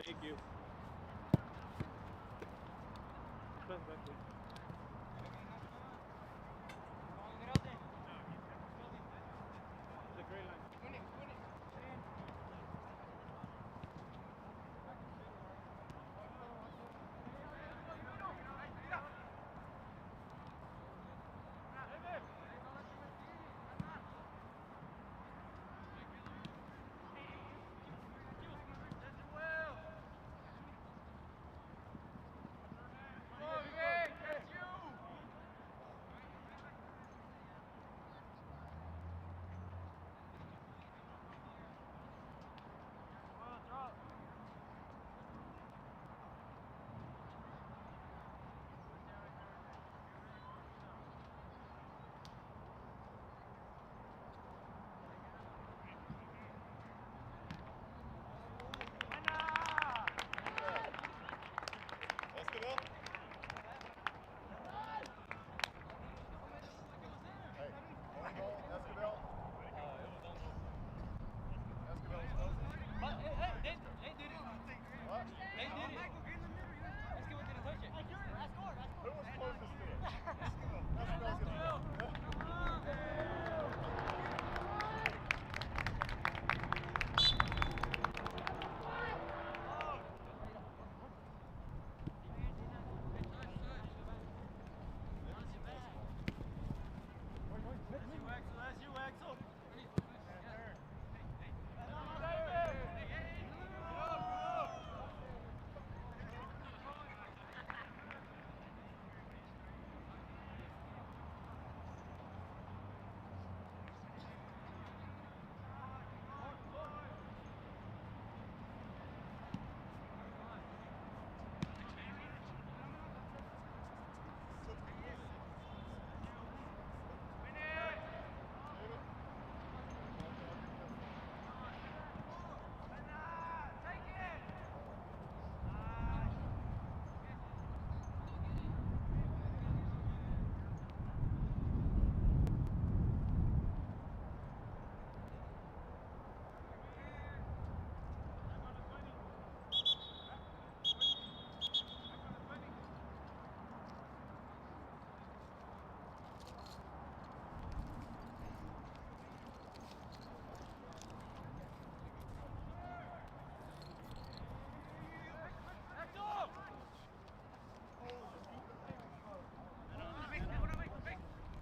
Thank you.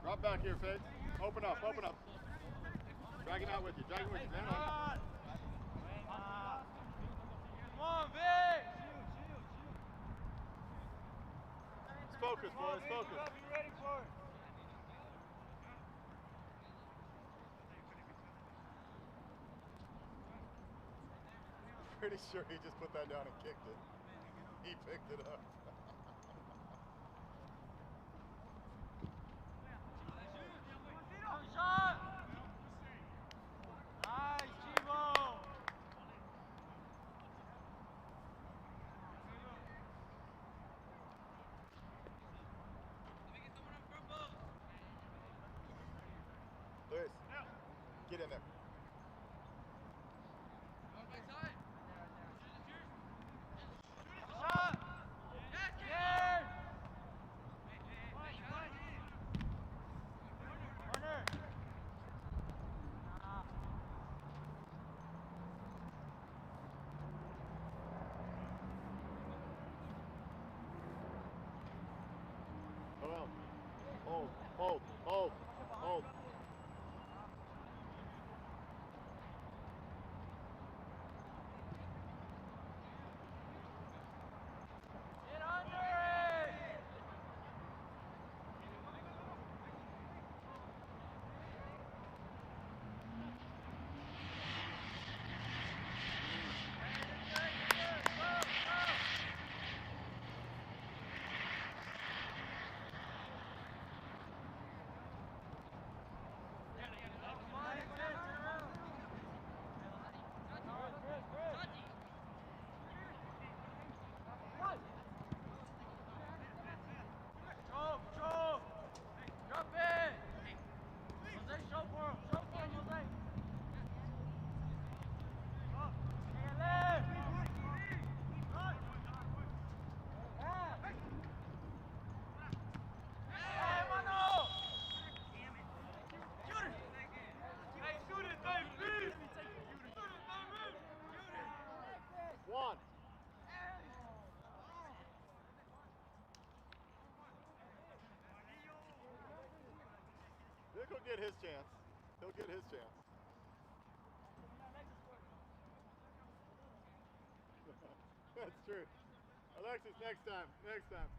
Drop back here, Faith. Open up, open up. Drag it out with you, drag it with you. Stand on. Come on, Vic! Let's focus, boys, focus. Be ready for it. Pretty sure he just put that down and kicked it. He picked it up. Get in there. Shot! Yeah! Corner! Hold, hold, hold, hold. Get under it! One. Vic will get his chance. He'll get his chance. That's true. Alexis, next time. Next time.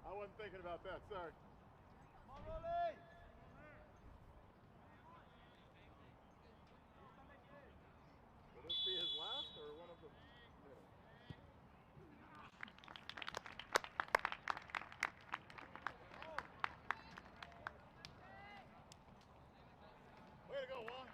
I wasn't thinking about that. Sorry. Come on, Rolly! Will this be his last or one of the? Way to go, Juan.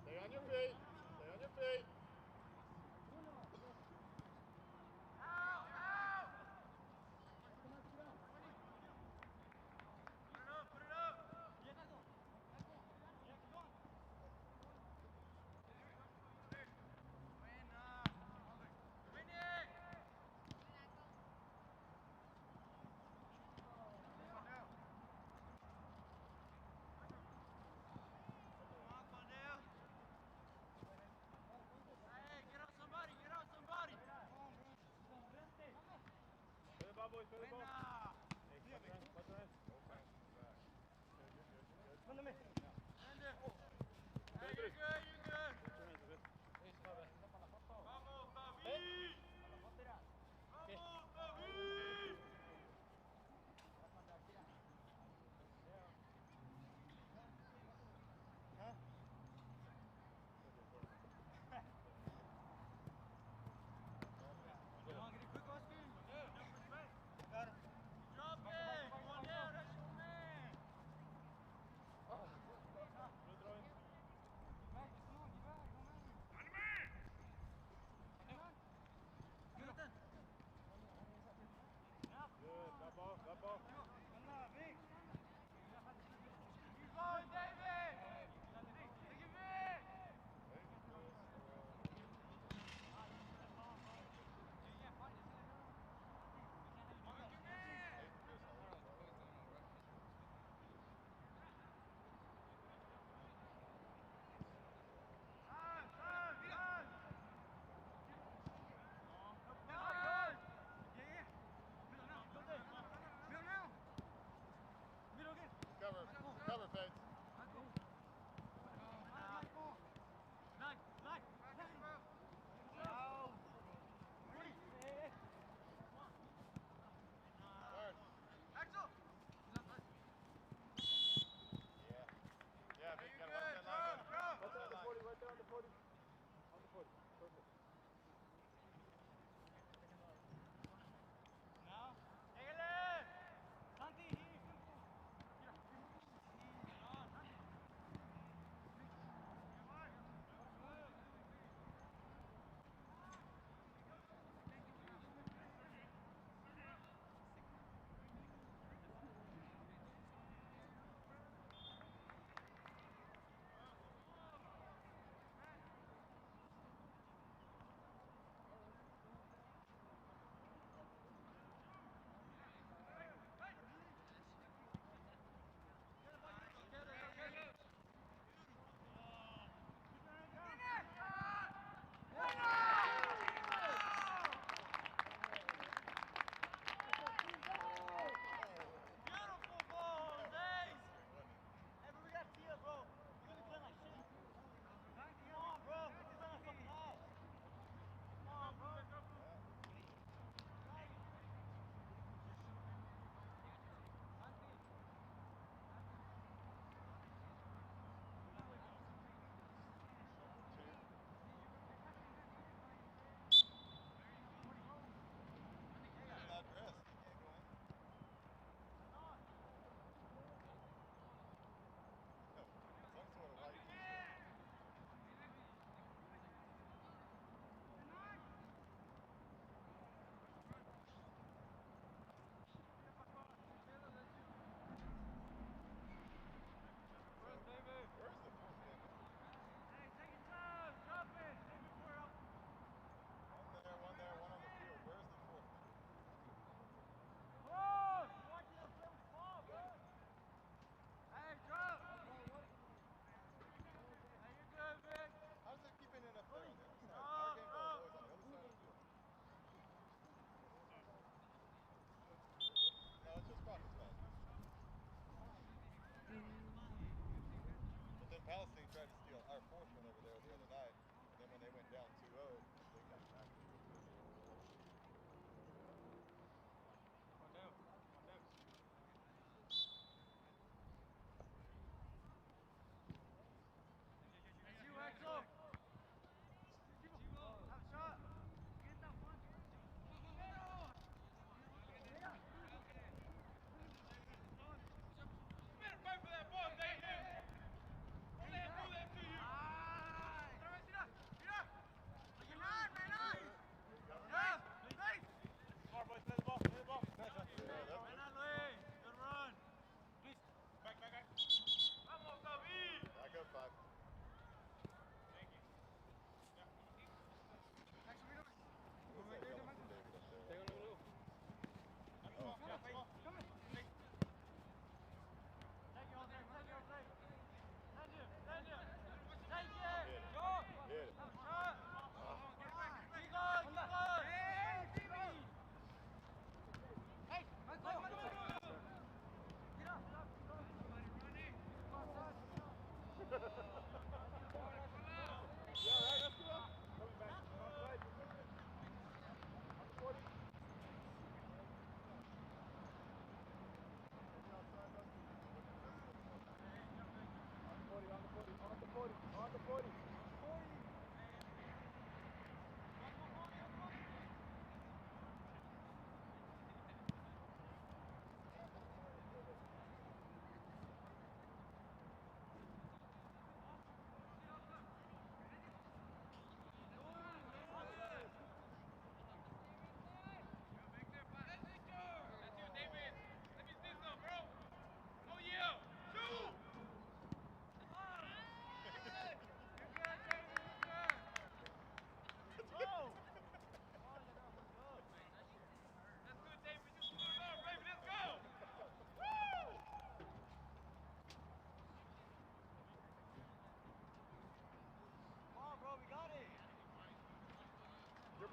Stay on your feet. Stay on your feet.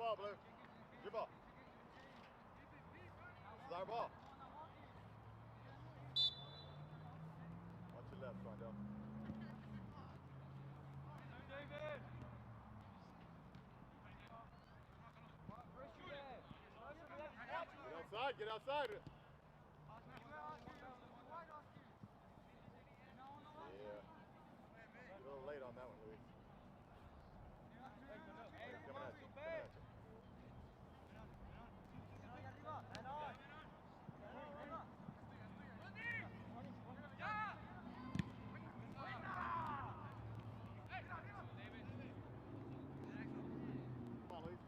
ball, Blue. It's your ball. This is our ball. Watch your left, Rondell. David. Get outside, get outside. Yeah. You're a little late on that one, Louis. Coming at you. Coming at you. Come on, Louis.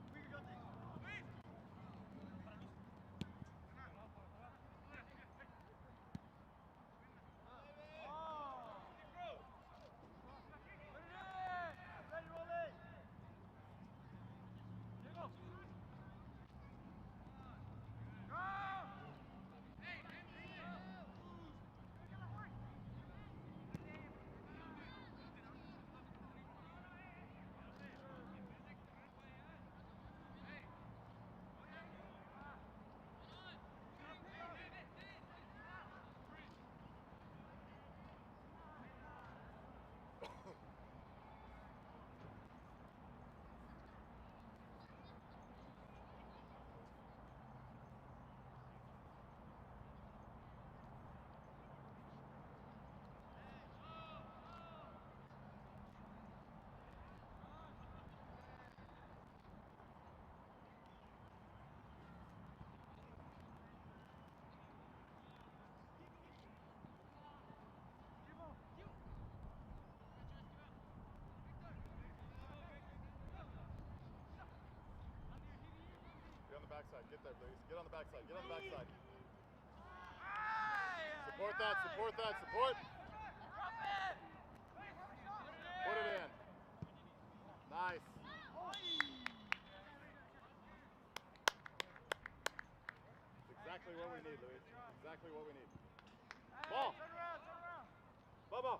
Get on the backside. Get there, please. Get on the backside. Get on the backside. Support that. Support that. Support. Put it in. Nice. It's exactly what we need, Louis. Exactly what we need. Ball. Bubba.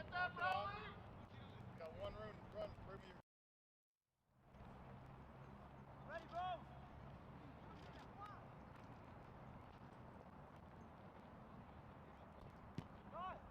step, Rowley! Got one run, prove me. Ready, bro? Right.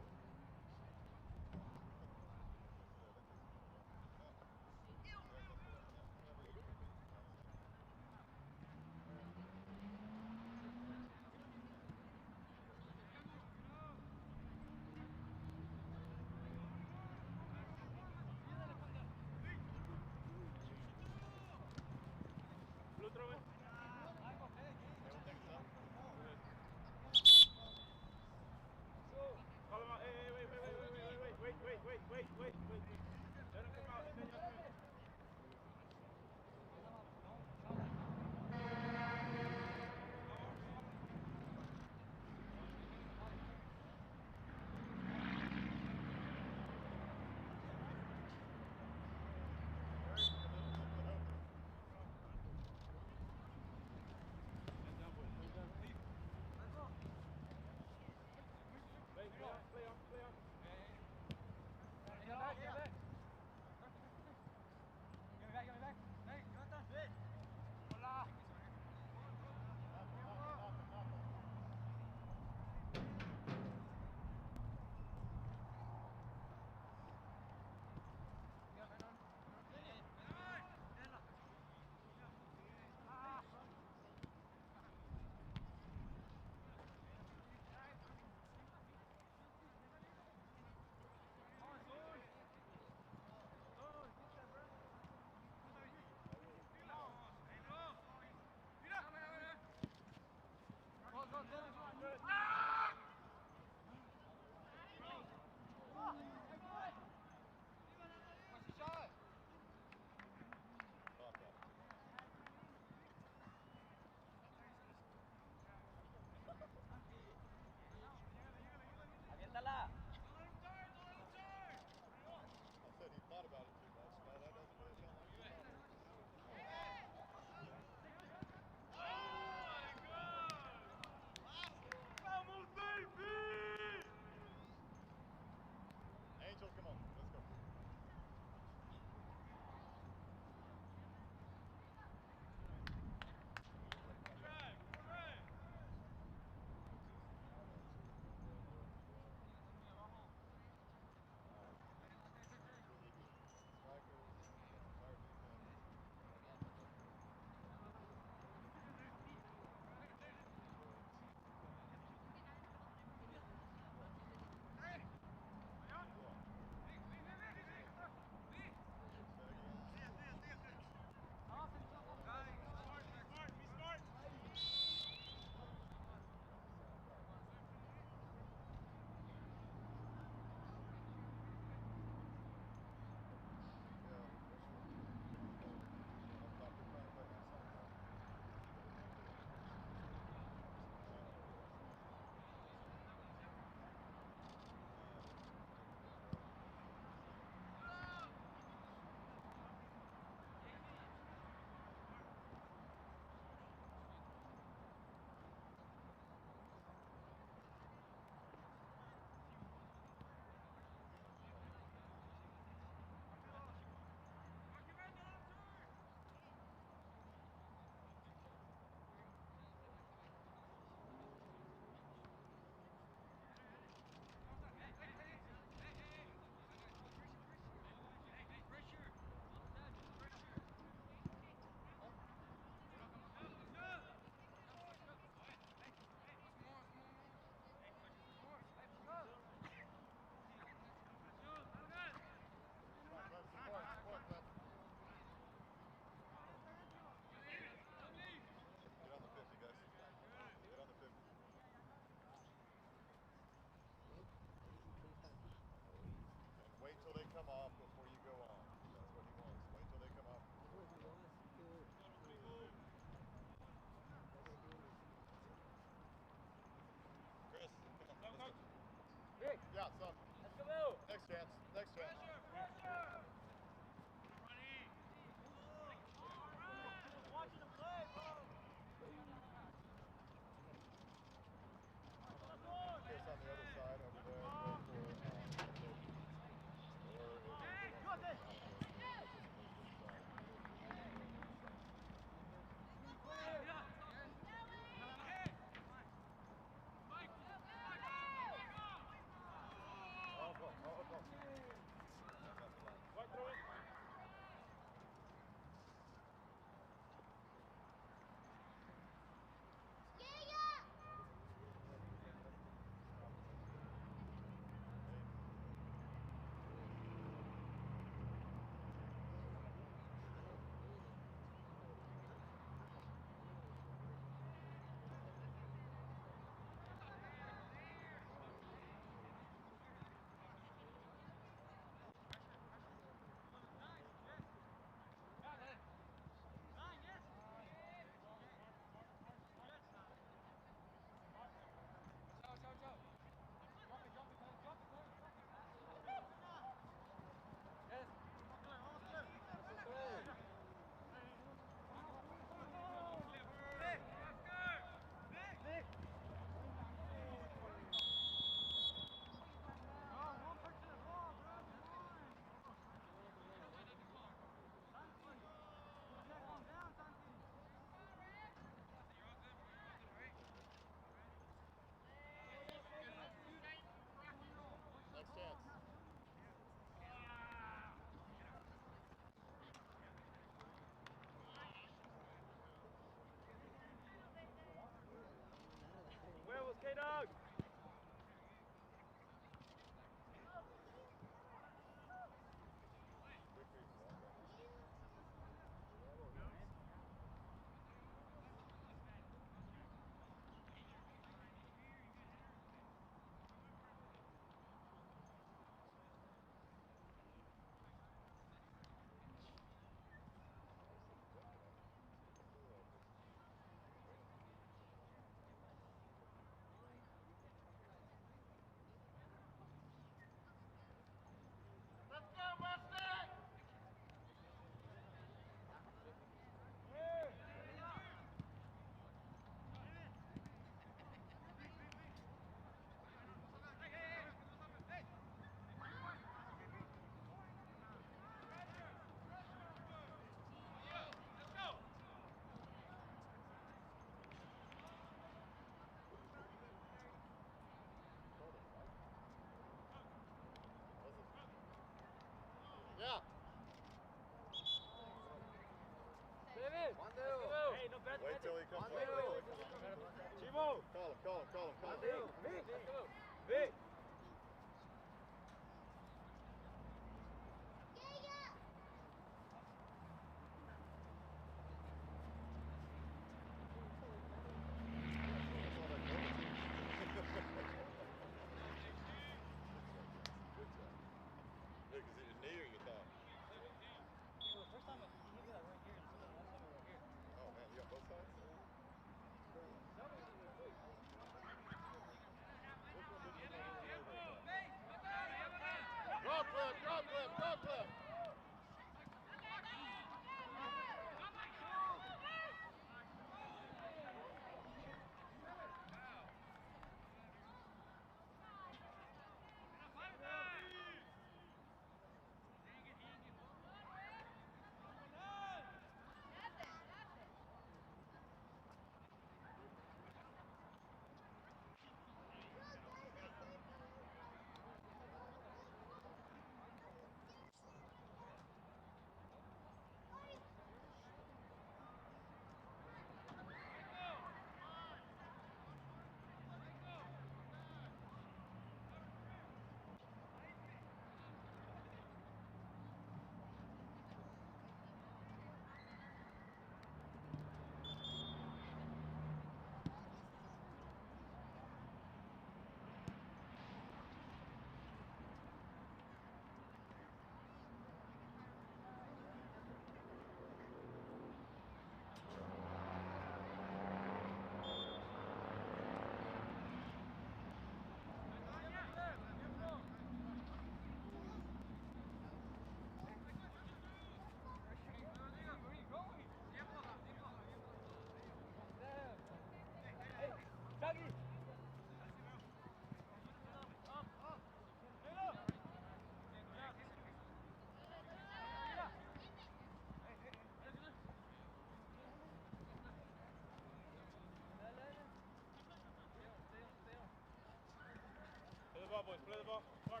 boys. Play the ball. Mark.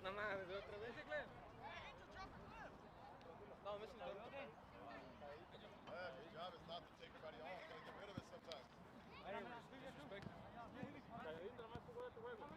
No mames, otra vez. No, missing the Your job is not to take everybody off. You gotta get rid of it sometimes. Disrespect. Calladito, nomás jugó este juego.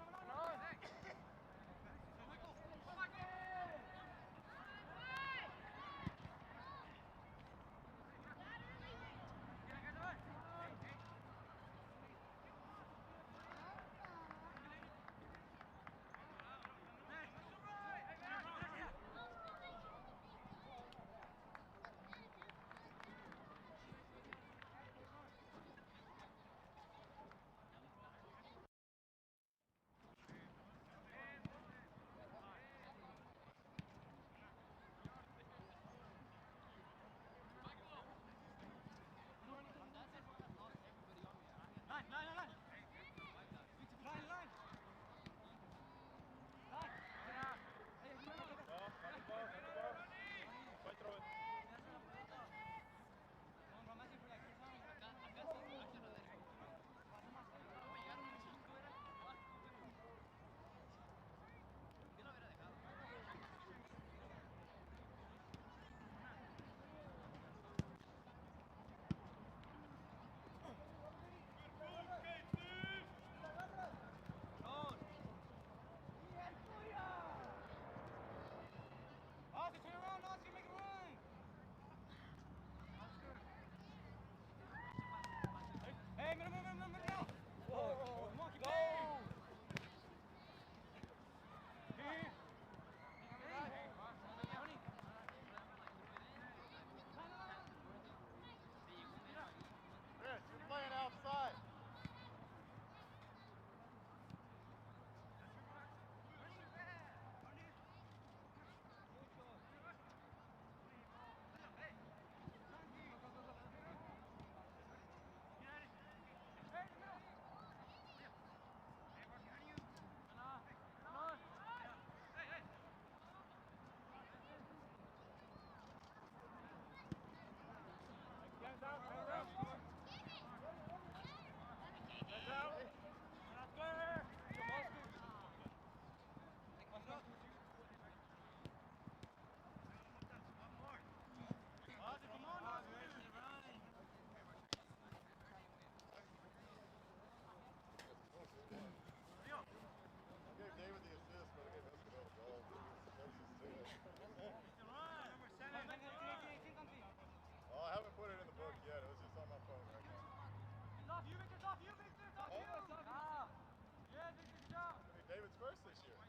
Chris, you're playing outside. David's first this year.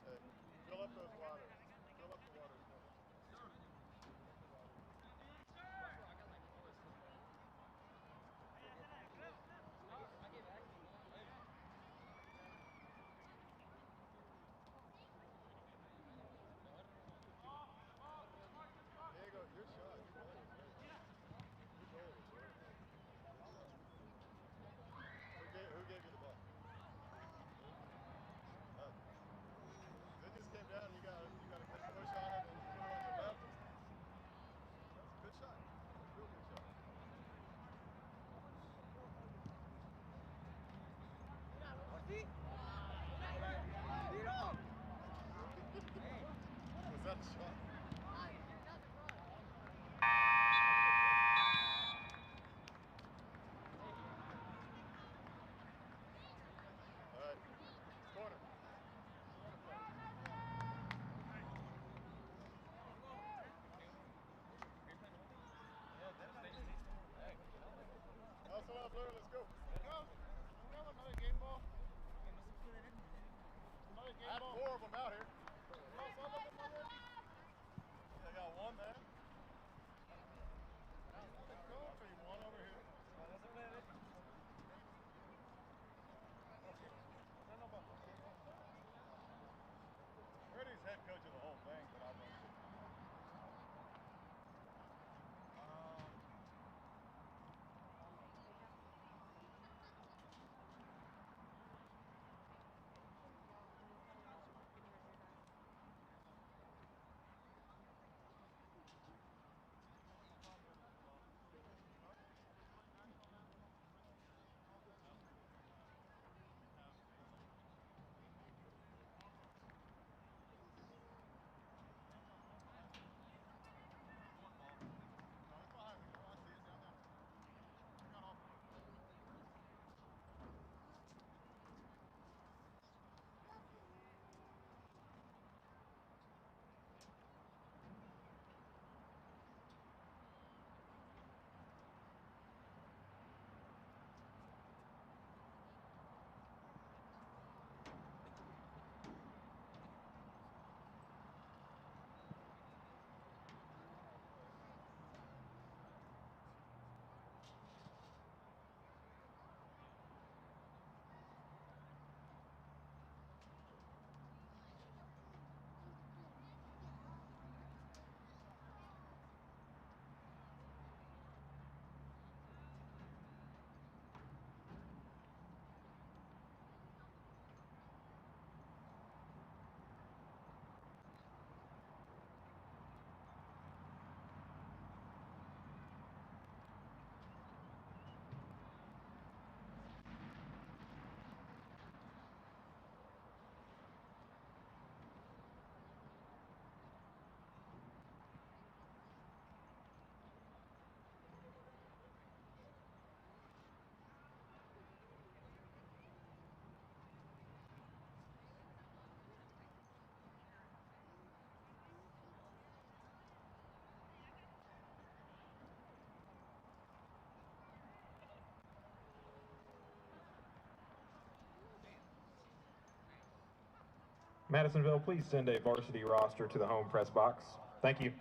Hey, fill up those waters. Fill up the waters. Diego, your shot. Who gave you the ball? It just came down. You got a good push on it, and you put it on your left. That's a good shot. That's a real good shot. Was that a shot? Let's go. Another game ball. Another game ball. I had 4 of them out here. They got one there. Let's go. I'll tell you one over here. Freddie's head coach of the whole thing, but I'm not sure. Madisonville, please send a varsity roster to the home press box. Thank you.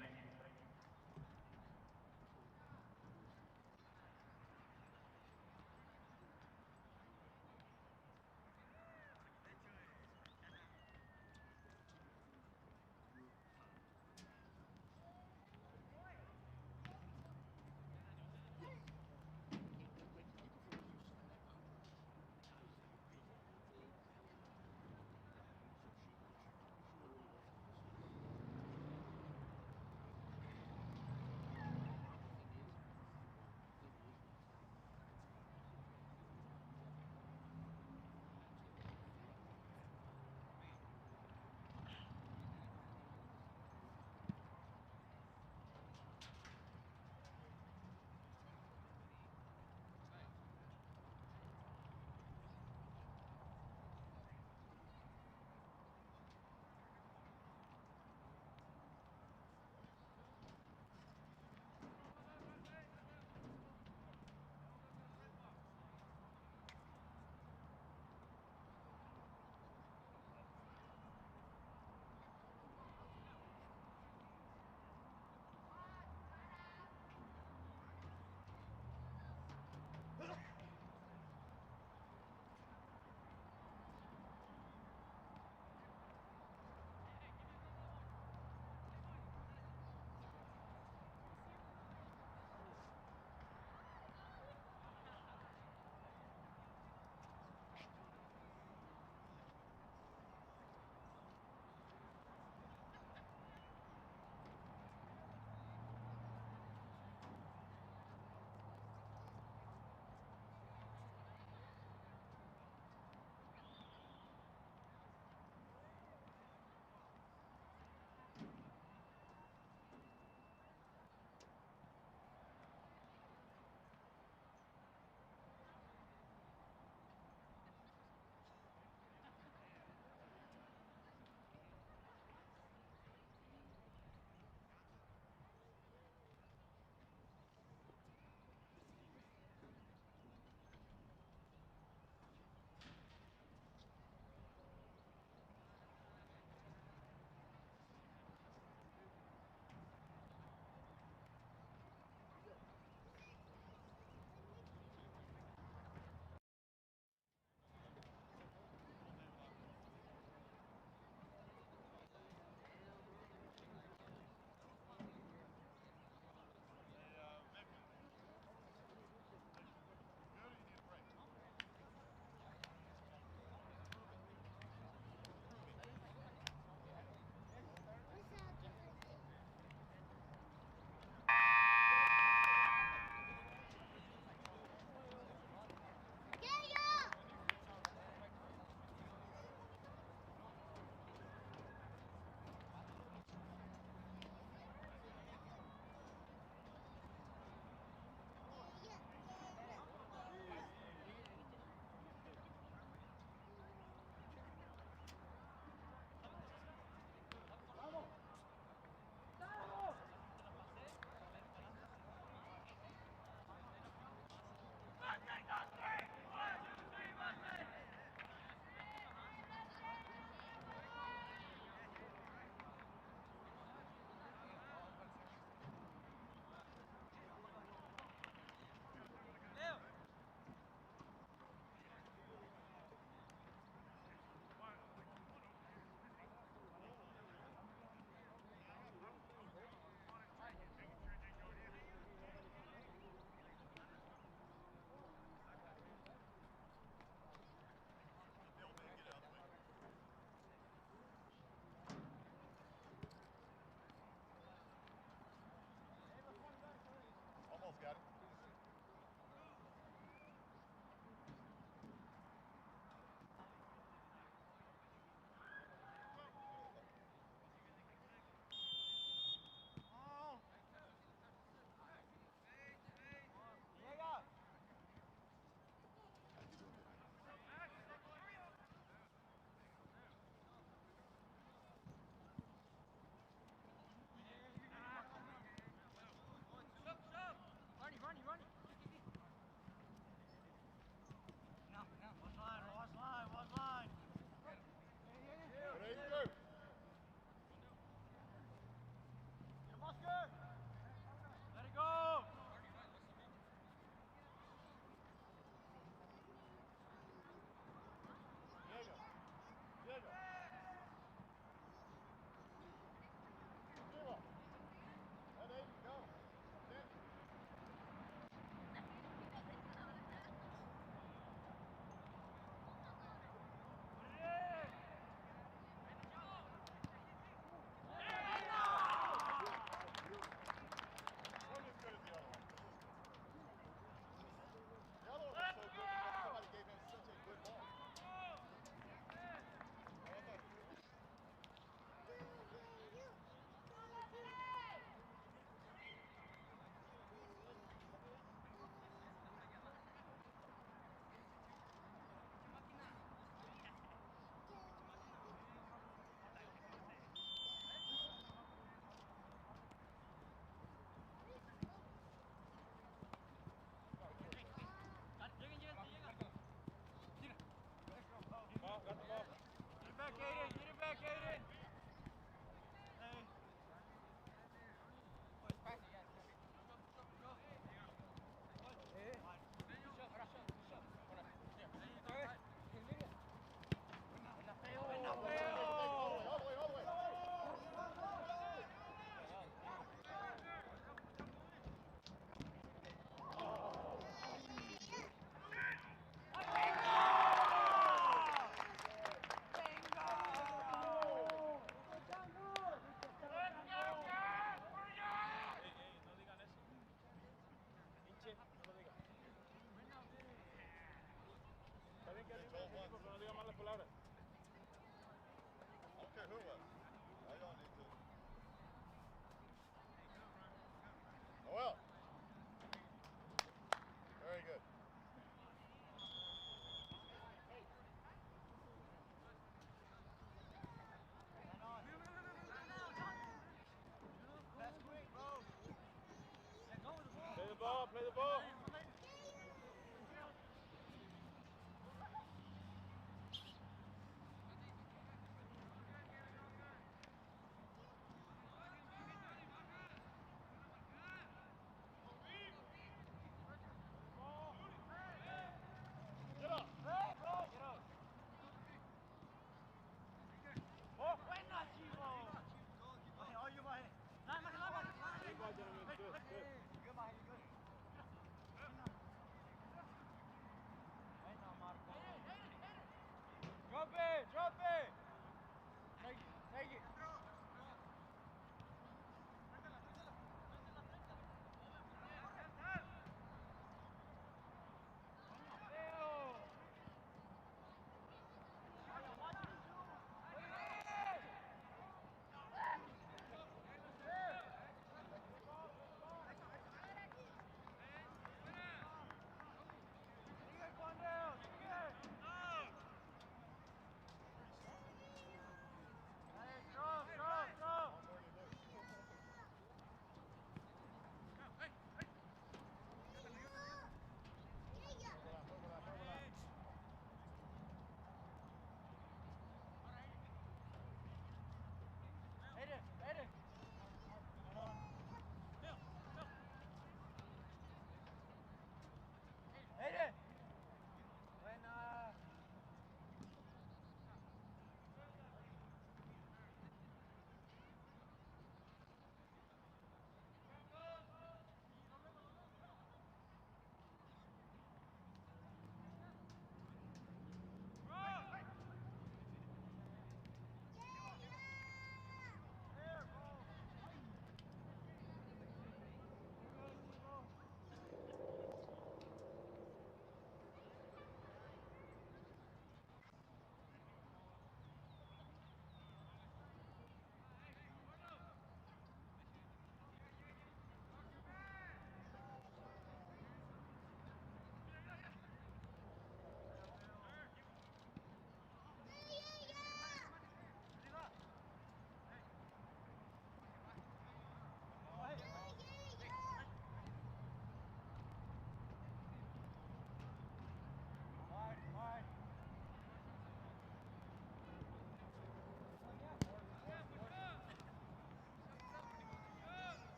the ball. Get up. Oh, buena, Chivo. Oye, Maje. Nada más, nada más. Good ball, gentlemen. Good, good. Good, Maje, good.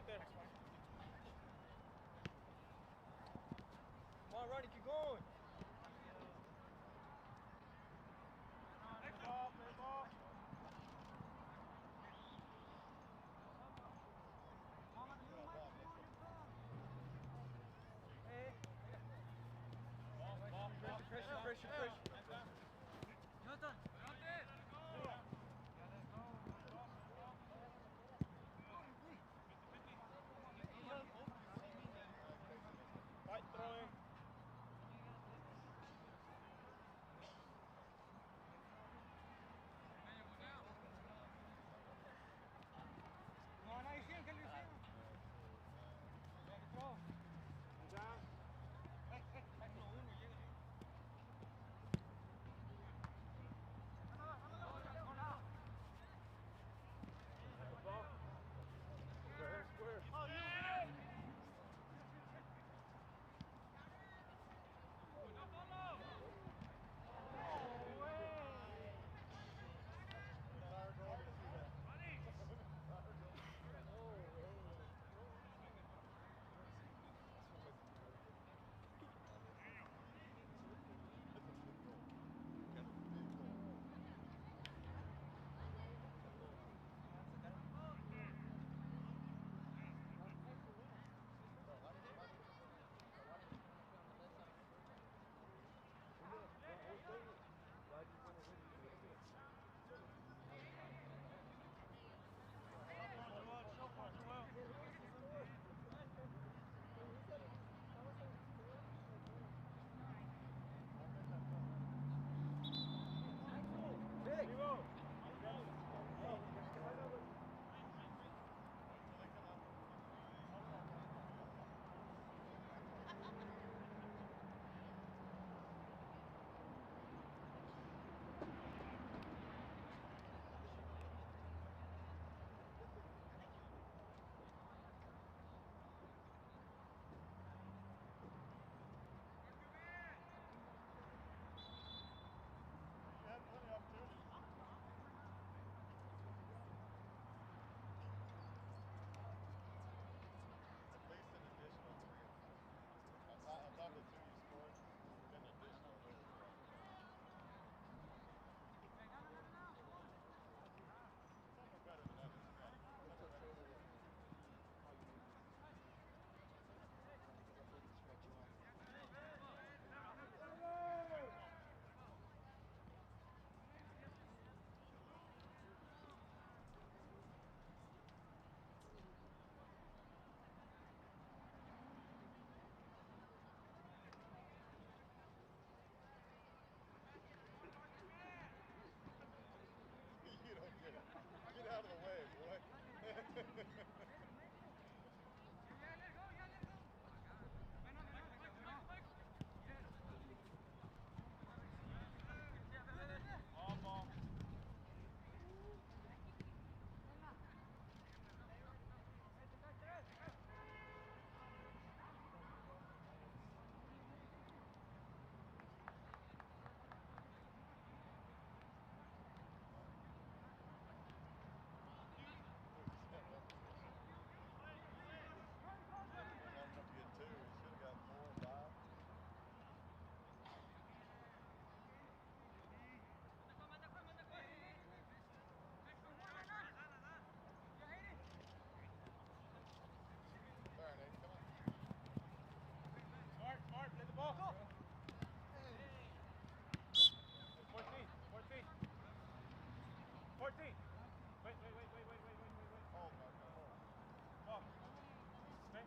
there. Come on, Ronnie, keep going. Play ball. Pressure. Fight throwing. Down. Ball. Square. You had plenty of opportunities. At least an additional 3 or 4. On top of the 2 you scored, been an additional maybe 4. Some are better than others, granted. Some are better than others. You don't get it. Get out of the way, boy. Ball. Not enough to get 2. He should have got 4 or 5. Sorry, Nate. Come on. Smart, play the ball. 14. 14. Wait. Hold, Marco. Hold. Ball. Okay.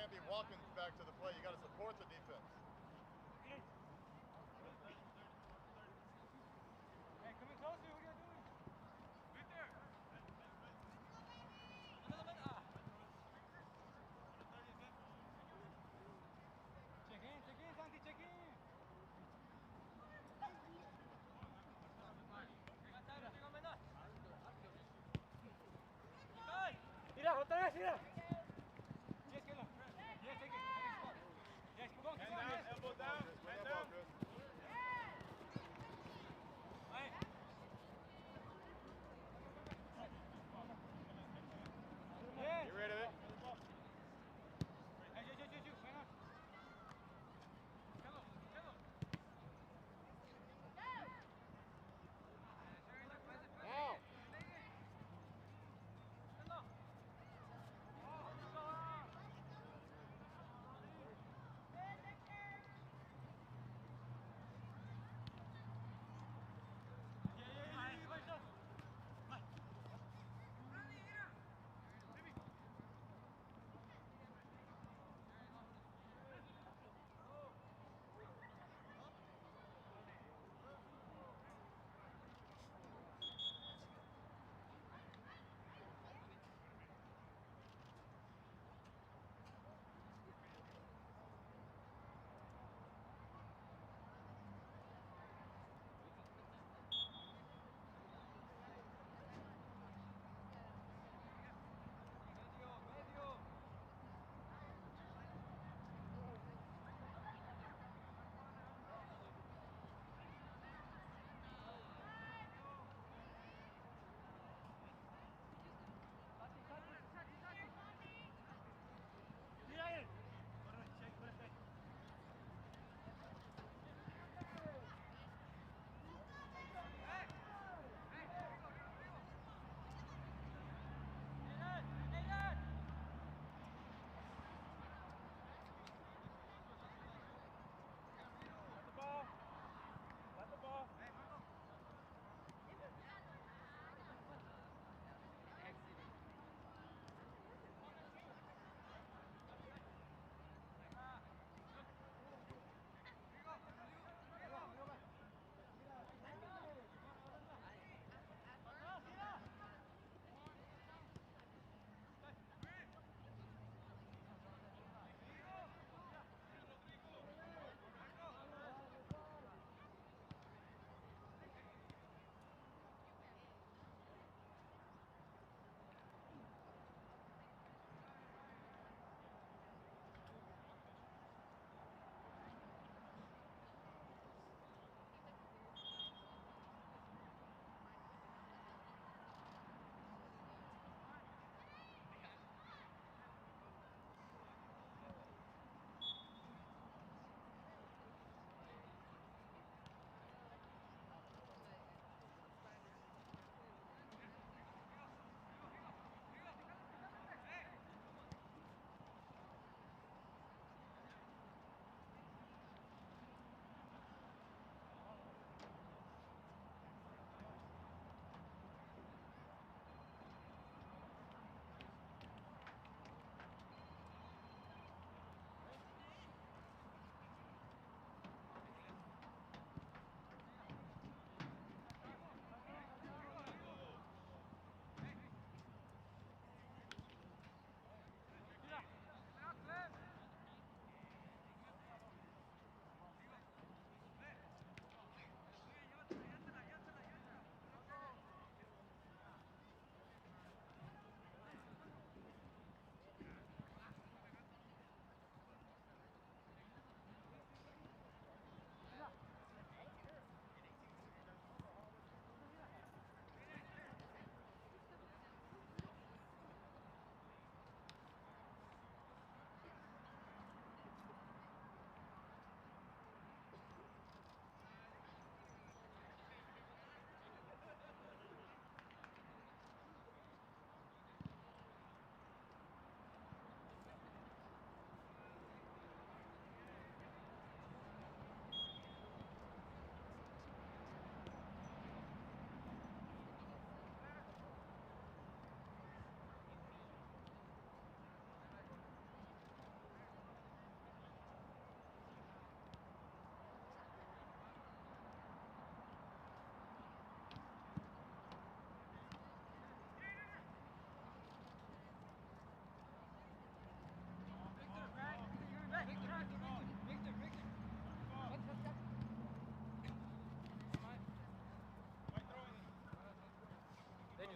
can't be walking back to the play. You got to support the defense. Hey, come in closer. What are you doing? Right there. Check in, Santi, check in. Mira, otra vez, mira. Yes, get up. Yes, take it. Yes, keep going, keep going. Yes. Elbow down. Hand Ball, down. Chris. Hey. Yes. Get rid of it. Hey, you. Hang on. Now.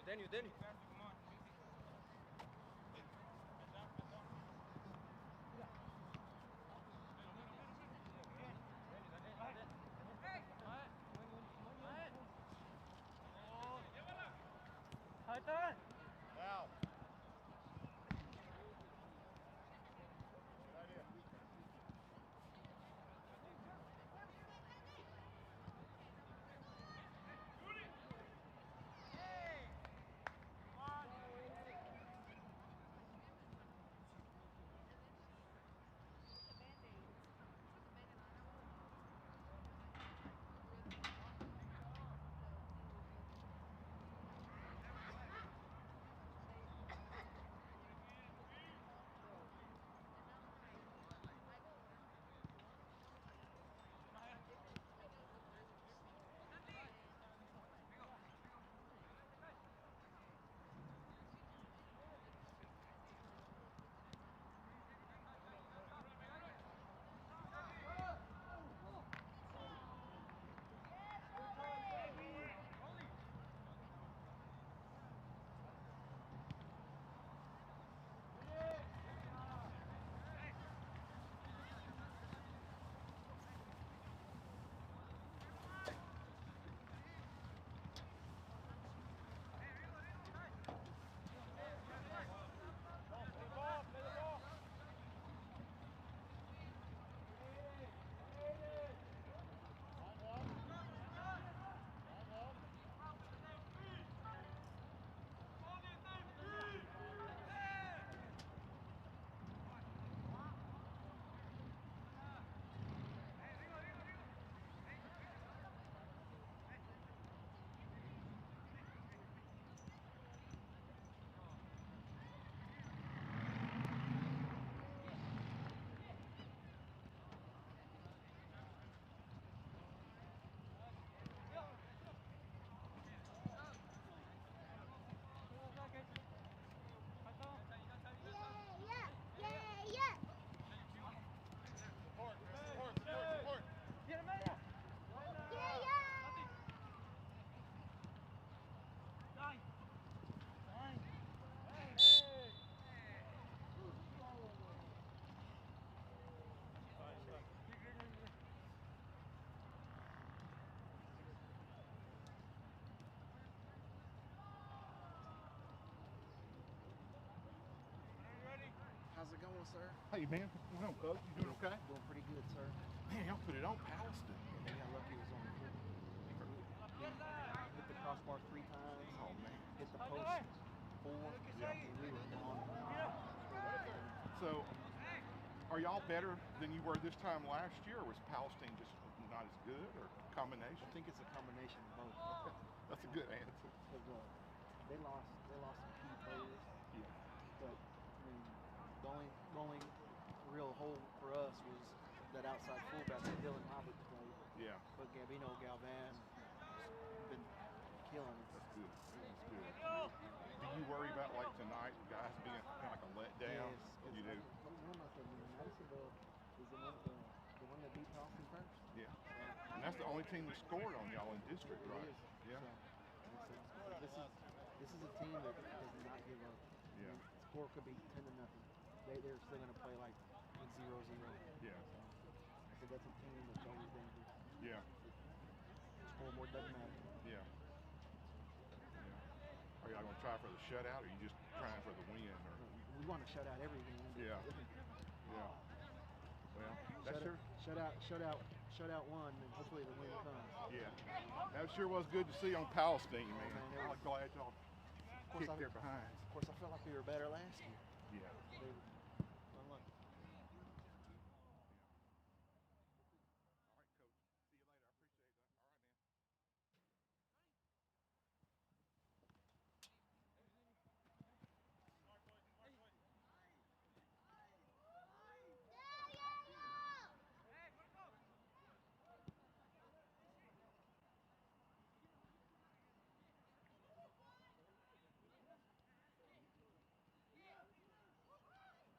Daniel, Daniel. Now. Good idea. How's it going, sir? Hey, man. What's going on, Coach? You doing okay? Doing pretty good, sir. Man, y'all put it on Palestine. They got lucky it was on the floor. Hit the crossbar 3 times. Oh, man. Hit the post 4. Yeah. And we were on. So, are y'all better than you were this time last year, or was Palestine just not as good, or combination? I think it's a combination of both. That's a good answer. Because they lost some key players. Yeah. But I mean, the only real hole for us was that outside fullback that Dylan Roberts played. Yeah. But Gabino Galvan has been killing it. That's good. That's good. Do you worry about, like, tonight, guys being kind of like a letdown? Yes, You do? Madisonville is the one that beat Charleston first. Yeah. And that's the only team that scored on y'all in district, It right? is. Yeah. So, this is a team that does not give up. Yeah. I mean, the score could be 10-0. They're still going to play like 0-0. Yeah. So, I said that's a team that's always dangerous. Yeah. Scoreboard doesn't matter. Yeah. Are y'all going to try for the shutout, or are you just trying for the win? Or We want to shut out every game. Yeah. Yeah. Well, that's sure. Shut out one, and hopefully the win comes. Yeah. That sure was good to see on Palestine, man. Man, I'm glad y'all kicked their behinds. Of course, I felt like we were better last year. Yeah. They were unlucky. All right, Coach. See you later. I appreciate that. All right, man.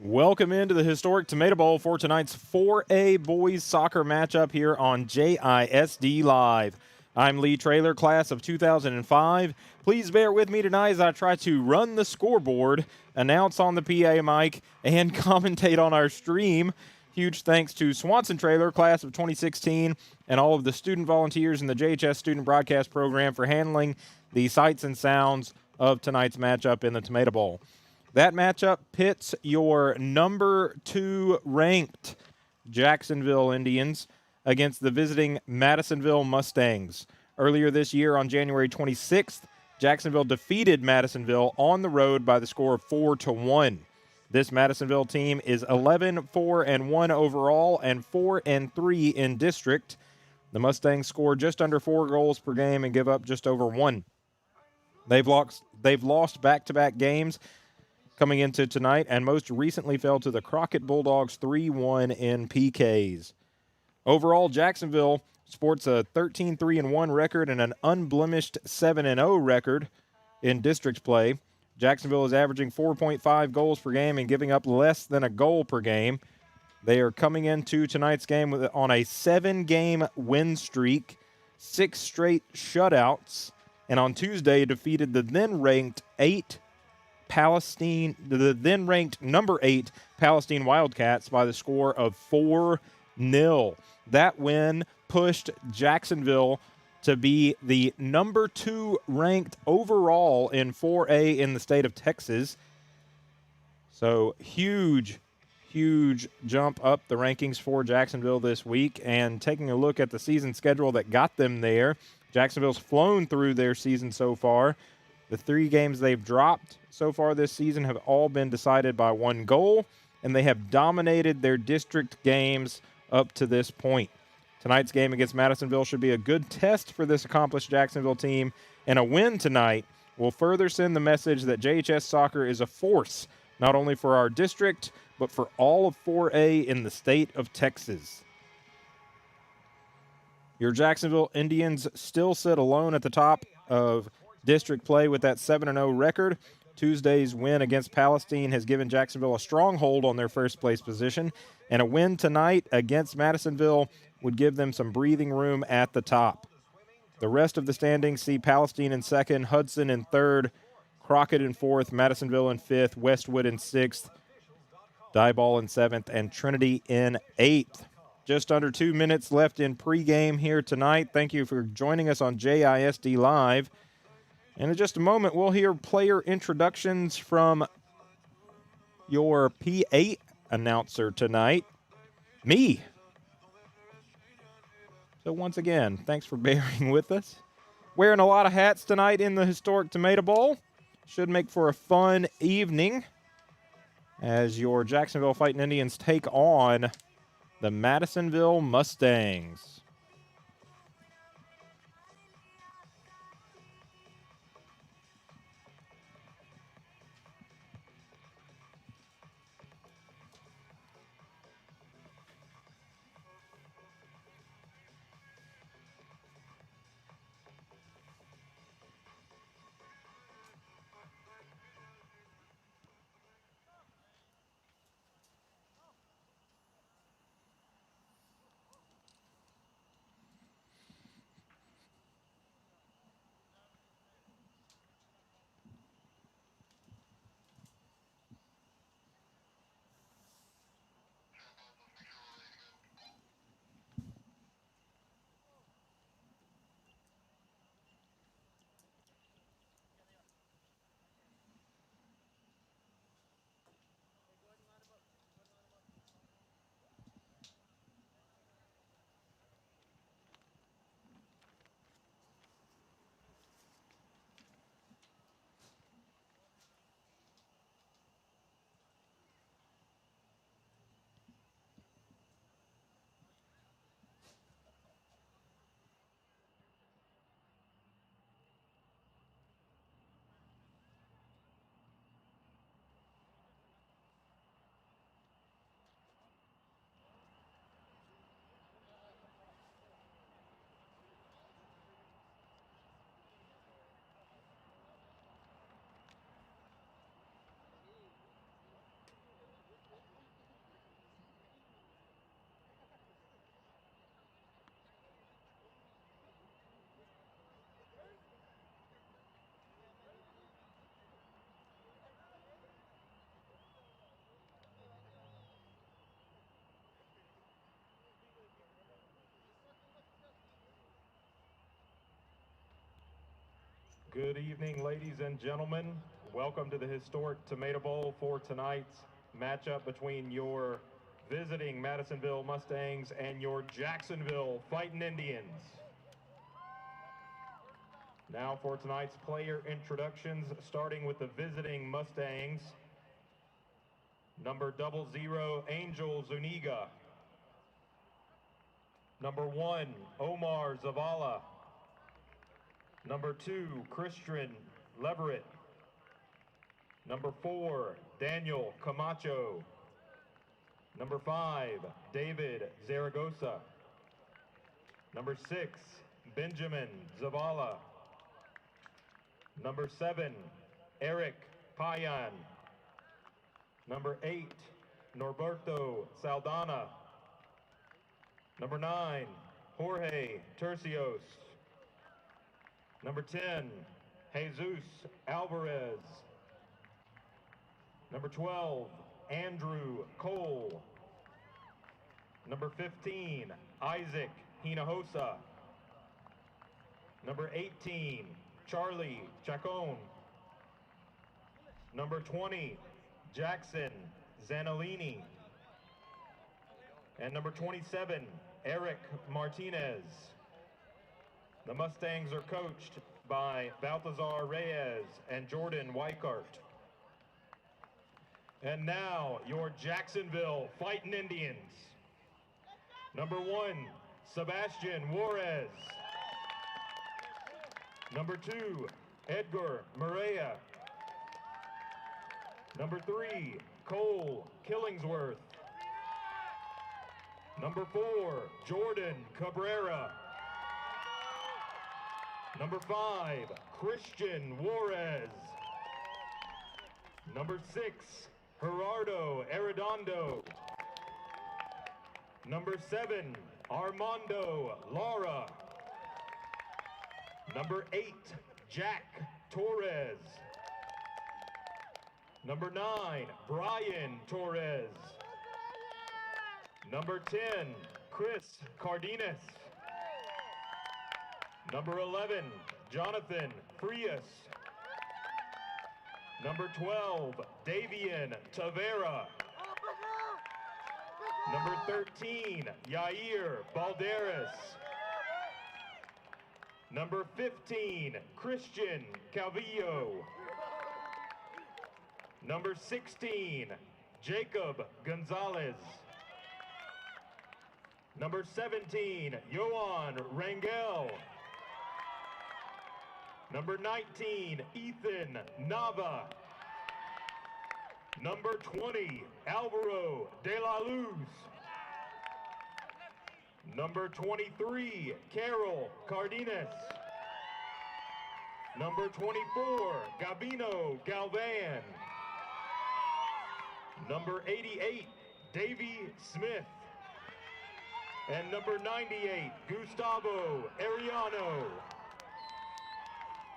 Welcome into the historic Tomato Bowl for tonight's 4A boys soccer matchup here on JISD Live. I'm Lee Traylor, class of 2005. Please bear with me tonight as I try to run the scoreboard, announce on the PA mic, and commentate on our stream. Huge thanks to Swanson Traylor, class of 2016, and all of the student volunteers in the JHS Student Broadcast Program for handling the sights and sounds of tonight's matchup in the Tomato Bowl. That matchup pits your number 2 ranked Jacksonville Indians against the visiting Madisonville Mustangs. Earlier this year on January 26th, Jacksonville defeated Madisonville on the road by the score of 4-1. This Madisonville team is 11-4-1 overall and 4-3 in district. The Mustangs score just under 4 goals per game and give up just over 1. They've lost back-to-back games coming into tonight, and most recently fell to the Crockett Bulldogs 3-1 in PKs. Overall, Jacksonville sports a 13-3-1 record and an unblemished 7-0 record in district play. Jacksonville is averaging 4.5 goals per game and giving up less than a goal per game. They are coming into tonight's game on a 7-game win streak, 6 straight shutouts, and on Tuesday defeated the then-ranked number 8 Palestine Wildcats by the score of 4-0. That win pushed Jacksonville to be the number 2 ranked overall in 4A in the state of Texas. So huge jump up the rankings for Jacksonville this week. And taking a look at the season schedule that got them there, Jacksonville's flown through their season so far. The 3 games they've dropped so far this season have all been decided by 1 goal, and they have dominated their district games up to this point. Tonight's game against Madisonville should be a good test for this accomplished Jacksonville team, and a win tonight will further send the message that JHS soccer is a force, not only for our district, but for all of 4A in the state of Texas. Your Jacksonville Indians still sit alone at the top of district play with that 7-0 record. Tuesday's win against Palestine has given Jacksonville a stronghold on their first place position, and a win tonight against Madisonville would give them some breathing room at the top. The rest of the standings see Palestine in 2nd, Hudson in 3rd, Crockett in 4th, Madisonville in 5th, Westwood in 6th, Diboll in 7th, and Trinity in 8th. Just under 2 minutes left in pregame here tonight. Thank you for joining us on JISD Live. And in just a moment, we'll hear player introductions from your P8 announcer tonight, me. So once again, thanks for bearing with us. Wearing a lot of hats tonight in the historic Tomato Bowl. Should make for a fun evening as your Jacksonville Fighting Indians take on the Madisonville Mustangs. Good evening, ladies and gentlemen. Welcome to the historic Tomato Bowl for tonight's matchup between your visiting Madisonville Mustangs and your Jacksonville Fighting Indians. Now for tonight's player introductions, starting with the visiting Mustangs. Number 00, Angel Zuniga. Number 1, Omar Zavala. Number 2, Christian Leverett. Number 4, Daniel Camacho. Number 5, David Zaragoza. Number 6, Benjamin Zavala. Number 7, Eric Payan. Number 8, Norberto Saldana. Number 9, Jorge Tercios. Number 10, Jesus Alvarez. Number 12, Andrew Cole. Number 15, Isaac Hinojosa. Number 18, Charlie Chacon. Number 20, Jackson Zanolini. And number 27, Eric Martinez. The Mustangs are coached by Baltazar Reyes and Jordan Weikart. And now, your Jacksonville Fighting Indians. Number 1, Sebastian Juarez. Number 2, Edgar Maria. Number 3, Cole Killingsworth. Number 4, Jordan Cabrera. Number 5, Christian Juarez. Number 6, Gerardo Arredondo. Number 7, Armando Lara. Number 8, Jack Torres. Number 9, Brian Torres. Number 10, Chris Cardenas. Number 11, Jonathan Frias. Number 12, Davian Tavera. Number 13, Yair Balderas. Number 15, Christian Calvillo. Number 16, Jacob Gonzalez. Number 17, Johan Rangel. Number 19, Ethan Nava. Number 20, Alvaro De La Luz. Number 23, Carol Cardenas. Number 24, Gabino Galvan. Number 88, Davy Smith. And number 98, Gustavo Ariano.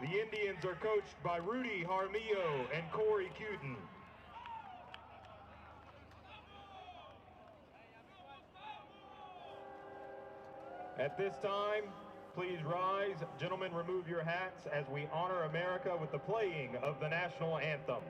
The Indians are coached by Rudy Jaramillo and Corey Cuden. At this time, please rise. Gentlemen, remove your hats as we honor America with the playing of the national anthem.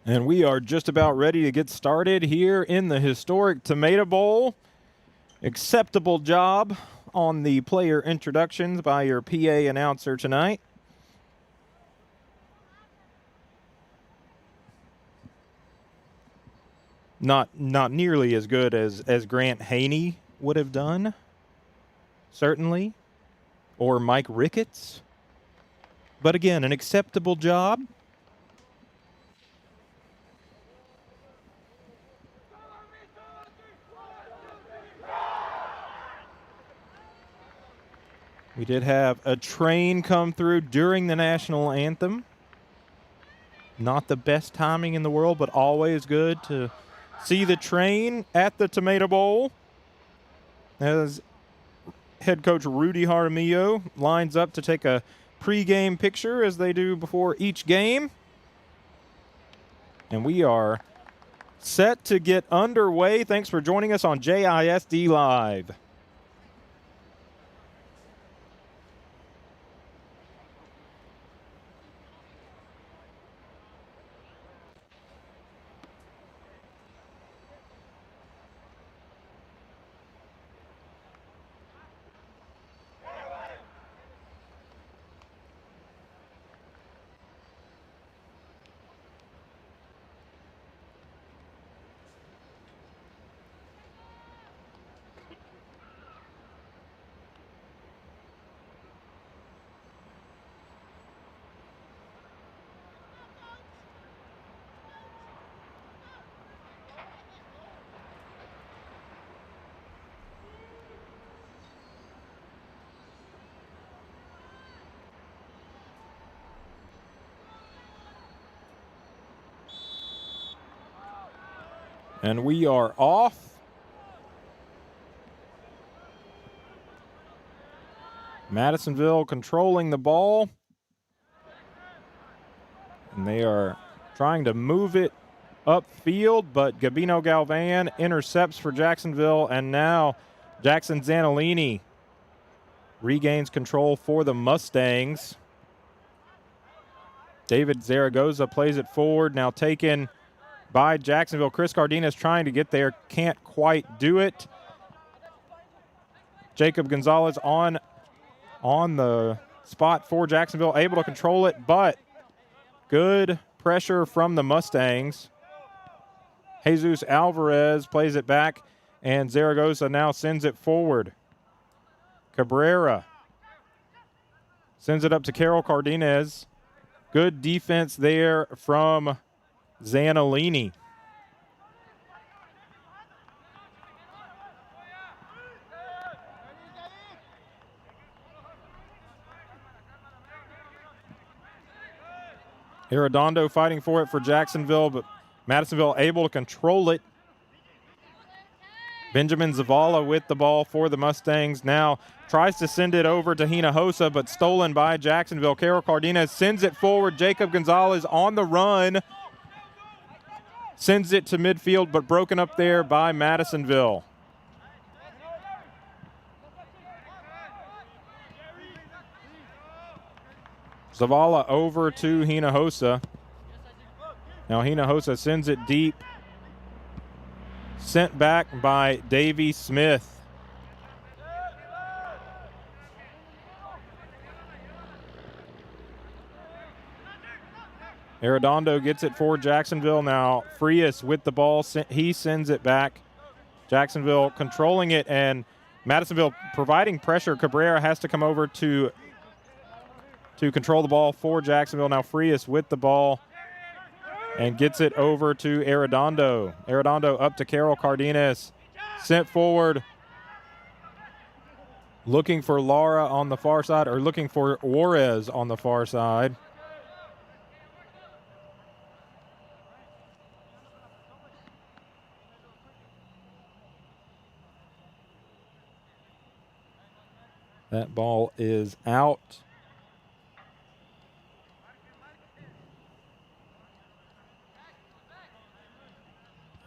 And we are just about ready to get started here in the historic Tomato Bowl. Acceptable job on the player introductions by your PA announcer tonight. Not nearly as good as Grant Haney would have done, certainly, or Mike Ricketts. But again, an acceptable job. We did have a train come through during the national anthem. Not the best timing in the world, but always good to see the train at the Tomato Bowl as head coach Rudy Jaramillo lines up to take a pregame picture as they do before each game. And we are set to get underway. Thanks for joining us on JISD Live. And we are off. Madisonville controlling the ball. And they are trying to move it upfield, but Gabino Galvan intercepts for Jacksonville, and now Jackson Zanolini regains control for the Mustangs. David Zaragoza plays it forward, now taken by Jacksonville. Chris Cardenas trying to get there, can't quite do it. Jacob Gonzalez on the spot for Jacksonville, able to control it, but good pressure from the Mustangs. Jesus Alvarez plays it back, and Zaragoza now sends it forward. Cabrera sends it up to Carol Cardenas. Good defense there from Zanolini. Arredondo fighting for it for Jacksonville, but Madisonville able to control it. Benjamin Zavala with the ball for the Mustangs. Now tries to send it over to Hinojosa, but stolen by Jacksonville. Carol Cardenas sends it forward. Jacob Gonzalez on the run. Sends it to midfield, but broken up there by Madisonville. Zavala over to Hinojosa. Now Hinojosa sends it deep. Sent back by Davey Smith. Arredondo gets it for Jacksonville. Now Frias with the ball. He sends it back. Jacksonville controlling it, and Madisonville providing pressure. Cabrera has to come over to control the ball for Jacksonville. Now Frias with the ball and gets it over to Arredondo. Arredondo up to Carol Cardenas. Sent forward. Looking for Lara on the far side, or looking for Juarez on the far side. That ball is out.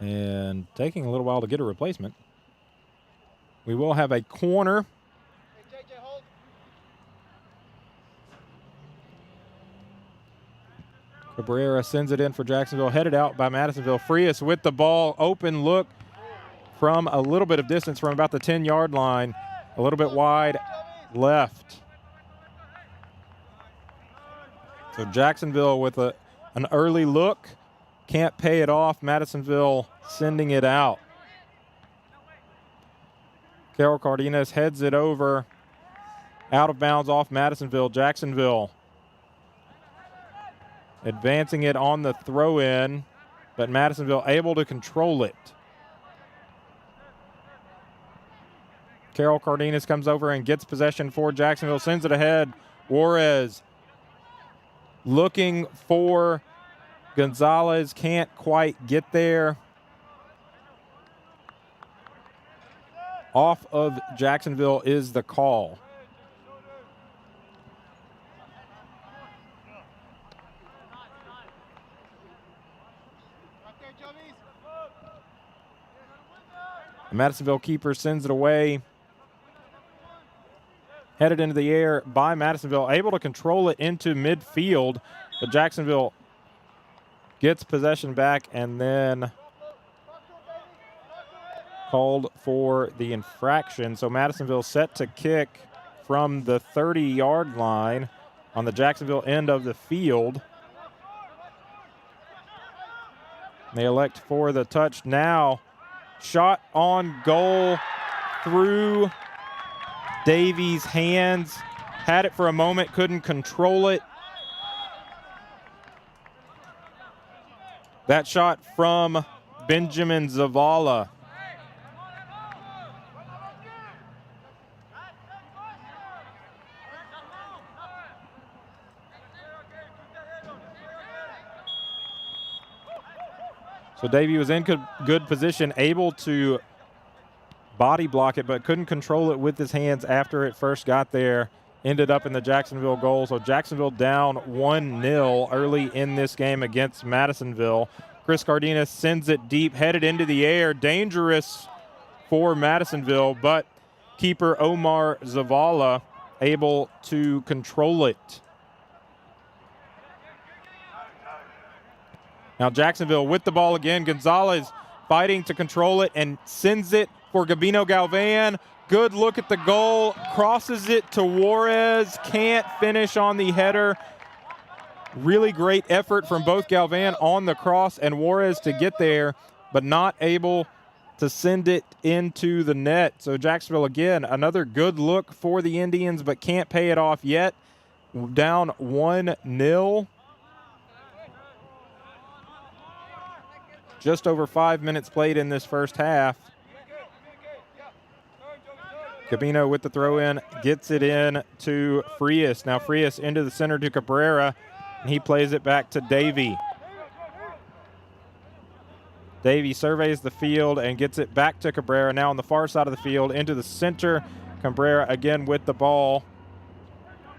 And taking a little while to get a replacement. We will have a corner. Hey, JJ, hold. Cabrera sends it in for Jacksonville, headed out by Madisonville. Frias with the ball, open look from a little bit of distance from about the 10-yard line, a little bit wide left. So Jacksonville with an early look, can't pay it off. Madisonville sending it out. Carol Cardenas heads it over, out of bounds off Madisonville. Jacksonville advancing it on the throw-in, but Madisonville able to control it. Carol Cardenas comes over and gets possession for Jacksonville, sends it ahead. Juarez looking for Gonzalez, can't quite get there. Off of Jacksonville is the call. The Madisonville keeper sends it away. Headed into the air by Madisonville, able to control it into midfield, but Jacksonville gets possession back and then called for the infraction. So Madisonville set to kick from the 30-yard line on the Jacksonville end of the field. They elect for the touch now. Shot on goal through Davies' hands. Had it for a moment, couldn't control it. That shot from Benjamin Zavala. So Davey was in good position, able to body block it, but couldn't control it with his hands after it first got there. Ended up in the Jacksonville goal. So Jacksonville down 1-0 early in this game against Madisonville. Chris Cardenas sends it deep, headed into the air. Dangerous for Madisonville, but keeper Omar Zavala able to control it. Now Jacksonville with the ball again. Gonzalez fighting to control it and sends it for Gabino Galvan. Good look at the goal. Crosses it to Juarez. Can't finish on the header. Really great effort from both Galvan on the cross and Juarez to get there, but not able to send it into the net. So Jacksonville again, another good look for the Indians, but can't pay it off yet. Down 1-0. Just over 5 minutes played in this first half. Gabino with the throw in, gets it in to Frias. Now Frias into the center to Cabrera, and he plays it back to Davey. Davey surveys the field and gets it back to Cabrera. Now on the far side of the field, into the center. Cabrera again with the ball,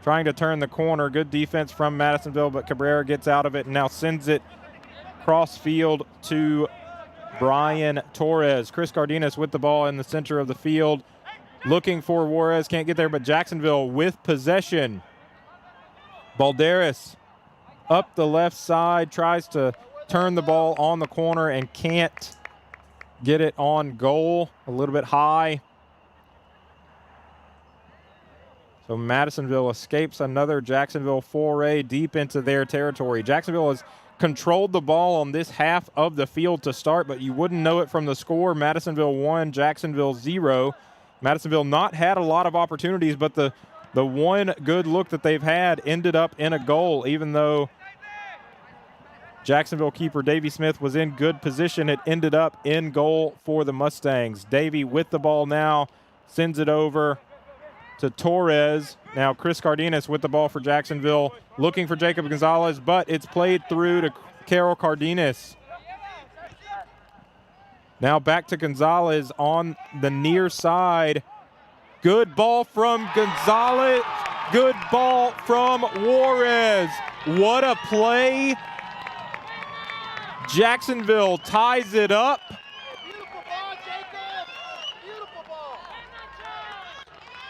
trying to turn the corner. Good defense from Madisonville, but Cabrera gets out of it and now sends it cross field to Brian Torres. Chris Cardenas with the ball in the center of the field, looking for Juarez, can't get there, but Jacksonville with possession. Balderas up the left side, tries to turn the ball on the corner and can't get it on goal. A little bit high. So Madisonville escapes another Jacksonville foray deep into their territory. Jacksonville has controlled the ball on this half of the field to start, but you wouldn't know it from the score. Madisonville 1, Jacksonville 0. Madisonville not had a lot of opportunities, but the one good look that they've had ended up in a goal, even though Jacksonville keeper Davey Smith was in good position. It ended up in goal for the Mustangs. Davey with the ball now, sends it over to Torres. Now Chris Cardenas with the ball for Jacksonville, looking for Jacob Gonzalez, but it's played through to Carol Cardenas. Now back to Gonzalez on the near side. Good ball from Gonzalez. Good ball from Juarez. What a play. Jacksonville ties it up. Beautiful ball, Jacob. Beautiful ball.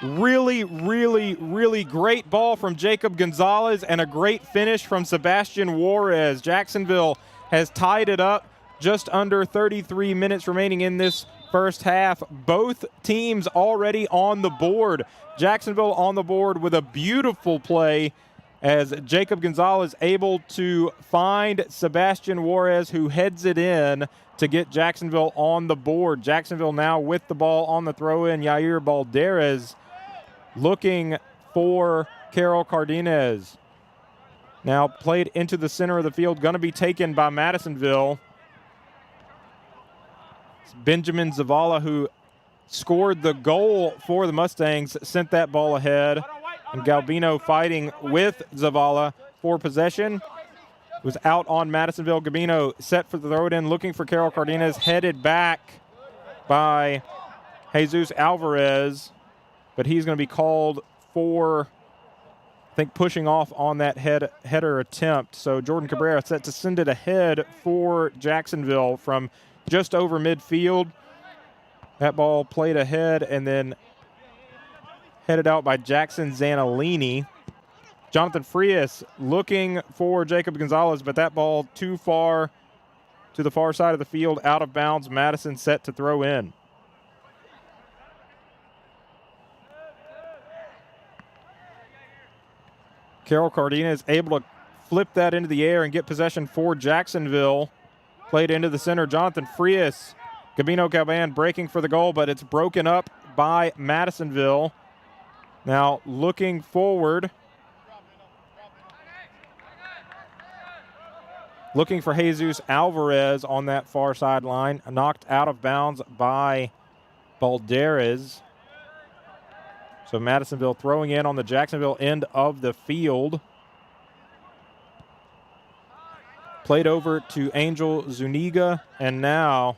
Really, really, really great ball from Jacob Gonzalez and a great finish from Sebastian Juarez. Jacksonville has tied it up. Just under 33 minutes remaining in this first half. Both teams already on the board. Jacksonville on the board with a beautiful play as Jacob Gonzalez able to find Sebastian Juarez, who heads it in to get Jacksonville on the board. Jacksonville now with the ball on the throw-in. Yair Balderas looking for Carol Cardenas. Now played into the center of the field, going to be taken by Madisonville. It's Benjamin Zavala, who scored the goal for the Mustangs, sent that ball ahead. And Galbino fighting with Zavala for possession. Was out on Madisonville. Gabino set for the throw it in, looking for Carol Cardenas, headed back by Jesus Alvarez. But he's going to be called for, I think, pushing off on that header attempt. So Jordan Cabrera set to send it ahead for Jacksonville from just over midfield. That ball played ahead and then headed out by Jackson Zanolini. Jonathan Frias looking for Jacob Gonzalez, but that ball too far to the far side of the field, out of bounds. Madison set to throw in. Carol Cardenas able to flip that into the air and get possession for Jacksonville. Played into the center. Jonathan Frias, Gabino Galvan breaking for the goal, but it's broken up by Madisonville. Now looking forward. Looking for Jesus Alvarez on that far sideline. Knocked out of bounds by Balderas. So Madisonville throwing in on the Jacksonville end of the field. Played over to Angel Zuniga, and now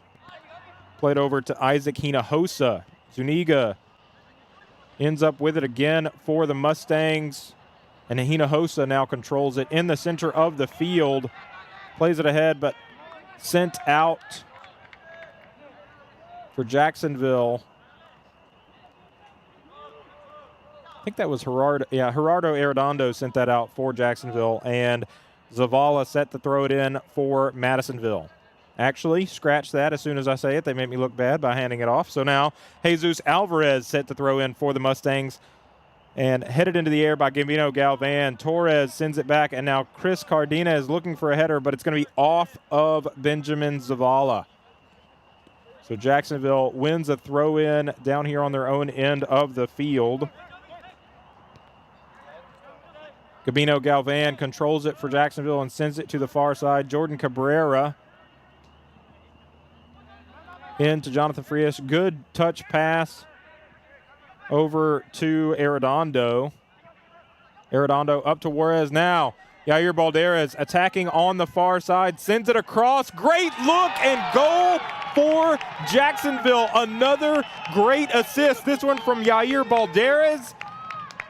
played over to Isaac Hinojosa. Zuniga ends up with it again for the Mustangs, and Hinojosa now controls it in the center of the field. Plays it ahead, but sent out for Jacksonville. I think that was Gerardo. Yeah, Gerardo Arredondo sent that out for Jacksonville, and Zavala set to throw it in for Madisonville. Actually, scratch that as soon as I say it. They make me look bad by handing it off. So now Jesus Alvarez set to throw in for the Mustangs and headed into the air by Gambino Galvan. Torres sends it back, and now Chris Cardina is looking for a header, but it's going to be off of Benjamin Zavala. So Jacksonville wins a throw-in down here on their own end of the field. Gabino Galvan controls it for Jacksonville and sends it to the far side. Jordan Cabrera into Jonathan Frias. Good touch pass over to Arredondo. Arredondo up to Juarez now. Yair Balderas attacking on the far side. Sends it across. Great look and goal for Jacksonville. Another great assist. This one from Yair Balderas.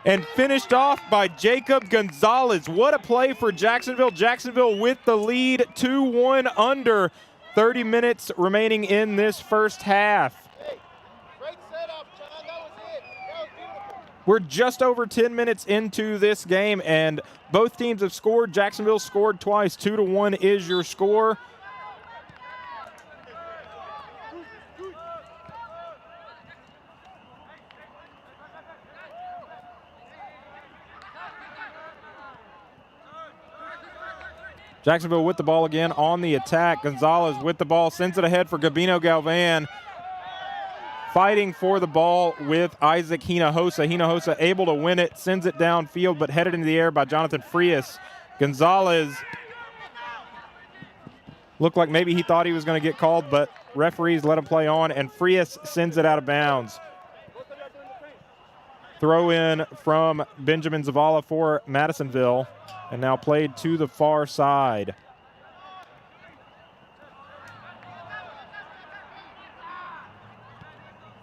And finished off by Jacob Gonzalez. What a play for Jacksonville. Jacksonville with the lead, 2-1 under 30 minutes remaining in this first half. Great setup, John. That was it. That was beautiful. We're just over 10 minutes into this game, and both teams have scored. Jacksonville scored twice. 2-1 is your score. Jacksonville with the ball again on the attack. Gonzalez with the ball, sends it ahead for Gabino Galvan. Fighting for the ball with Isaac Hinojosa. Hinojosa able to win it, sends it downfield, but headed into the air by Jonathan Frias. Gonzalez looked like maybe he thought he was going to get called, but referees let him play on, and Frias sends it out of bounds. Throw in from Benjamin Zavala for Madisonville. And now played to the far side.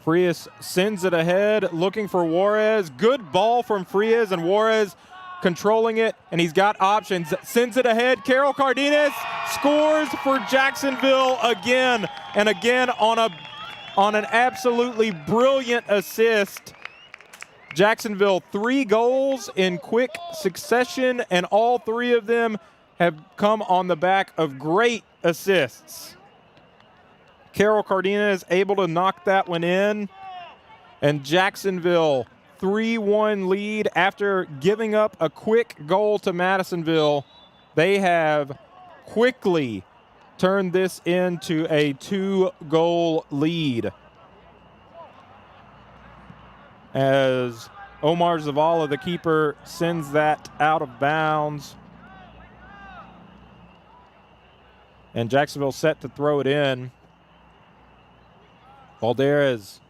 Frias sends it ahead, looking for Juarez. Good ball from Frias, and Juarez controlling it, and he's got options. Sends it ahead. Carol Cardenas scores for Jacksonville again, and again on an absolutely brilliant assist Jacksonville 3 goals in quick succession, and all 3 of them have come on the back of great assists. Carol Cardenas able to knock that one in, and Jacksonville 3-1 lead after giving up a quick goal to Madisonville. They have quickly turned this into a 2-goal lead, as Omar Zavala, the keeper, sends that out of bounds. And Jacksonville set to throw it in. Valderez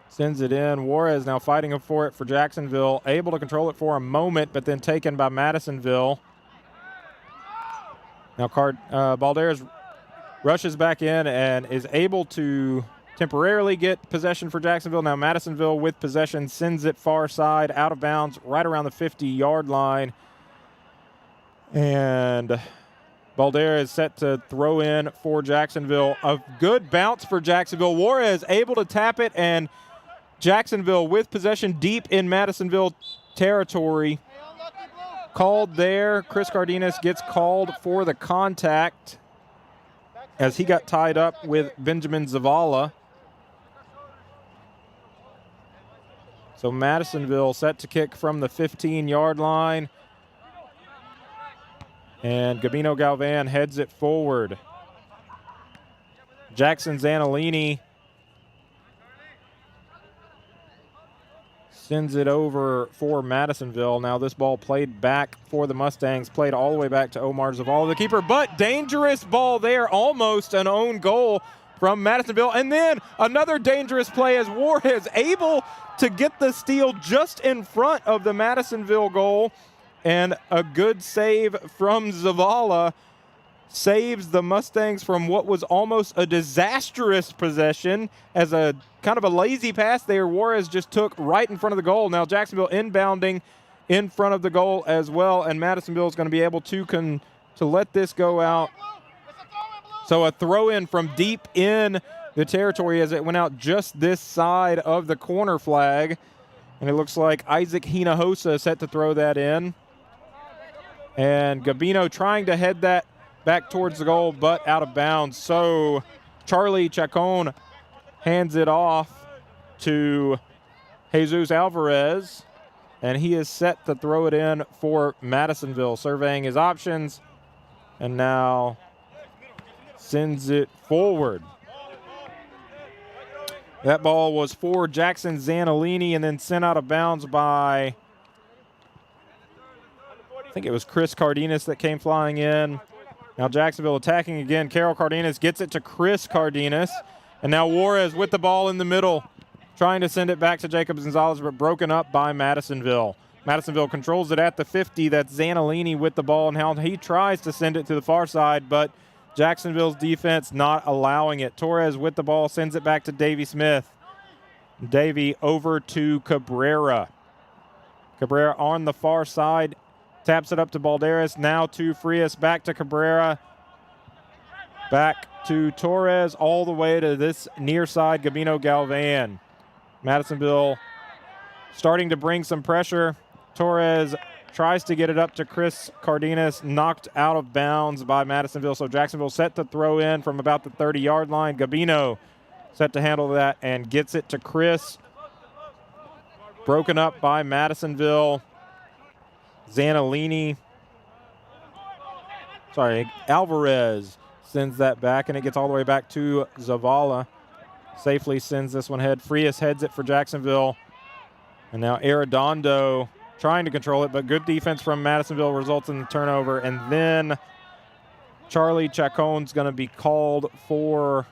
sends it in. Juarez now fighting for it for Jacksonville. Able to control it for a moment, but then taken by Madisonville. Now Valderez rushes back in and is able to temporarily get possession for Jacksonville. Now Madisonville with possession sends it far side, out of bounds, right around the 50-yard line. And Balder is set to throw in for Jacksonville. A good bounce for Jacksonville. Juarez able to tap it, and Jacksonville with possession deep in Madisonville territory. Called there. Chris Cardenas gets called for the contact as he got tied up with Benjamin Zavala. So Madisonville set to kick from the 15-yard line. And Gabino Galvan heads it forward. Jackson Zanolini sends it over for Madisonville. Now this ball played back for the Mustangs, played all the way back to Omar Zavala, the keeper, but dangerous ball there, almost an own goal from Madisonville. And then another dangerous play as Juarez able to get the steal just in front of the Madisonville goal. And a good save from Zavala saves the Mustangs from what was almost a disastrous possession, as a kind of a lazy pass there. Juarez just took right in front of the goal. Now Jacksonville inbounding in front of the goal as well, and Madisonville is going to be able to let this go out. So a throw in from deep in the territory as it went out just this side of the corner flag. And it looks like Isaac Hinojosa set to throw that in. And Gabino trying to head that back towards the goal, but out of bounds. So Charlie Chacon hands it off to Jesus Alvarez, and he is set to throw it in for Madisonville, surveying his options, and now sends it forward. That ball was for Jackson Zanolini and then sent out of bounds by, I think it was Chris Cardenas that came flying in. Now Jacksonville attacking again. Carol Cardenas gets it to Chris Cardenas. And now Juarez with the ball in the middle, trying to send it back to Jacob Gonzalez, but broken up by Madisonville. Madisonville controls it at the 50. That's Zanolini with the ball, and how he tries to send it to the far side, but Jacksonville's defense not allowing it. Torres with the ball, sends it back to Davey Smith. Davey over to Cabrera. Cabrera on the far side. Taps it up to Balderas, now to Frias, back to Cabrera, back to Torres, all the way to this near side, Gabino Galvan. Madisonville starting to bring some pressure. Torres tries to get it up to Chris Cardenas, knocked out of bounds by Madisonville. So Jacksonville set to throw in from about the 30-yard line. Gabino set to handle that and gets it to Chris. Broken up by Madisonville. Alvarez sends that back, and it gets all the way back to Zavala. Safely sends this one ahead. Frias heads it for Jacksonville. And now Arredondo trying to control it, but good defense from Madisonville results in the turnover. And then Charlie Chacon's going to be called for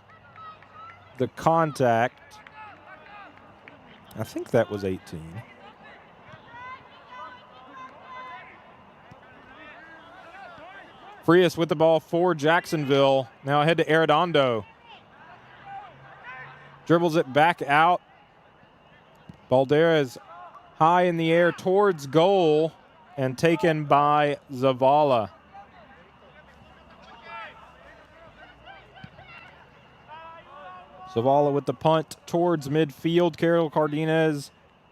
the contact. I think that was 18. Frias with the ball for Jacksonville. Now ahead to Arredondo. Dribbles it back out. Balderas high in the air towards goal and taken by Zavala. Zavala with the punt towards midfield. Carol Cardenas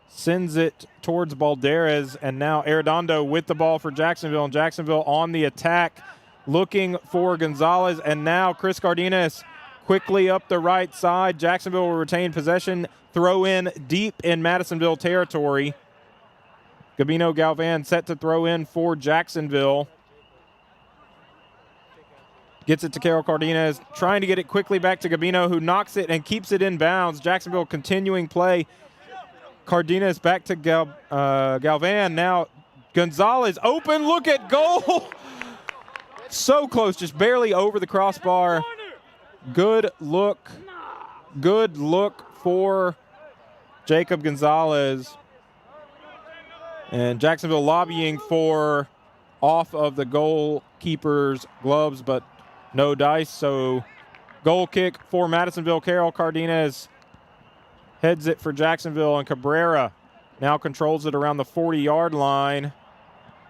sends it towards Balderas, and now Arredondo with the ball for Jacksonville, and Jacksonville on the attack looking for Gonzalez, and now Chris Cardenas quickly up the right side. Jacksonville will retain possession, throw in deep in Madisonville territory. Gabino Galvan set to throw in for Jacksonville. Gets it to Carol Cardenas, trying to get it quickly back to Gabino, who knocks it and keeps it in bounds. Jacksonville continuing play. Cardenas back to Galvan. Now Gonzalez open, look at goal. So close, just barely over the crossbar. Good look for Jacob Gonzalez. And Jacksonville lobbying for off of the goalkeeper's gloves, but no dice. So goal kick for Madisonville. Carol Cardenas heads it for Jacksonville, and Cabrera now controls it around the 40-yard line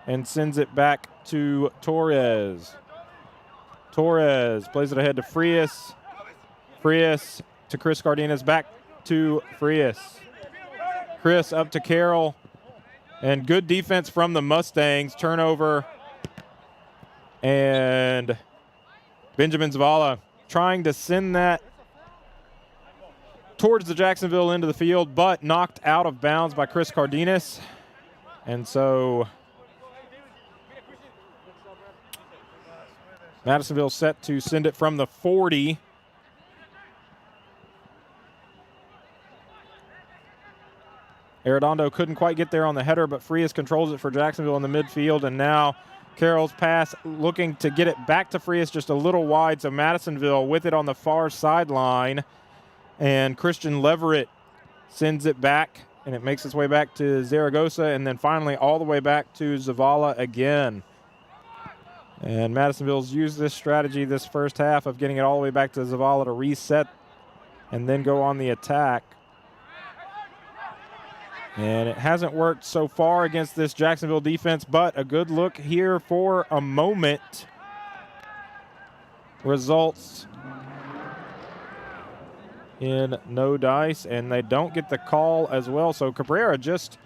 and sends it back to Torres. Torres plays it ahead to Frias. Frias to Chris Cardenas, back to Frias. Chris up to Carroll. And good defense from the Mustangs. Turnover. And Benjamin Zavala trying to send that towards the Jacksonville end of the field, but knocked out of bounds by Chris Cardenas. And so Madisonville set to send it from the 40. Arredondo couldn't quite get there on the header, but Frias controls it for Jacksonville in the midfield, and now Carroll's pass looking to get it back to Frias just a little wide, so Madisonville with it on the far sideline, and Christian Leverett sends it back, and it makes its way back to Zaragoza, and then finally all the way back to Zavala again. And Madisonville's used this strategy this first half of getting it all the way back to Zavala to reset and then go on the attack. And it hasn't worked so far against this Jacksonville defense, but a good look here for a moment. Results in no dice, and they don't get the call as well. So Cabrera just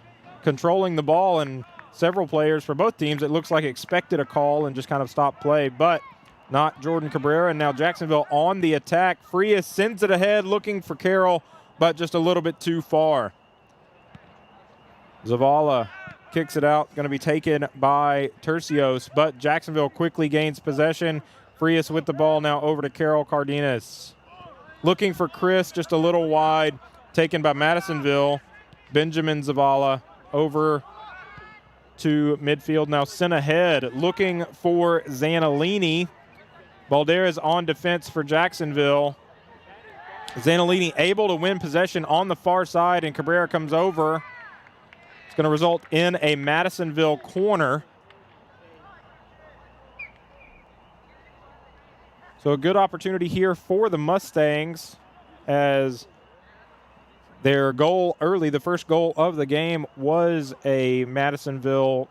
controlling the ball, and several players for both teams, it looks like expected a call and just kind of stopped play, but not Jordan Cabrera. And now Jacksonville on the attack. Frias sends it ahead looking for Carroll, but just a little bit too far. Zavala kicks it out, going to be taken by Tercios, but Jacksonville quickly gains possession. Frias with the ball now over to Carol Cardenas. Looking for Chris, just a little wide, taken by Madisonville. Benjamin Zavala over to midfield, now sent ahead, looking for Zanolini. Balderas on defense for Jacksonville. Zanolini able to win possession on the far side, and Cabrera comes over. It's going to result in a Madisonville corner. So a good opportunity here for the Mustangs, as their goal early, the first goal of the game, was a Madisonville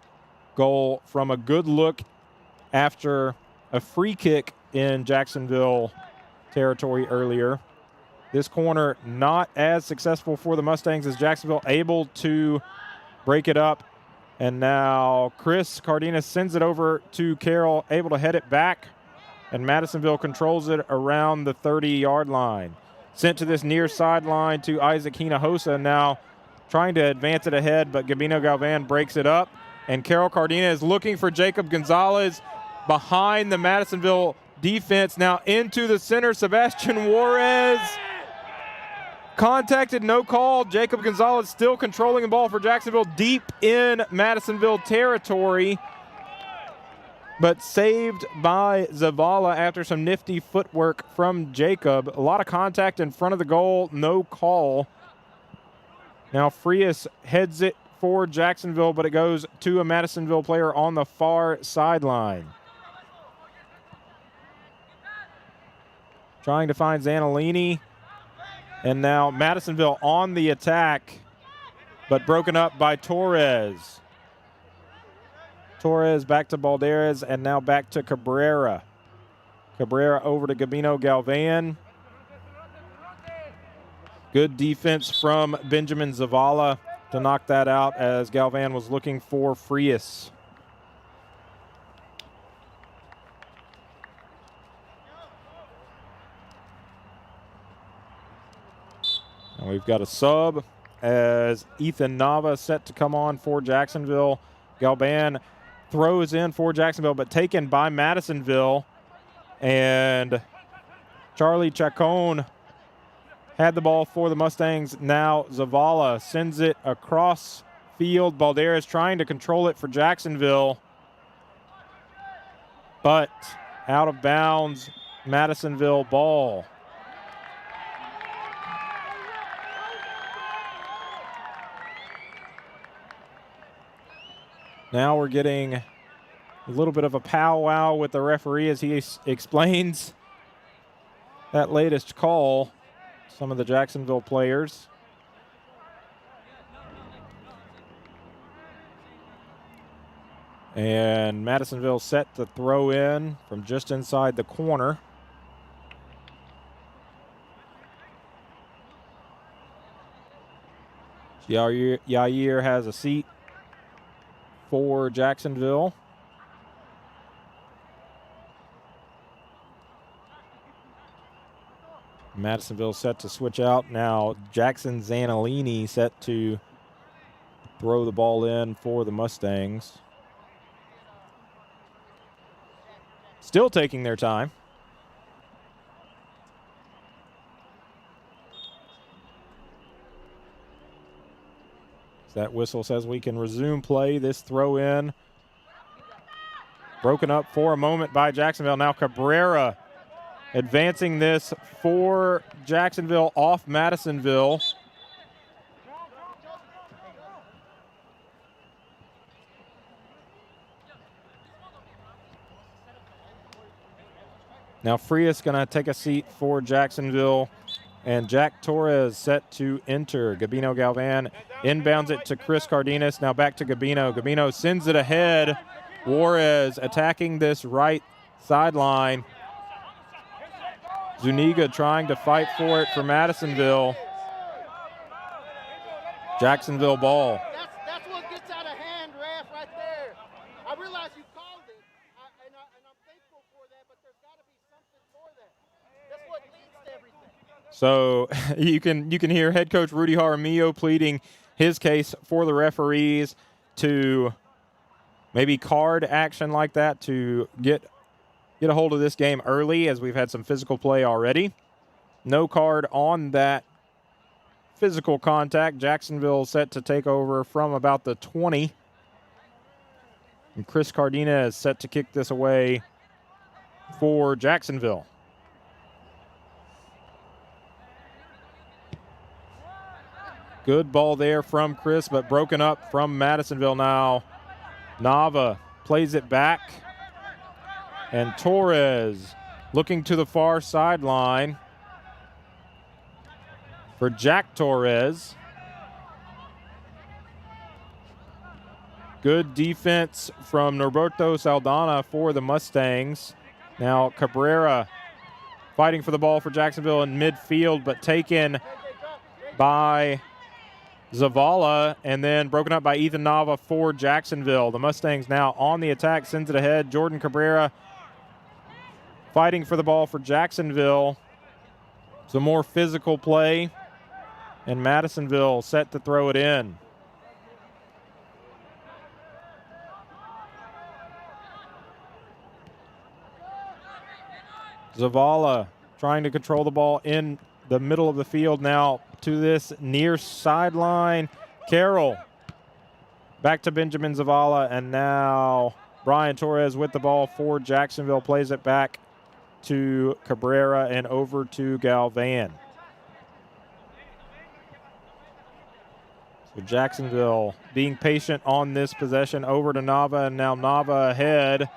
goal from a good look after a free kick in Jacksonville territory earlier. This corner not as successful for the Mustangs, as Jacksonville able to break it up. And now Chris Cardenas sends it over to Carroll, able to head it back, and Madisonville controls it around the 30-yard line. Sent to this near sideline to Isaac Hinojosa, now trying to advance it ahead, but Gabino Galvan breaks it up. And Carol Cardenas looking for Jacob Gonzalez behind the Madisonville defense, now into the center. Sebastian Juarez contacted, no call. Jacob Gonzalez still controlling the ball for Jacksonville deep in Madisonville territory, but saved by Zavala after some nifty footwork from Jacob. A lot of contact in front of the goal, no call. Now Frias heads it for Jacksonville, but it goes to a Madisonville player on the far sideline. Trying to find Zanolini. And now Madisonville on the attack, but broken up by Torres. Torres back to Balderas, and now back to Cabrera. Cabrera over to Gabino Galvan. Good defense from Benjamin Zavala to knock that out as Galvan was looking for Frias. And we've got a sub as Ethan Nava set to come on for Jacksonville. Galvan throws in for Jacksonville, but taken by Madisonville. And Charlie Chacon had the ball for the Mustangs. Now Zavala sends it across field. Balderas trying to control it for Jacksonville, but out of bounds. Madisonville ball. Now we're getting a little bit of a powwow with the referee as he explains that latest call. Some of the Jacksonville players. And Madisonville set to throw in from just inside the corner. Yair has a seat for Jacksonville. Madisonville set to switch out. Now Jackson Zanolini set to throw the ball in for the Mustangs. Still taking their time. That whistle says we can resume play. This throw in broken up for a moment by Jacksonville. Now Cabrera advancing this for Jacksonville off Madisonville. Now Frias going to take a seat for Jacksonville. And Jack Torres set to enter. Gabino Galvan inbounds it to Chris Cardenas. Now back to Gabino. Gabino sends it ahead. Juarez attacking this right sideline. Zuniga trying to fight for it for Madisonville. Jacksonville ball. That's what gets out of hand, ref, right there. I realize you called it, and I'm thankful for that, but there's got to be something for that. That's what leads to everything. So you can hear head coach Rudy Jaramillo pleading his case for the referees to maybe card action like that to get a hold of this game early, as we've had some physical play already. No card on that physical contact. Jacksonville set to take over from about the 20. And Chris Cardenas is set to kick this away for Jacksonville. Good ball there from Chris, but broken up from Madisonville now. Nava plays it back. And Torres looking to the far sideline for Jack Torres. Good defense from Norberto Saldana for the Mustangs. Now Cabrera fighting for the ball for Jacksonville in midfield, but taken by Zavala, and then broken up by Ethan Nava for Jacksonville. The Mustangs now on the attack, sends it ahead. Jordan Cabrera fighting for the ball for Jacksonville. Some more physical play, and Madisonville set to throw it in. Zavala trying to control the ball in the middle of the field now to this near sideline. Carroll back to Benjamin Zavala, and now Brian Torres with the ball for Jacksonville, plays it back to Cabrera and over to Galvan. So Jacksonville being patient on this possession, over to Nava, and now Nava ahead.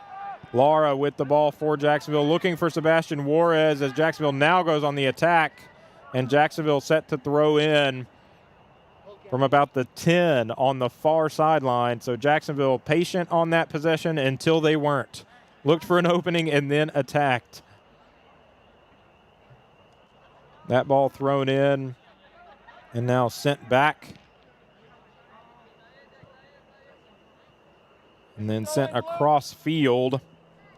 Lara with the ball for Jacksonville, looking for Sebastian Juarez as Jacksonville now goes on the attack, and Jacksonville set to throw in from about the 10 on the far sideline. So Jacksonville patient on that possession until they weren't. Looked for an opening and then attacked. That ball thrown in And now sent back. And then sent across field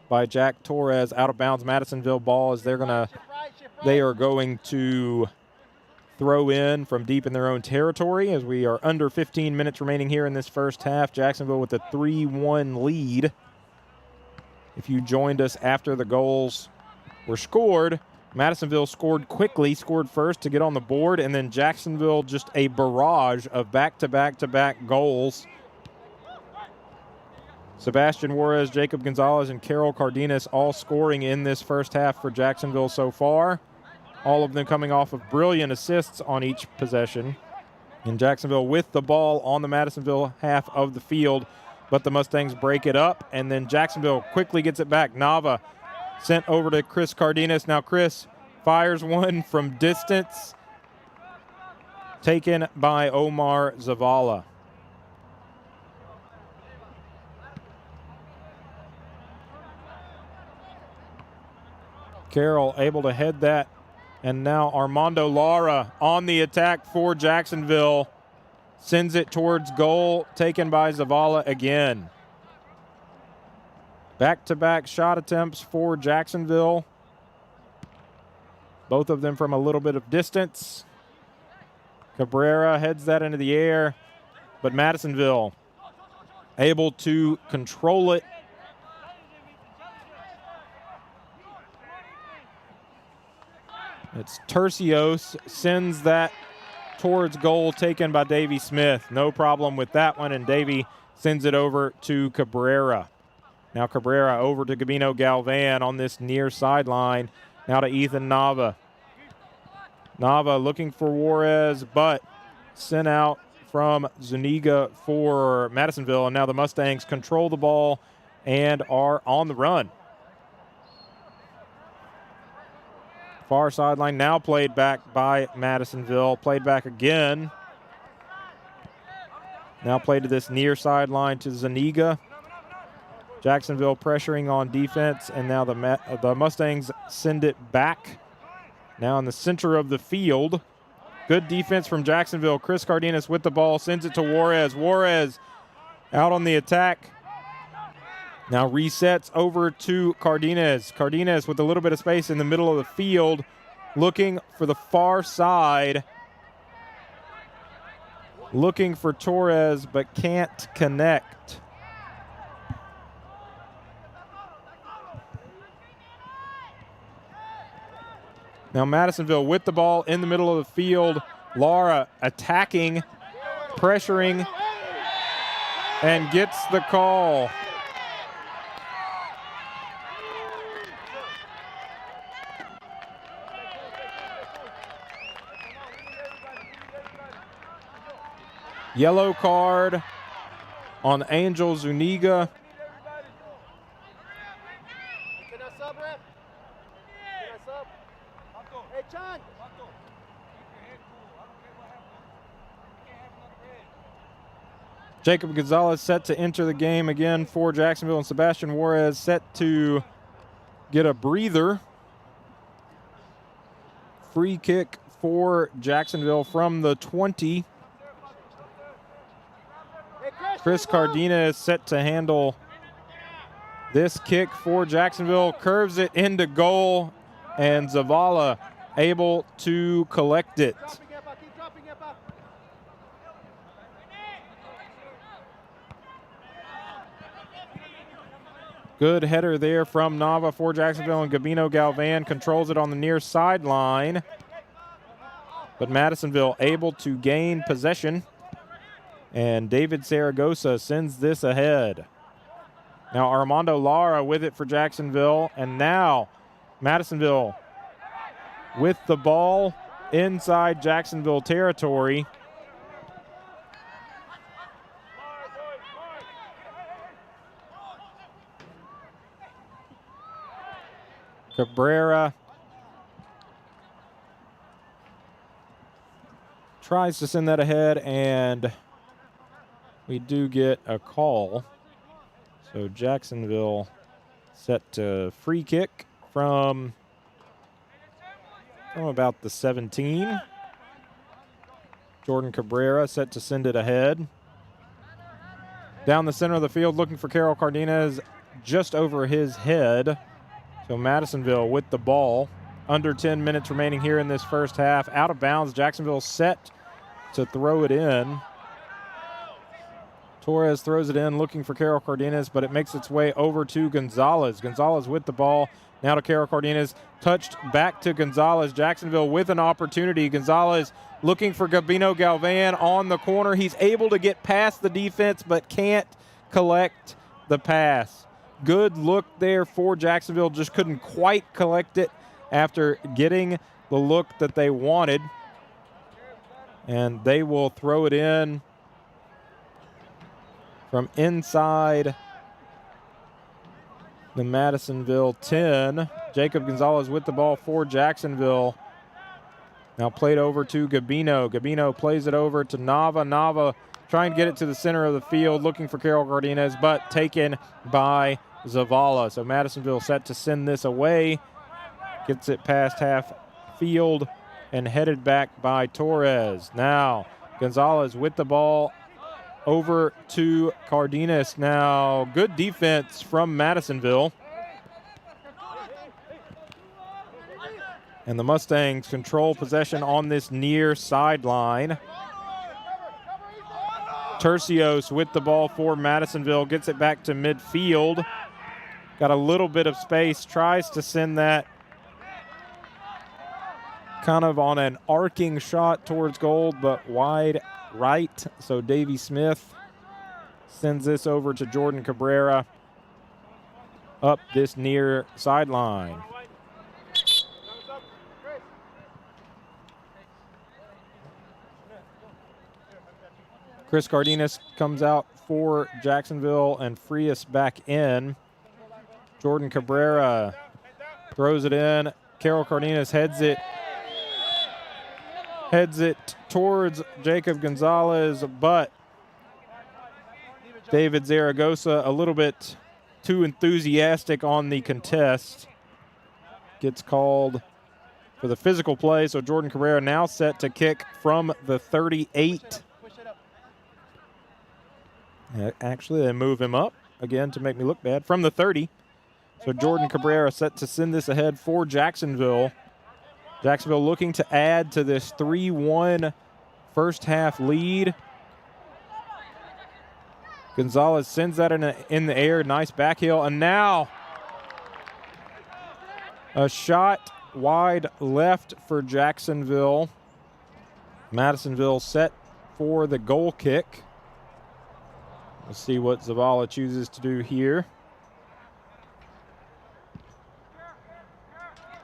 by Jack Torres, out of bounds. Madisonville ball as they are going to throw in from deep in their own territory as we are under 15 minutes remaining here in this first half. Jacksonville with a 3-1 lead. If you joined us after the goals were scored, Madisonville scored quickly, scored first to get on the board, and then Jacksonville just a barrage of back-to-back-to-back goals. Sebastian Juarez, Jacob Gonzalez, and Carol Cardenas all scoring in this first half for Jacksonville so far. All of them coming off of brilliant assists on each possession. And Jacksonville with the ball on the Madisonville half of the field, but the Mustangs break it up, and then Jacksonville quickly gets it back. Nava sent over to Chris Cardenas. Now Chris fires one from distance, taken by Omar Zavala. Carroll able to head that, and now Armando Lara on the attack for Jacksonville. Sends it towards goal, taken by Zavala again. Back-to-back shot attempts for Jacksonville. Both of them from a little bit of distance. Cabrera heads that into the air, but Madisonville able to control it. It's Tercios, sends that towards goal, taken by Davey Smith. No problem with that one, and Davey sends it over to Cabrera. Now Cabrera over to Gabino Galvan on this near sideline. Now to Ethan Nava. Nava looking for Juarez, but sent out from Zuniga for Madisonville, and now the Mustangs control the ball and are on the run. Far sideline now played back by Madisonville. Played back again. Now played to this near sideline to Zuniga. Jacksonville pressuring on defense, and now the Mustangs send it back. Now in the center of the field. Good defense from Jacksonville. Chris Cardenas with the ball, sends it to Juarez. Juarez out on the attack. Now resets over to Cardenas. Cardenas with a little bit of space in the middle of the field, looking for the far side. Looking for Torres, but can't connect. Now Madisonville with the ball in the middle of the field. Lara attacking, pressuring, and gets the call. Yellow card on Angel Zuniga. Can I sub, ref? Can I sub? Hey, Chan. Jacob Gonzalez set to enter the game again for Jacksonville, and Sebastian Juarez set to get a breather. Free kick for Jacksonville from the 20. Chris Cardenas is set to handle this kick for Jacksonville. Curves it into goal, and Zavala able to collect it. Good header there from Nava for Jacksonville, and Gabino Galvan controls it on the near sideline. But Madisonville able to gain possession, and David Saragosa sends this ahead. Now Armando Lara with it for Jacksonville, and now Madisonville with the ball inside Jacksonville territory. Cabrera tries to send that ahead, and we do get a call. So Jacksonville set to free kick from about the 17. Jordan Cabrera set to send it ahead. Down the center of the field looking for Carol Cardenas just over his head. So Madisonville with the ball. Under 10 minutes remaining here in this first half. Out of bounds. Jacksonville set to throw it in. Torres throws it in looking for Carol Cardenas, but it makes its way over to Gonzalez. Gonzalez with the ball. Now to Carol Cardenas. Touched back to Gonzalez. Jacksonville with an opportunity. Gonzalez looking for Gabino Galvan on the corner. He's able to get past the defense, but can't collect the pass. Good look there for Jacksonville. Just couldn't quite collect it after getting the look that they wanted. And they will throw it in from inside the Madisonville 10. Jacob Gonzalez with the ball for Jacksonville. Now played over to Gabino. Gabino plays it over to Nava. Nava trying to get it to the center of the field, looking for Carol Cardenas, but taken by Zavala. So Madisonville set to send this away. Gets it past half field and headed back by Torres. Now Gonzalez with the ball over to Cardenas. Now good defense from Madisonville. And the Mustangs control possession on this near sideline. Tercios with the ball for Madisonville. Gets it back to midfield. Got a little bit of space. Tries to send that kind of on an arcing shot towards goal, but wide right. So Davey Smith sends this over to Jordan Cabrera up this near sideline. Chris Cardenas comes out for Jacksonville and Frias back in. Jordan Cabrera throws it in. Carol Cardenas heads it towards Jacob Gonzalez, but David Zaragoza a little bit too enthusiastic on the contest. Gets called for the physical play, so Jordan Cabrera now set to kick from the 38. Actually, they move him up again to make me look bad. From the 30. So Jordan Cabrera set to send this ahead for Jacksonville. Jacksonville looking to add to this 3-1 first half lead. Gonzalez sends that in the air. Nice back heel. And now a shot wide left for Jacksonville. Madisonville set for the goal kick. We'll see what Zavala chooses to do here.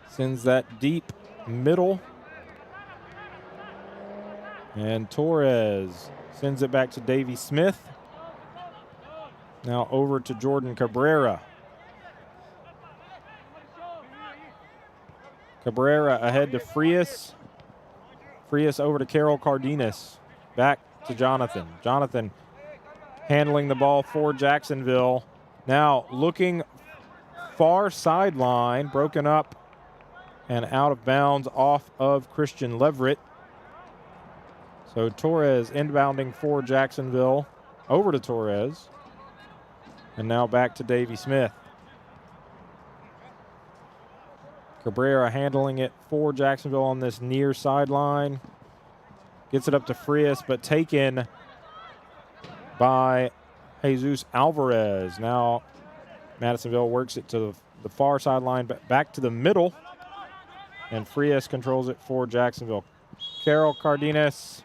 Sends that deep middle. And Torres sends it back to Davey Smith. Now over to Jordan Cabrera. Cabrera ahead to Frias. Frias over to Carol Cardenas. Back to Jonathan. Jonathan handling the ball for Jacksonville. Now looking far sideline, broken up and out of bounds off of Christian Leverett. So Torres inbounding for Jacksonville. Over to Torres. And now back to Davey Smith. Cabrera handling it for Jacksonville on this near sideline. Gets it up to Frias, but taken by Jesus Alvarez. Now Madisonville works it to the far sideline, but back to the middle. And Frias controls it for Jacksonville. Carol Cardenas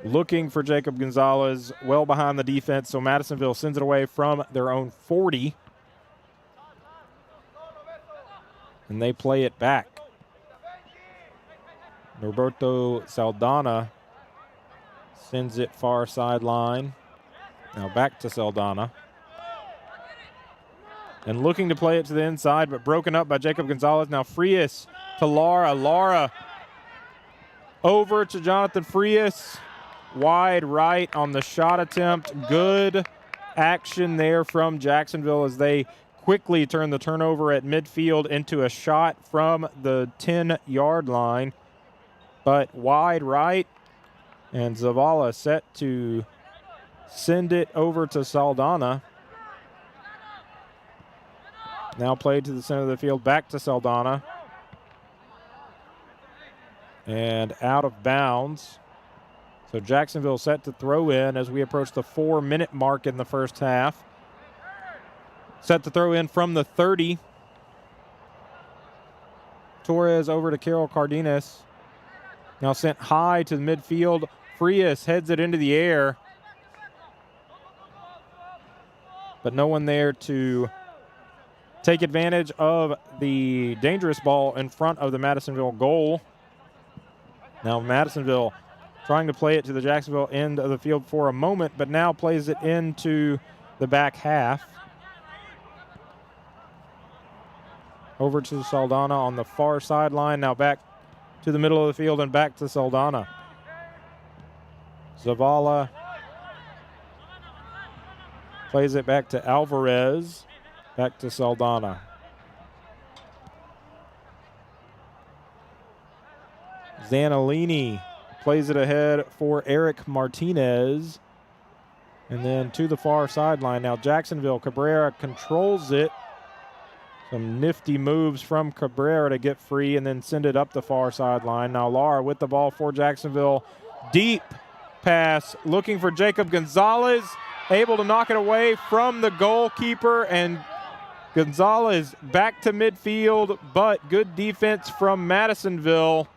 looking for Jacob Gonzalez, well behind the defense, so Madisonville sends it away from their own 40. And they play it back. Norberto Saldana sends it far sideline. Now back to Saldana. And looking to play it to the inside, but broken up by Jacob Gonzalez. Now Frias to Lara. Lara over to Jonathan Frias. Wide right on the shot attempt. Good action there from Jacksonville as they quickly turn the turnover at midfield into a shot from the 10-yard line, but wide right, and Zavala set to send it over to Saldana. Now played to the center of the field, back to Saldana. And out of bounds. So Jacksonville set to throw in as we approach the 4-minute mark in the first half. Set to throw in from the 30. Torres over to Carol Cardenas. Now sent high to the midfield. Frias heads it into the air. But no one there to take advantage of the dangerous ball in front of the Madisonville goal. Now Madisonville trying to play it to the Jacksonville end of the field for a moment, but now plays it into the back half. Over to Saldana on the far sideline. Now back to the middle of the field and back to Saldana. Zavala plays it back to Alvarez. Back to Saldana. Zanolini plays it ahead for Eric Martinez. And then to the far sideline. Now Jacksonville, Cabrera controls it. Some nifty moves from Cabrera to get free and then send it up the far sideline. Now Lara with the ball for Jacksonville. Deep pass looking for Jacob Gonzalez. Able to knock it away from the goalkeeper, and Gonzalez back to midfield, but good defense from Madisonville.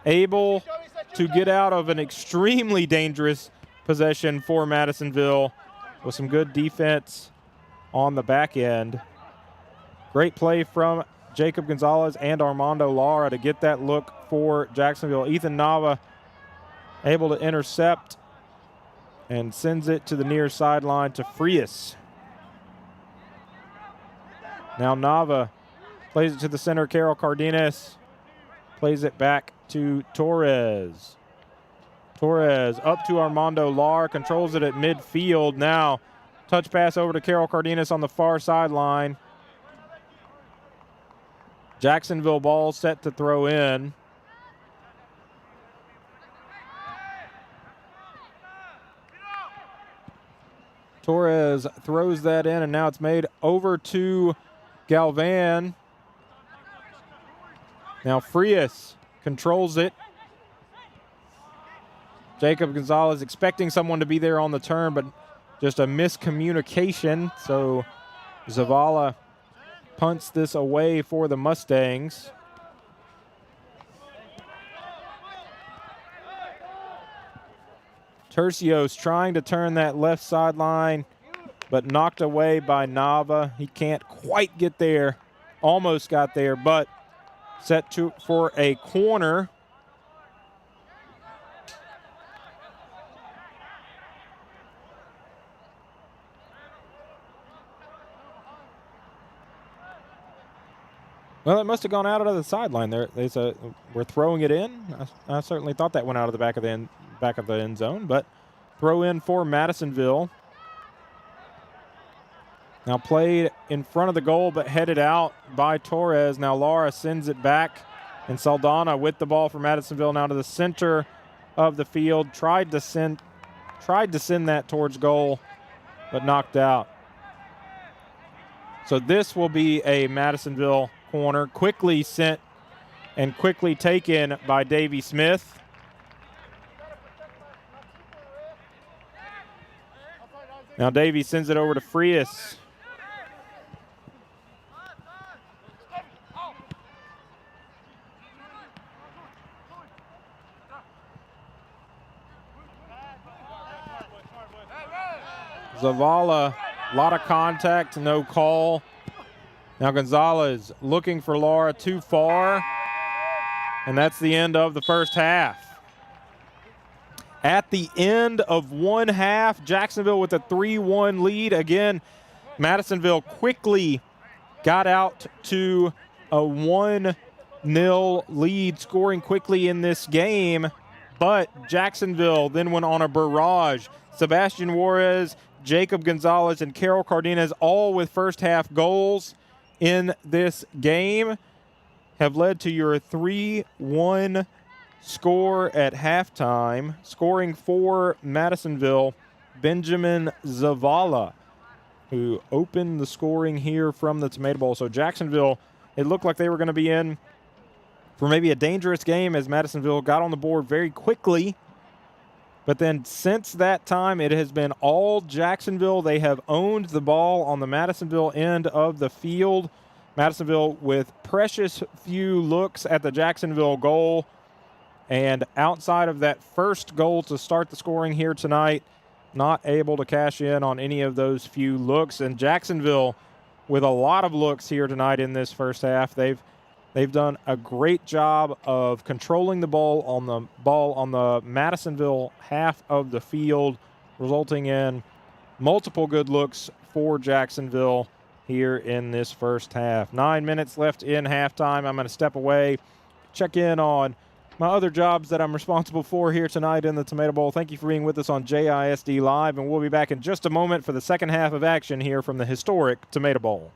Able to get out of an extremely dangerous possession for Madisonville with some good defense on the back end. Great play from Jacob Gonzalez and Armando Lara to get that look for Jacksonville. Ethan Nava able to intercept and sends it to the near sideline to Frias. Now Nava plays it to the center. Carol Cardenas plays it back to Torres. Torres up to Armando Lar, controls it at midfield. Now touch pass over to Carol Cardenas on the far sideline. Jacksonville ball set to throw in. Torres throws that in, and now it's made over to Galvan. Now Frias controls it. Jacob Gonzalez expecting someone to be there on the turn, but just a miscommunication. So Zavala punts this away for the Mustangs. Tercios trying to turn that left sideline, but knocked away by Nava. He can't quite get there. Almost got there, but set to for a corner. Well, it must have gone out of the sideline there. We're throwing it in. I certainly thought that went out of the back of the end zone, but throw in for Madisonville. Now played in front of the goal, but headed out by Torres. Now Lara sends it back, and Saldana with the ball for Madisonville now to the center of the field. Tried to send that towards goal, but knocked out. So this will be a Madisonville corner, quickly sent and quickly taken by Davey Smith. Now Davey sends it over to Frias. Zavala, a lot of contact, no call. Now Gonzalez looking for Lara, too far. And that's the end of the first half. At the end of one half, Jacksonville with a 3-1 lead. Again, Madisonville quickly got out to a 1-0 lead, scoring quickly in this game. but Jacksonville then went on a barrage. Sebastian Juarez, Jacob Gonzalez, and Carol Cardenas, all with first half goals in this game, have led to your 3-1 score at halftime. Scoring for Madisonville, Benjamin Zavala, who opened the scoring here from the Tomato Bowl. So Jacksonville, it looked like they were going to be in for maybe a dangerous game as Madisonville got on the board very quickly. But then since that time, it has been all Jacksonville. They have owned the ball on the Madisonville end of the field. Madisonville with precious few looks at the Jacksonville goal. And outside of that first goal to start the scoring here tonight, not able to cash in on any of those few looks. And Jacksonville with a lot of looks here tonight in this first half. They've done a great job of controlling the ball on the Madisonville half of the field, resulting in multiple good looks for Jacksonville here in this first half. 9 minutes left in halftime. I'm going to step away, check in on my other jobs that I'm responsible for here tonight in the Tomato Bowl. Thank you for being with us on JISD Live, and we'll be back in just a moment for the second half of action here from the historic Tomato Bowl.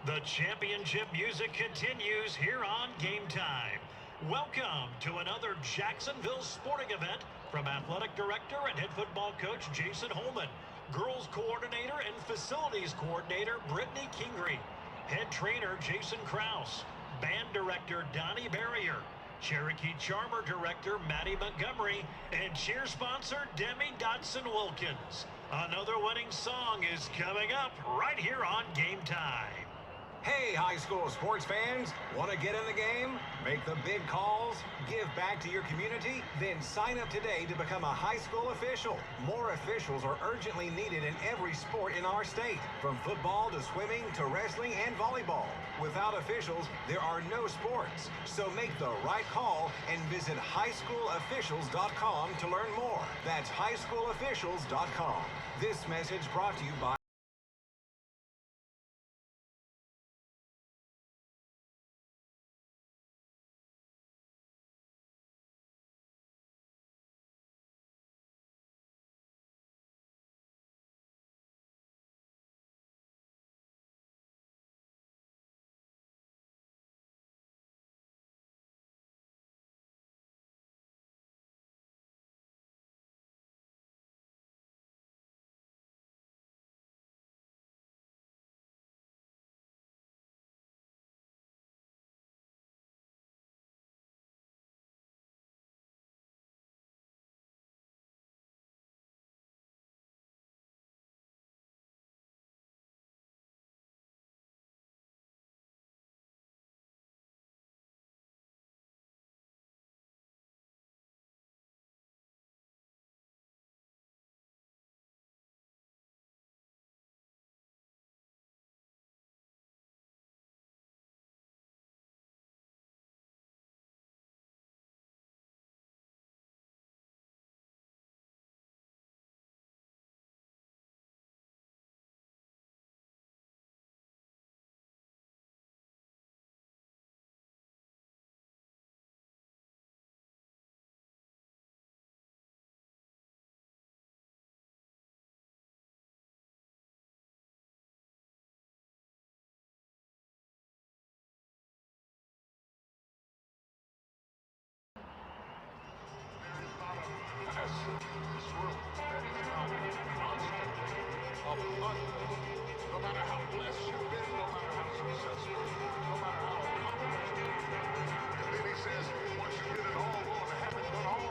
The championship music continues here on Game Time. Welcome to another Jacksonville sporting event from Athletic Director and Head Football Coach Jason Holman, Girls Coordinator and Facilities Coordinator Brittany Kingery, Head Trainer Jason Krause, Band Director Donnie Barrier, Cherokee Charmer Director Maddie Montgomery, and cheer sponsor Demi Dodson-Wilkins. Another winning song is coming up right here on Game Time. Hey, high school sports fans, want to get in the game? Make the big calls? Give back to your community? Then sign up today to become a high school official. More officials are urgently needed in every sport in our state, from football to swimming to wrestling and volleyball. Without officials, there are no sports. So make the right call and visit highschoolofficials.com to learn more. That's highschoolofficials.com. This message brought to you by no matter how blessed you've been, no matter how successful, no matter how accomplished. And then he says, once you get it all, go to heaven, but all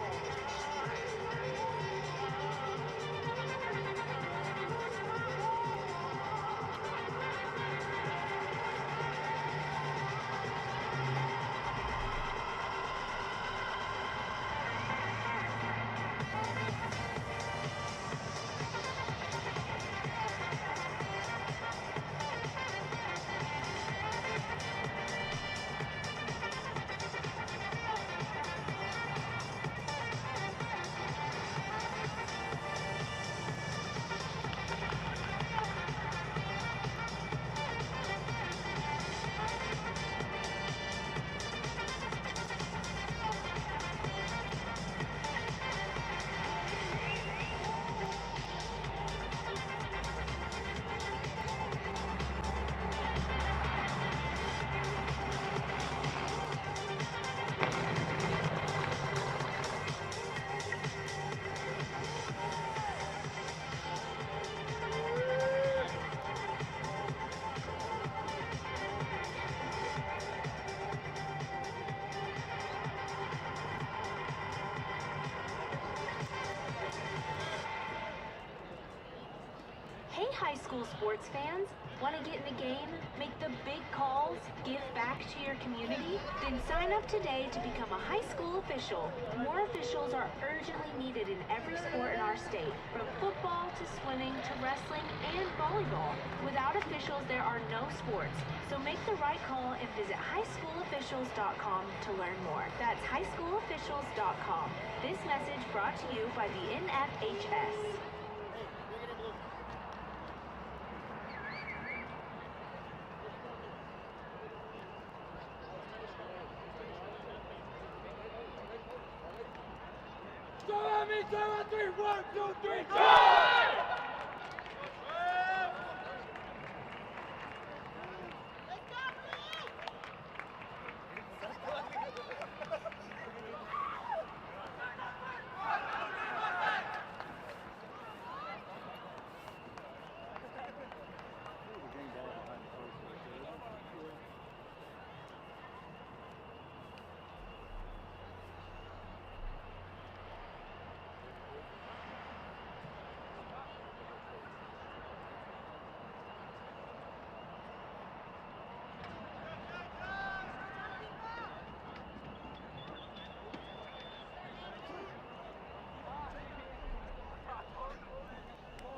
Hey, high school sports fans. Want to get in the game, make the big calls, give back to your community? Then sign up today to become a high school official. More officials are urgently needed in every sport in our state, from football to swimming to wrestling and volleyball. Without officials, there are no sports. So make the right call and visit highschoolofficials.com to learn more. That's highschoolofficials.com. This message brought to you by the NFHS. One, two, three, go!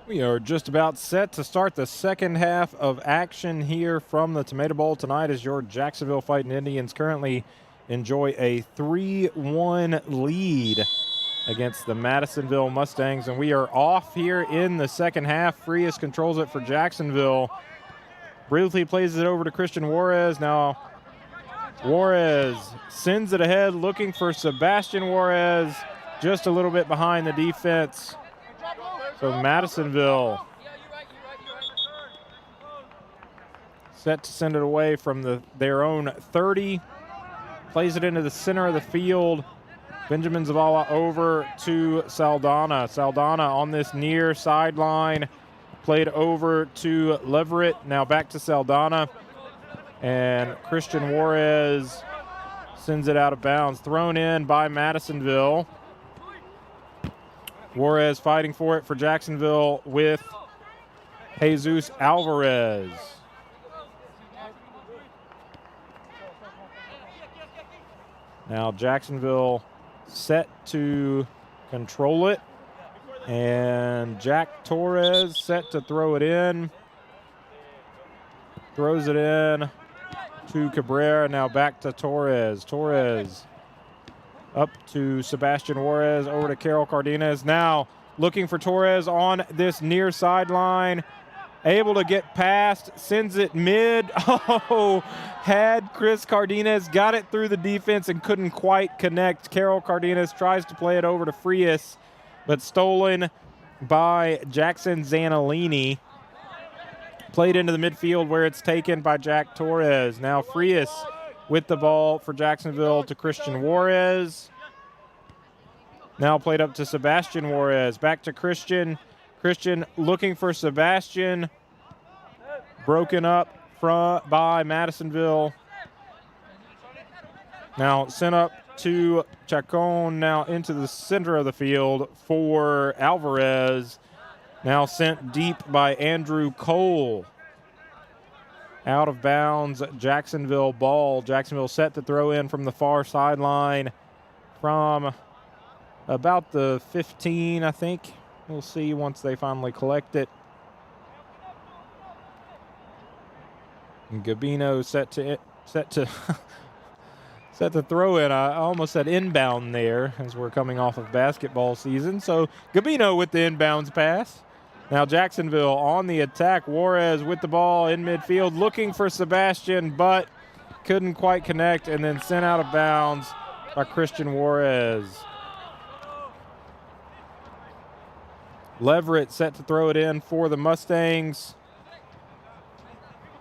We are just about set to start the second half of action here from the Tomato Bowl tonight as your Jacksonville Fighting Indians currently enjoy a 3-1 lead against the Madisonville Mustangs. And we are off here in the second half. Frias controls it for Jacksonville. Briefly plays it over to Christian Juarez. Now Juarez sends it ahead looking for Sebastian Juarez, just a little bit behind the defense. So Madisonville set to send it away from their own 30. Plays it into the center of the field. Benjamin Zavala over to Saldana. Saldana on this near sideline. Played over to Leverett. Now back to Saldana. And Christian Juarez sends it out of bounds. Thrown in by Madisonville. Juarez fighting for it for Jacksonville with Jesus Alvarez. Now Jacksonville set to control it. And Jack Torres set to throw it in. Throws it in to Cabrera. Now back to Torres. Torres up to Sebastian Juarez, over to Carol Cardenas. Now looking for Torres on this near sideline. Able to get past, sends it mid. Oh, had Chris Cardenas, got it through the defense and couldn't quite connect. Carol Cardenas tries to play it over to Frias, but stolen by Jackson Zanolini. Played into the midfield where it's taken by Jack Torres. Now Frias with the ball for Jacksonville to Christian Juarez. Now played up to Sebastian Juarez. Back to Christian. Christian looking for Sebastian. Broken up by Madisonville. Now sent up to Chacon. Now into the center of the field for Alvarez. Now sent deep by Andrew Cole. Out of bounds, Jacksonville ball. Jacksonville set to throw in from the far sideline from about the 15, I think. We'll see once they finally collect it. And Gabino set to throw in. I almost said inbound there as we're coming off of basketball season. So Gabino with the inbounds pass. Now Jacksonville on the attack. Juarez with the ball in midfield looking for Sebastian, but couldn't quite connect, and then sent out of bounds by Christian Juarez. Leverett set to throw it in for the Mustangs.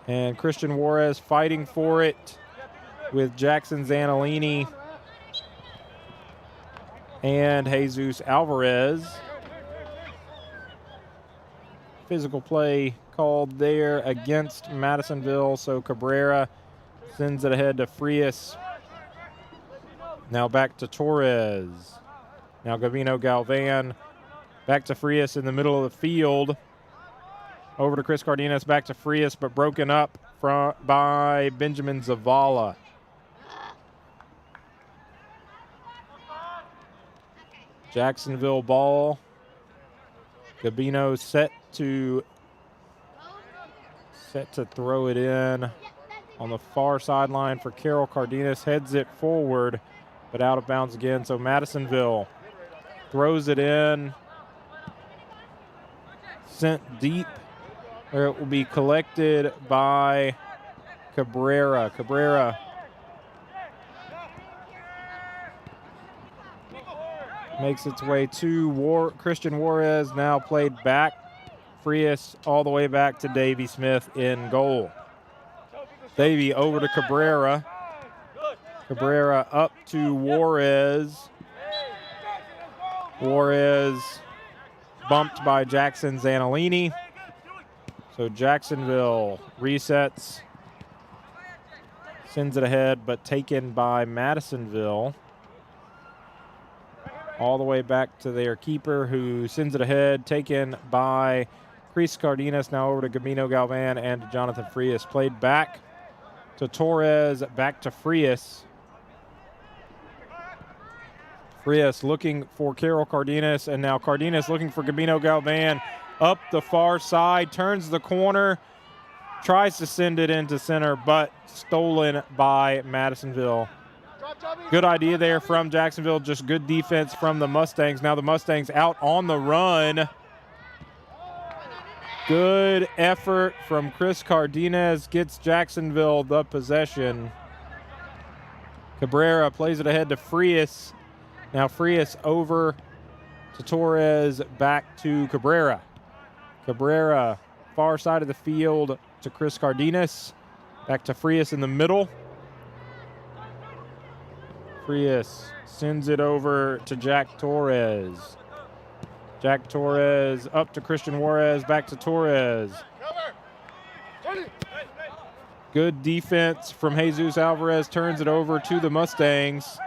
And Christian Juarez fighting for it with Jackson Zanolini and Jesus Alvarez. Physical play called there against Madisonville, so Cabrera sends it ahead to Frias. Now back to Torres. Now Gavino Galvan back to Frias in the middle of the field. Over to Chris Cardenas, back to Frias, but broken up by Benjamin Zavala. Jacksonville ball. Gabino set to throw it in on the far sideline for Carol Cardenas. Heads it forward, but out of bounds again. So Madisonville throws it in. Sent deep, where it will be collected by Cabrera. Cabrera makes its way to Christian Juarez, now played back. Frias all the way back to Davey Smith in goal. Davey over to Cabrera. Cabrera up to Juarez. Juarez bumped by Jackson Zanolini. So Jacksonville resets. Sends it ahead, but taken by Madisonville. All the way back to their keeper, who sends it ahead, taken by Chris Cardenas, now over to Gabino Galvan and to Jonathan Frias. Played back to Torres, back to Frias. Frias looking for Carol Cardenas, and now Cardenas looking for Gabino Galvan. up the far side, turns the corner, tries to send it into center, but stolen by Madisonville. Good idea there from Jacksonville, just good defense from the Mustangs. Now the Mustangs out on the run. Good effort from Chris Cardenas, gets Jacksonville the possession. Cabrera plays it ahead to Frias. Now Frias over to Torres, back to Cabrera. Cabrera, far side of the field to Chris Cardenas. Back to Frias in the middle. Frias sends it over to Jack Torres. Jack Torres up to Christian Juarez, back to Torres. Good defense from Jesus Alvarez, turns it over to the Mustangs.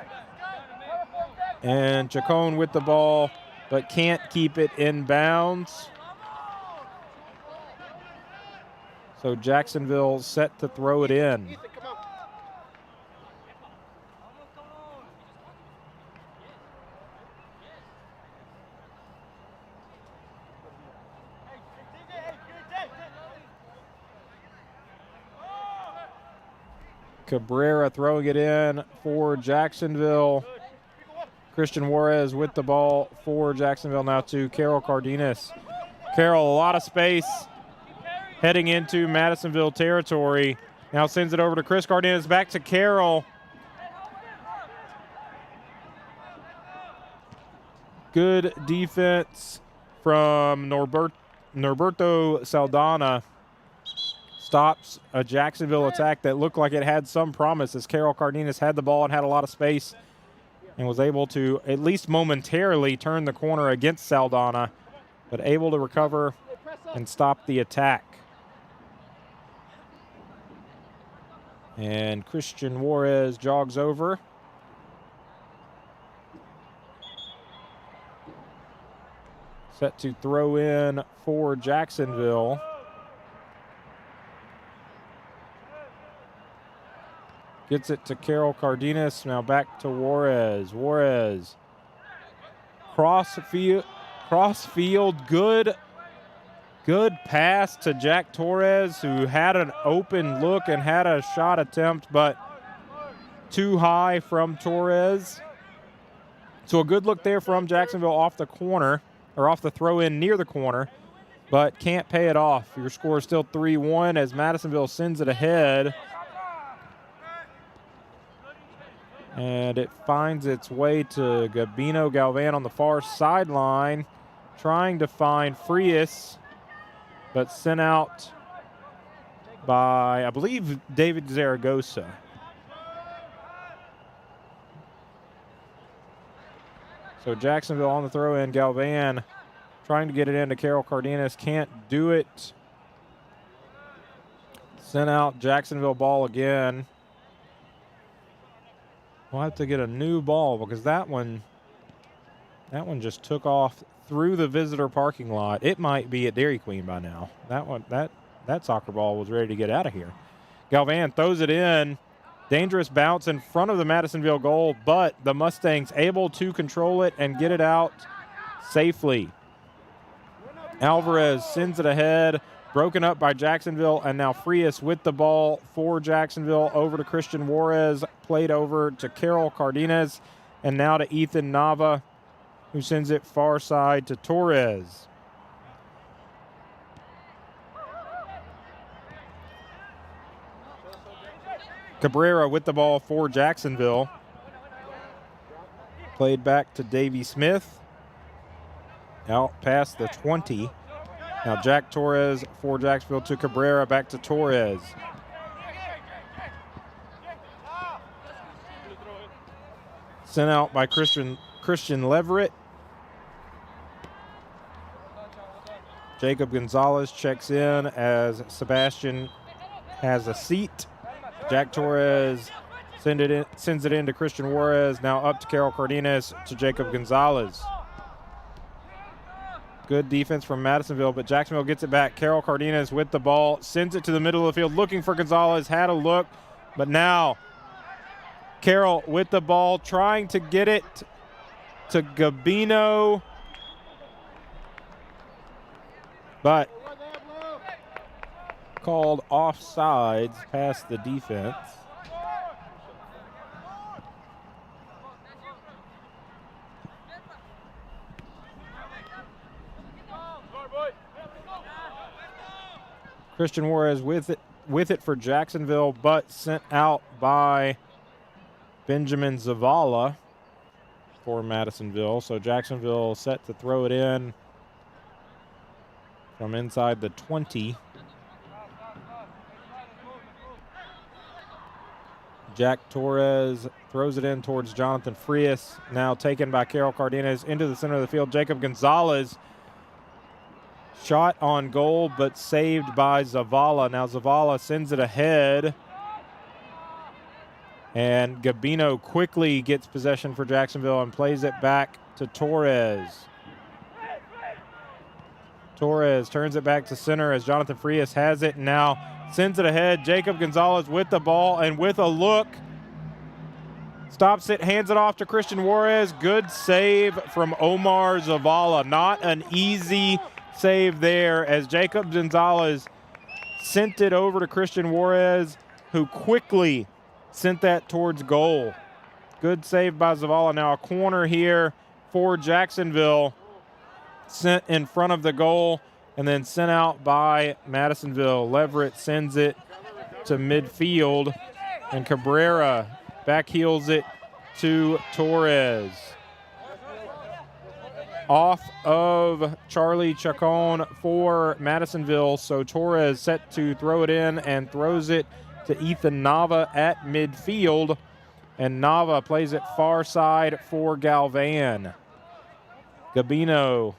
And Chacon with the ball, but can't keep it in bounds. So Jacksonville set to throw it in. Cabrera throwing it in for Jacksonville. Christian Juarez with the ball for Jacksonville now to Carol Cardenas. Carol, a lot of space heading into Madisonville territory. Now sends it over to Chris Cardenas, back to Carol. Good defense from Norberto Saldana. Stops a Jacksonville attack that looked like it had some promise, as Carol Cardenas had the ball and had a lot of space and was able to at least momentarily turn the corner against Saldana, but able to recover and stop the attack. And Christian Juarez jogs over. Set to throw in for Jacksonville. Gets it to Carol Cardenas. Now back to Juarez. Juarez. Cross field. Good pass to Jack Torres, who had an open look and had a shot attempt, but too high from Torres. So a good look there from Jacksonville off the corner, or off the throw in near the corner, but can't pay it off. Your score is still 3-1 as Madisonville sends it ahead. And it finds its way to Gabino Galvan on the far sideline, trying to find Frias, but sent out by, I believe, David Zaragoza. So Jacksonville on the throw-in. Galvan trying to get it into Carol Cardenas, can't do it. Sent out, Jacksonville ball again. We'll have to get a new ball because that one just took off through the visitor parking lot. It might be at Dairy Queen by now. That soccer ball was ready to get out of here. Galvan throws it in. Dangerous bounce in front of the Madisonville goal, but the Mustangs able to control it and get it out safely. Alvarez sends it ahead. Broken up by Jacksonville, and now Frias with the ball for Jacksonville over to Christian Juarez, played over to Carol Cardenas, and now to Ethan Nava, who sends it far side to Torres. Cabrera with the ball for Jacksonville. Played back to Davey Smith. Out past the 20. Now Jack Torres for Jacksonville to Cabrera, back to Torres. Sent out by Christian Leverett. Jacob Gonzalez checks in as Sebastian has a seat. Jack Torres sends it in to Christian Juarez. Now up to Carol Cardenas to Jacob Gonzalez. Good defense from Madisonville, but Jacksonville gets it back. Carol Cardenas with the ball, sends it to the middle of the field, looking for Gonzalez, had a look, but now Carol with the ball, trying to get it to Gabino. but called offsides past the defense. Christian Juarez with it for Jacksonville, but sent out by Benjamin Zavala for Madisonville. So Jacksonville set to throw it in from inside the 20. Jack Torres throws it in towards Jonathan Frias, now taken by Carol Cardenas into the center of the field. Jacob Gonzalez shot on goal, but saved by Zavala. Now Zavala sends it ahead, and Gabino quickly gets possession for Jacksonville and plays it back to Torres. Torres turns it back to center as Jonathan Frias has it and now sends it ahead. Jacob Gonzalez with the ball and with a look. Stops it, hands it off to Christian Juarez. Good save from Omar Zavala. Not an easy save there as Jacob Gonzalez sent it over to Christian Juarez, who quickly sent that towards goal. Good save by Zavala. Now a corner here for Jacksonville. Sent in front of the goal and then sent out by Madisonville. Leverett sends it to midfield, and Cabrera backheels it to Torres. Off of Charlie Chacon for Madisonville, so Torres set to throw it in and throws it to Ethan Nava at midfield, and Nava plays it far side for Galvan. Gabino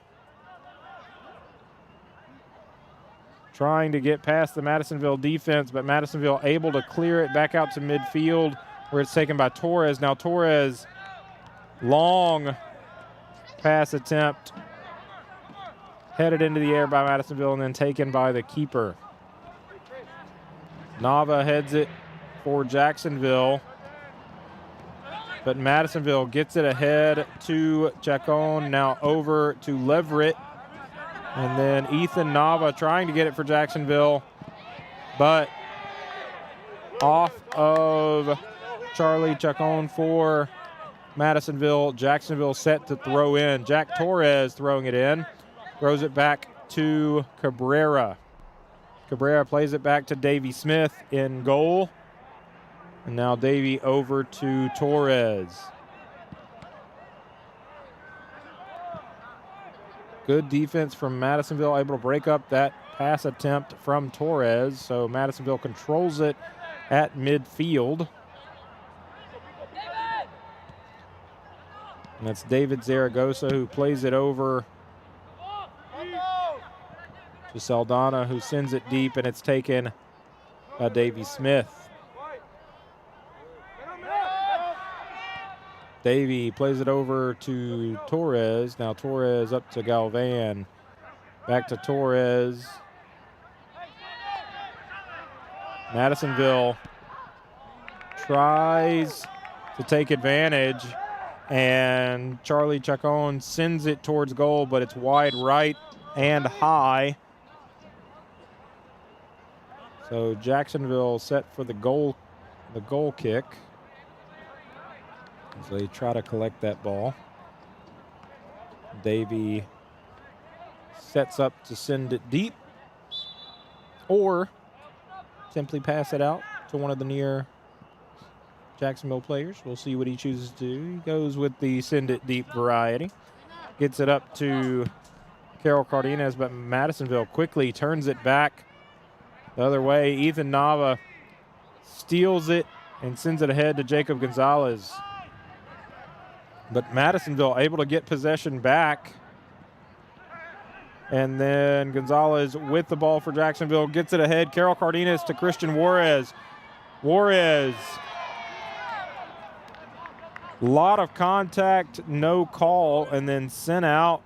trying to get past the Madisonville defense, but Madisonville able to clear it back out to midfield where it's taken by Torres. Now Torres, long pass attempt, headed into the air by Madisonville and then taken by the keeper. Nava heads it for Jacksonville, but Madisonville gets it ahead to Chacon, now over to Leverett. And then Ethan Nava trying to get it for Jacksonville, but off of Charlie Chacon for Madisonville. Jacksonville set to throw in. Jack Torres throwing it in, throws it back to Cabrera. Cabrera plays it back to Davey Smith in goal. And now Davey over to Torres. Good defense from Madisonville, able to break up that pass attempt from Torres. So Madisonville controls it at midfield. And that's David Zaragoza who plays it over to Saldana, who sends it deep, and it's taken by Davey Smith. Davey plays it over to Torres. Now Torres up to Galvan. Back to Torres. Madisonville tries to take advantage, and Charlie Chacon sends it towards goal, but it's wide right and high. So Jacksonville set for the goal kick as they try to collect that ball. Davey sets up to send it deep, or simply pass it out to one of the near Jacksonville players. We'll see what he chooses to do. He goes with the send it deep variety. Gets it up to Carol Cardenas, but Madisonville quickly turns it back the other way. Ethan Nava steals it and sends it ahead to Jacob Gonzalez. But Madisonville able to get possession back. And then Gonzalez with the ball for Jacksonville gets it ahead. Carol Cardenas to Christian Juarez. Juarez. Lot of contact, no call, and then sent out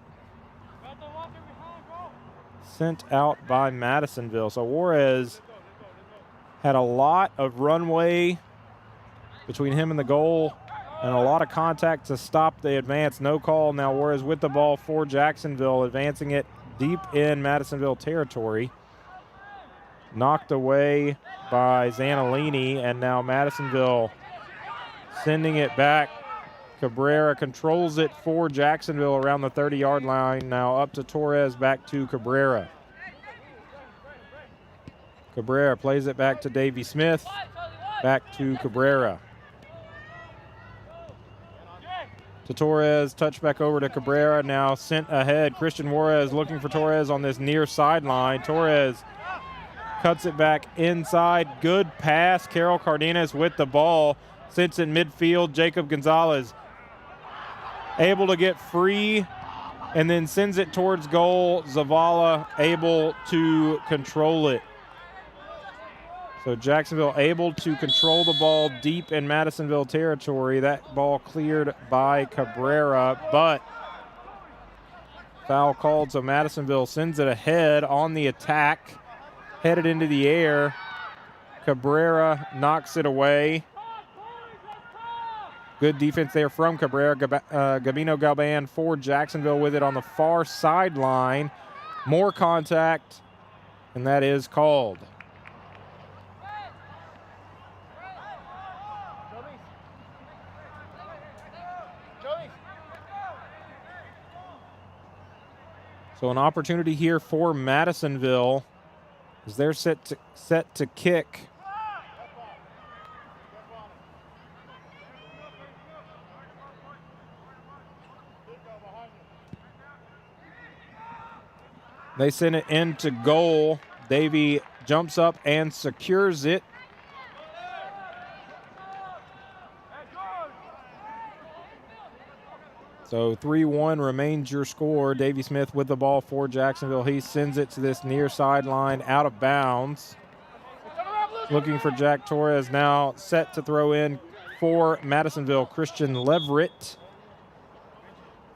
by Madisonville. So Juarez had a lot of runway between him and the goal and a lot of contact to stop the advance. No call. Now Juarez with the ball for Jacksonville, advancing it deep in Madisonville territory. Knocked away by Zanolini, and now Madisonville sending it back. Cabrera controls it for Jacksonville around the 30-yard line. Now up to Torres, back to Cabrera. Cabrera plays it back to Davy Smith. Back to Cabrera. To Torres, touch back over to Cabrera. Now sent ahead. Christian Juarez looking for Torres on this near sideline. Torres cuts it back inside. Good pass. Carol Cardenas with the ball. Sits in midfield. Jacob Gonzalez able to get free and then sends it towards goal. Zavala able to control it. So Jacksonville able to control the ball deep in Madisonville territory. That ball cleared by Cabrera, but foul called, so Madisonville sends it ahead on the attack, headed into the air. Cabrera knocks it away. Good defense there from Cabrera. Gabino Galban for Jacksonville with it on the far sideline. More contact, and that is called. So an opportunity here for Madisonville as they're set to kick. They send it into goal. Davey jumps up and secures it. So 3-1 remains your score. Davey Smith with the ball for Jacksonville. He sends it to this near sideline, out of bounds. Looking for Jack Torres, now set to throw in for Madisonville, Christian Leverett.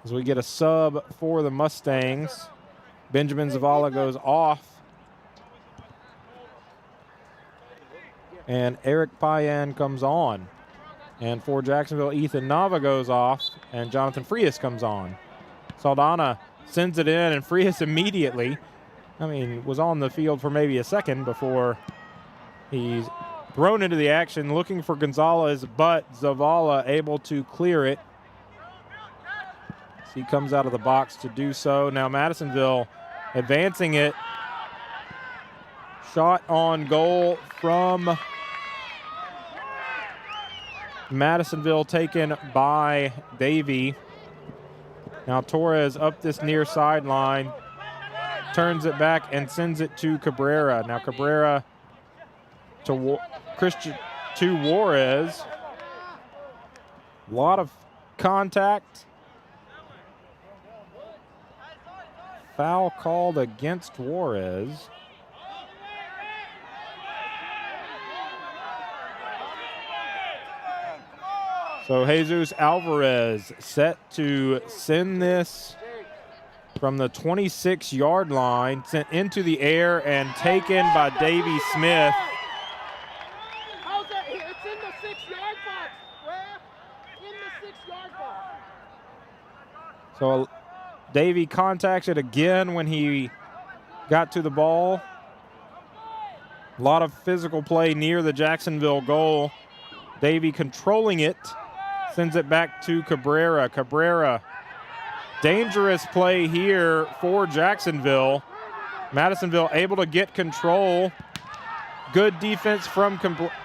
As we get a sub for the Mustangs. Benjamin Zavala goes off. And Eric Payan comes on. And for Jacksonville, Ethan Nava goes off, and Jonathan Frias comes on. Saldana sends it in, and Frias immediately, was on the field for maybe a second before he's thrown into the action, looking for Gonzalez, but Zavala able to clear it. So he comes out of the box to do so. Now Madisonville advancing it. Shot on goal from Madisonville, taken by Davey. Now Torres up this near sideline, turns it back and sends it to Cabrera. Now Cabrera to Juarez. A lot of contact. Foul called against Juarez. So Jesus Alvarez set to send this from the 26-yard line, sent into the air and taken by Davey Smith. How's that? It's in the 6-yard box, Raf. In the 6-yard box. So Davey contacts it again when he got to the ball. A lot of physical play near the Jacksonville goal. Davey controlling it. Sends it back to Cabrera. Cabrera, dangerous play here for Jacksonville. Madisonville able to get control. Good defense from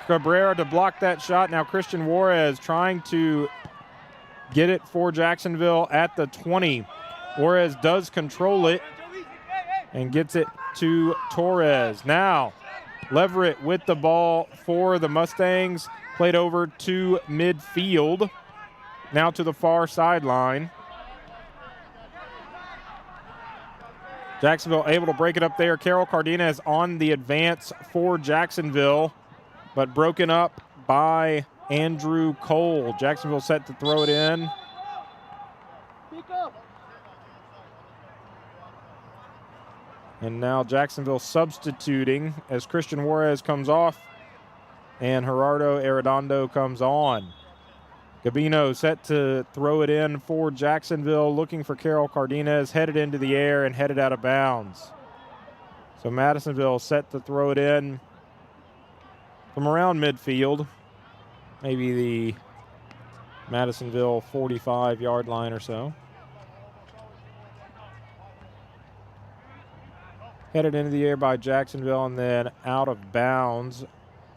Cabrera to block that shot. Now Christian Juarez trying to get it for Jacksonville at the 20. Juarez does control it and gets it to Torres. Now Leverett with the ball for the Mustangs. Played over to midfield. Now to the far sideline. Jacksonville able to break it up there. Carol Cardenas on the advance for Jacksonville, but broken up by Andrew Cole. Jacksonville set to throw it in. And now Jacksonville substituting as Christian Juarez comes off and Gerardo Arredondo comes on. Gabino set to throw it in for Jacksonville, looking for Carol Cardenas, headed into the air and headed out of bounds. So Madisonville set to throw it in from around midfield, maybe the Madisonville 45-yard line or so. Headed into the air by Jacksonville and then out of bounds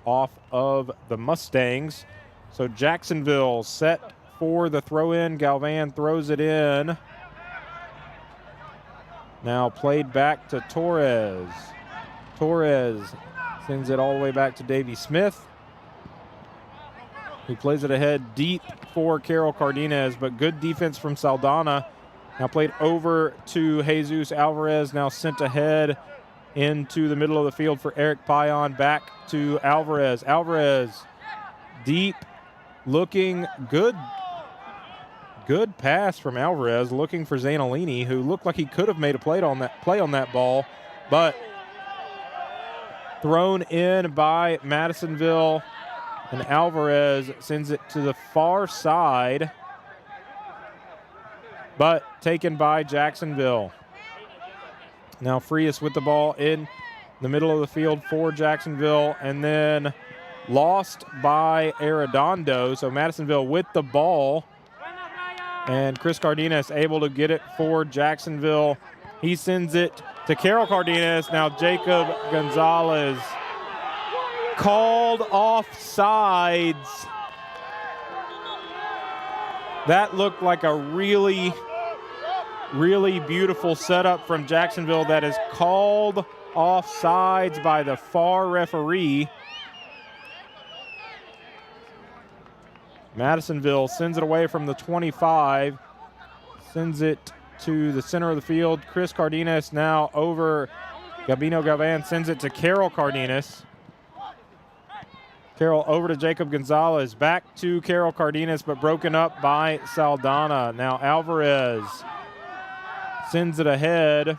off of the Mustangs. So Jacksonville set for the throw-in. Galvan throws it in. Now played back to Torres. Torres sends it all the way back to Davey Smith, who plays it ahead deep for Carol Cardenas, but good defense from Saldana. Now played over to Jesus Alvarez, now sent ahead into the middle of the field for Eric Payan, back to Alvarez. Alvarez deep, looking good. Good pass from Alvarez, looking for Zanolini, who looked like he could have made a play on that ball, but thrown in by Madisonville, and Alvarez sends it to the far side, but taken by Jacksonville. Now Frias with the ball in the middle of the field for Jacksonville, and then lost by Arredondo. So Madisonville with the ball, and Chris Cardenas able to get it for Jacksonville. He sends it to Carol Cardenas. Now Jacob Gonzalez called offsides. That looked like a really, really beautiful setup from Jacksonville that is called offsides by the far referee. Madisonville sends it away from the 25, sends it to the center of the field. Chris Cardenas now over Gabino Galvan, sends it to Carol Cardenas. Carol over to Jacob Gonzalez, back to Carol Cardenas, but broken up by Saldana. Now Alvarez sends it ahead.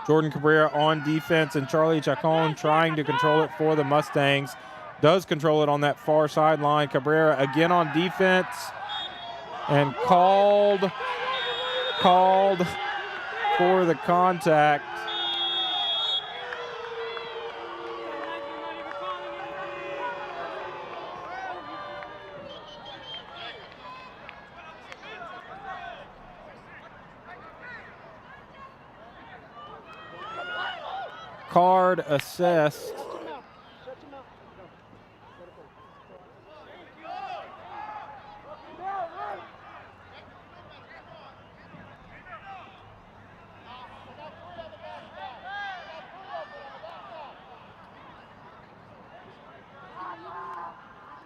Jordan Cabrera on defense, and Charlie Chacon trying to control it for the Mustangs. Does control it on that far sideline. Cabrera again on defense, and called for the contact. Card assessed.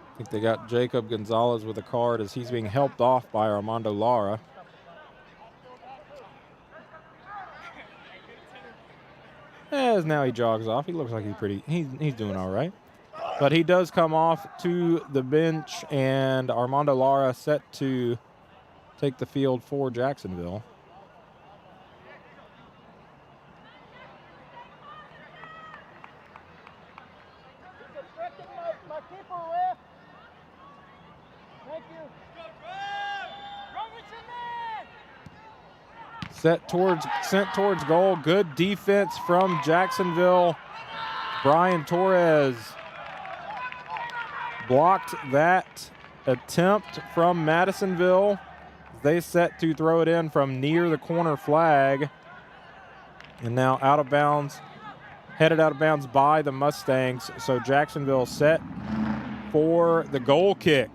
I think they got Jacob Gonzalez with a card as he's being helped off by Armando Lara. As now he jogs off. He looks like he's doing all right. But he does come off to the bench, and Armando Lara set to take the field for Jacksonville. Sent towards goal. Good defense from Jacksonville. Brian Torres blocked that attempt from Madisonville. They set to throw it in from near the corner flag. And now out of bounds, headed out of bounds by the Mustangs. So Jacksonville set for the goal kick.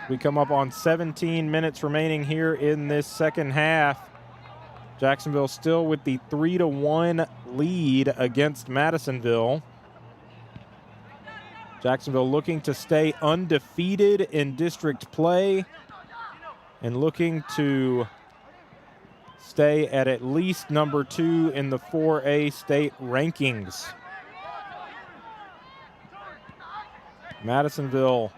We come up on 17 minutes remaining here in this second half. Jacksonville still with the 3-1 lead against Madisonville. Jacksonville looking to stay undefeated in district play and looking to stay at least number 2 in the 4A state rankings. Madisonville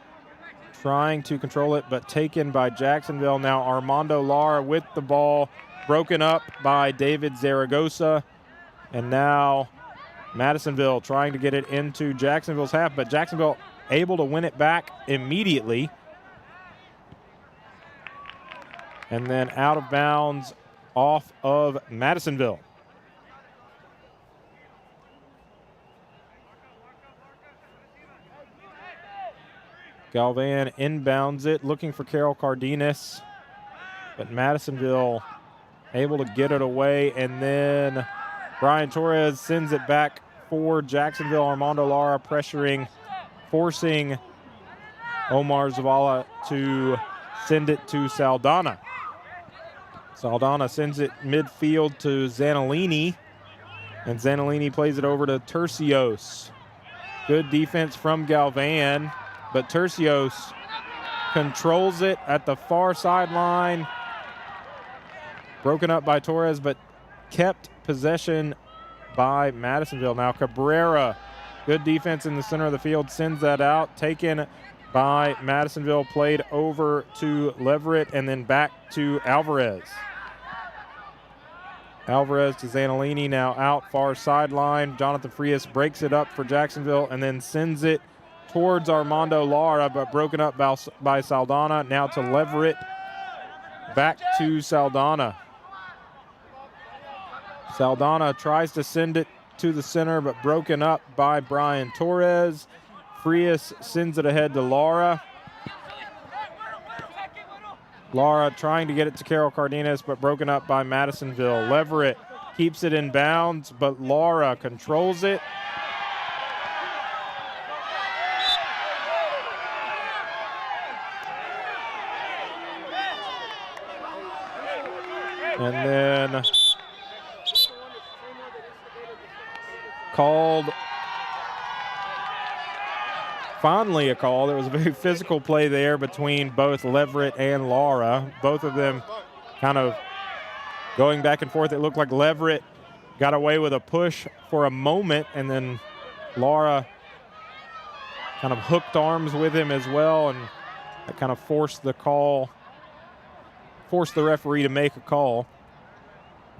trying to control it, but taken by Jacksonville. Now Armando Lara with the ball, broken up by David Zaragoza. And now Madisonville trying to get it into Jacksonville's half, but Jacksonville able to win it back immediately. And then out of bounds off of Madisonville. Galvan inbounds it, looking for Carol Cardenas, but Madisonville able to get it away, and then Brian Torres sends it back for Jacksonville. Armando Lara pressuring, forcing Omar Zavala to send it to Saldana. Saldana sends it midfield to Zanellini, and Zanellini plays it over to Tercios. Good defense from Galvan, but Tercios controls it at the far sideline. Broken up by Torres, but kept possession by Madisonville. Now Cabrera, good defense in the center of the field, sends that out. Taken by Madisonville, played over to Leverett and then back to Alvarez. Alvarez to Zanellini, now out far sideline. Jonathan Frias breaks it up for Jacksonville and then sends it towards Armando Lara, but broken up by Saldana. Now to Leverett, back to Saldana. Saldana tries to send it to the center, but broken up by Brian Torres. Frias sends it ahead to Lara. Lara trying to get it to Carol Cardenas, but broken up by Madisonville. Leverett keeps it in bounds, but Lara controls it. And then called, finally a call. There was a very physical play there between both Leverett and Lara. Both of them kind of going back and forth. It looked like Leverett got away with a push for a moment, and then Lara kind of hooked arms with him as well, and that kind of forced the call, forced the referee to make a call.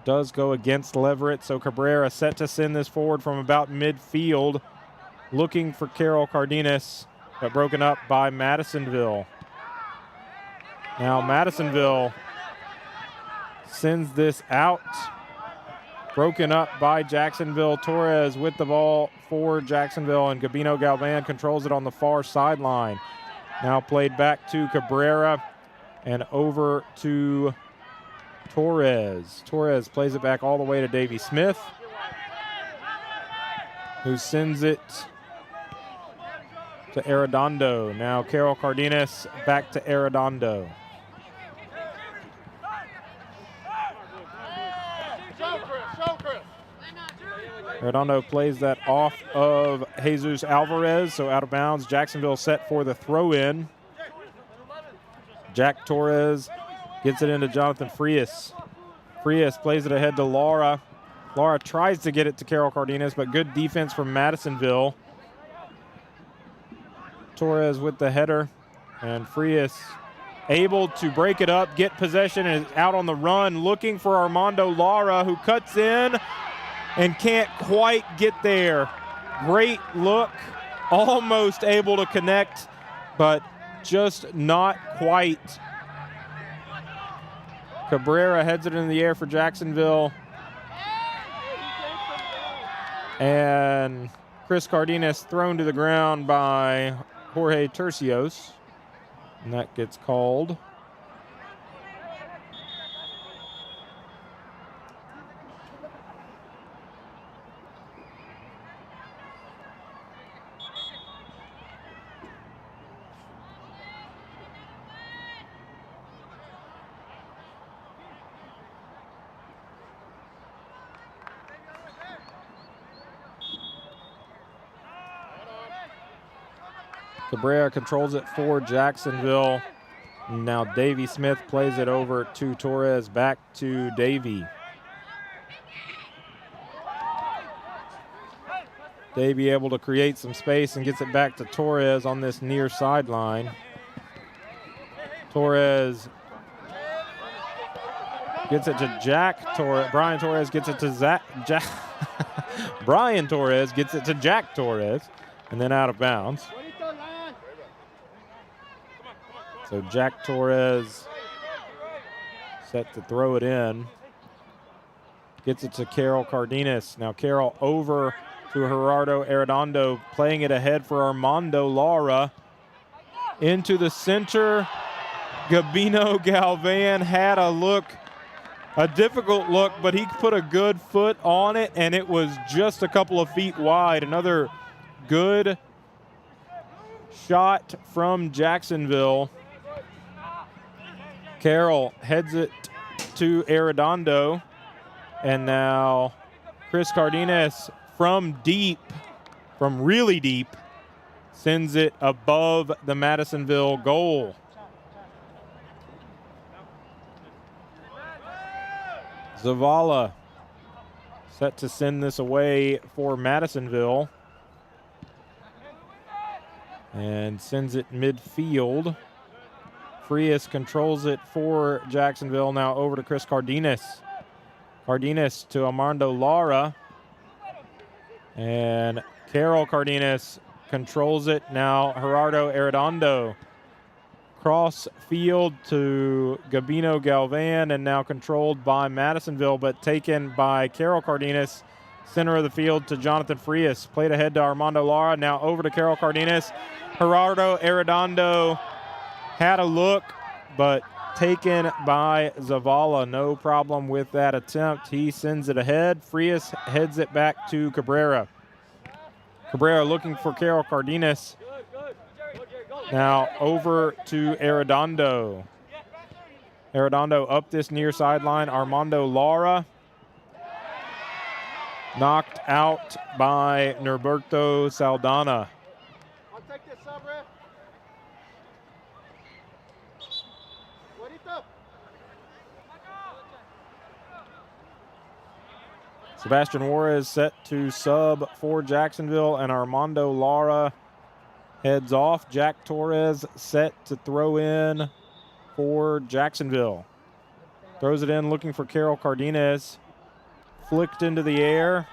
Does go against Leverett, so Cabrera set to send this forward from about midfield, looking for Carol Cardenas, but broken up by Madisonville. Now Madisonville sends this out, broken up by Jacksonville. Torres with the ball for Jacksonville, and Gabino Galvan controls it on the far sideline. Now played back to Cabrera and over to Torres. Torres plays it back all the way to Davey Smith, who sends it to Arredondo. Now Carol Cardenas back to Arredondo. Arredondo plays that off of Jesus Alvarez, so out of bounds. Jacksonville set for the throw-in. Jack Torres gets it into Jonathan Frias. Frias plays it ahead to Lara. Lara tries to get it to Carol Cardenas, but good defense from Madisonville. Torres with the header, and Frias able to break it up, get possession, and is out on the run looking for Armando Lara, who cuts in and can't quite get there. Great look, almost able to connect, but just not quite. Cabrera heads it in the air for Jacksonville. And Chris Cardenas thrown to the ground by Jorge Tercios. And that gets called. Cabrera controls it for Jacksonville. Now Davey Smith plays it over to Torres, back to Davey. Davey able to create some space and gets it back to Torres on this near sideline. Torres gets it to Jack Torres. Brian Torres gets it to Brian Torres gets it to Jack Torres, and then out of bounds. So Jack Torres set to throw it in. Gets it to Carol Cardenas. Now Carol over to Gerardo Arredondo, playing it ahead for Armando Lara. Into the center. Gabino Galvan had a difficult look, but he put a good foot on it, and it was just a couple of feet wide. Another good shot from Jacksonville. Carroll heads it to Arredondo, and now Chris Cardenas from really deep, sends it above the Madisonville goal. Zavala set to send this away for Madisonville and sends it midfield. Frias controls it for Jacksonville. Now over to Chris Cardenas. Cardenas to Armando Lara. And Carol Cardenas controls it. Now Gerardo Arredondo. Cross field to Gabino Galvan, and now controlled by Madisonville, but taken by Carol Cardenas. Center of the field to Jonathan Frias. Played ahead to Armando Lara. Now over to Carol Cardenas. Gerardo Arredondo had a look, but taken by Zavala. No problem with that attempt. He sends it ahead. Frias heads it back to Cabrera. Cabrera looking for Carol Cardenas. Now over to Arredondo. Arredondo up this near sideline. Armando Lara. Knocked out by Norberto Saldana. I'll take this sub, ref. Juanito. Sebastian Juarez set to sub for Jacksonville, and Armando Lara heads off. Jack Torres set to throw in for Jacksonville. Throws it in looking for Carol Cardenas. Flicked into the air.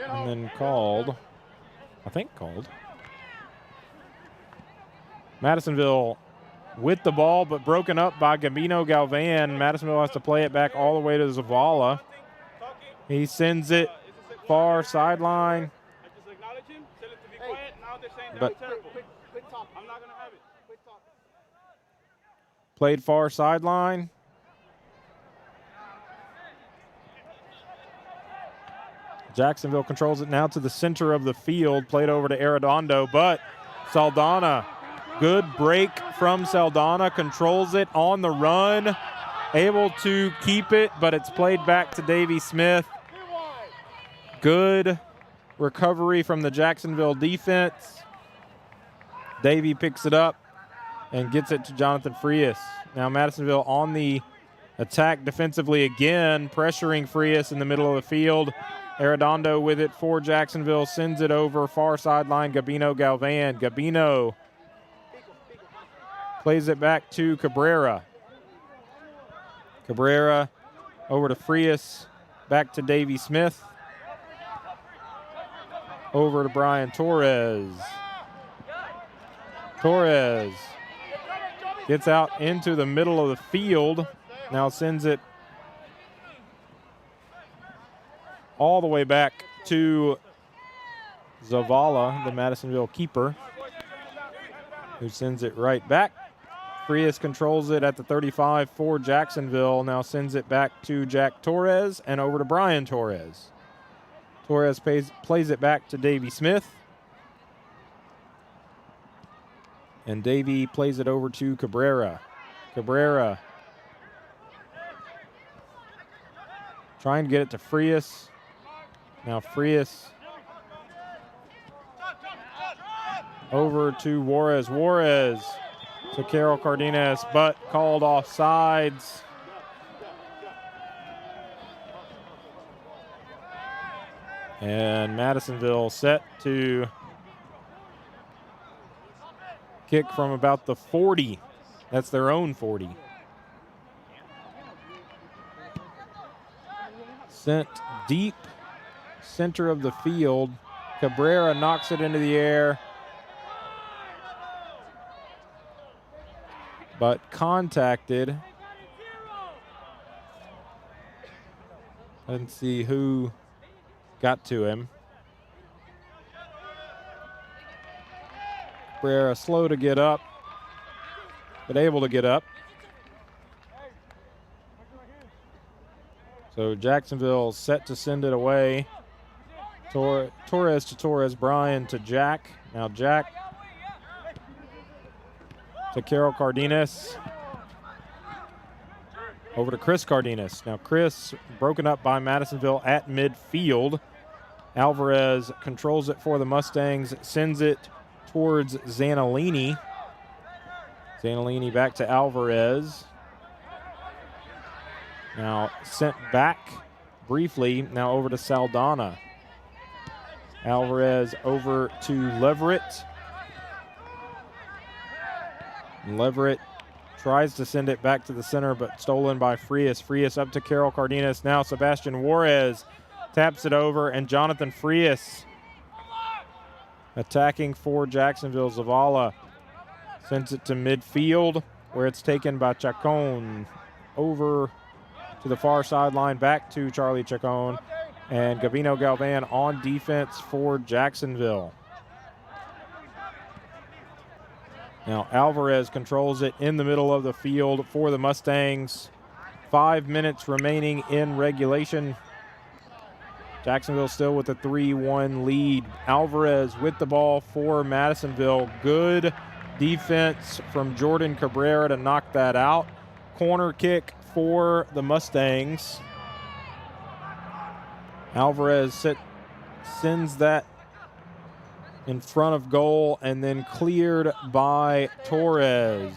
And then called. Madisonville with the ball, but broken up by Gabino Galvan. Madisonville has to play it back all the way to Zavala. He sends it far sideline. But played far sideline. Jacksonville controls it now to the center of the field. Played over to Arredondo, but Saldana, good break from Saldana, controls it on the run. Able to keep it, but it's played back to Davey Smith. Good recovery from the Jacksonville defense. Davey picks it up and gets it to Jonathan Frias. Now Madisonville on the attack defensively again, pressuring Frias in the middle of the field. Arredondo with it for Jacksonville, sends it over far sideline, Gabino Galvan. Gabino plays it back to Cabrera. Cabrera over to Frias, back to Davey Smith. Over to Brian Torres. Torres gets out into the middle of the field. Now sends it all the way back to Zavala, the Madisonville keeper, who sends it right back. Frias controls it at the 35 for Jacksonville. Now sends it back to Jack Torres and over to Brian Torres. Torres plays it back to Davey Smith. And Davey plays it over to Cabrera. Cabrera trying to get it to Frias. Now Frias over to Juarez. Juarez to Carol Cardenas, but called off sides. And Madisonville set to kick from about the 40. That's their own 40. Sent deep center of the field Cabrera knocks it into the air, but contacted. Let's see who got to him. Cabrera slow to get up, but able to get up. So Jacksonville set to send it away. Torres to Torres, Bryan to Jack. Now Jack to Carol Cardenas. Over to Chris Cardenas. Now Chris broken up by Madisonville at midfield. Alvarez controls it for the Mustangs, sends it towards Zanolini. Zanolini back to Alvarez. Now sent back briefly, now over to Saldana. Alvarez over to Leverett. Leverett tries to send it back to the center, but stolen by Frias. Frias up to Carol Cardenas. Now Sebastian Juarez taps it over, and Jonathan Frias attacking for Jacksonville. Zavala sends it to midfield, where it's taken by Chacon. Over to the far sideline, back to Charlie Chacon. And Gabino Galvan on defense for Jacksonville. Now Alvarez controls it in the middle of the field for the Mustangs. 5 minutes remaining in regulation. Jacksonville still with a 3-1 lead. Alvarez with the ball for Madisonville. Good defense from Jordan Cabrera to knock that out. Corner kick for the Mustangs. Alvarez sends that in front of goal and then cleared by Torres.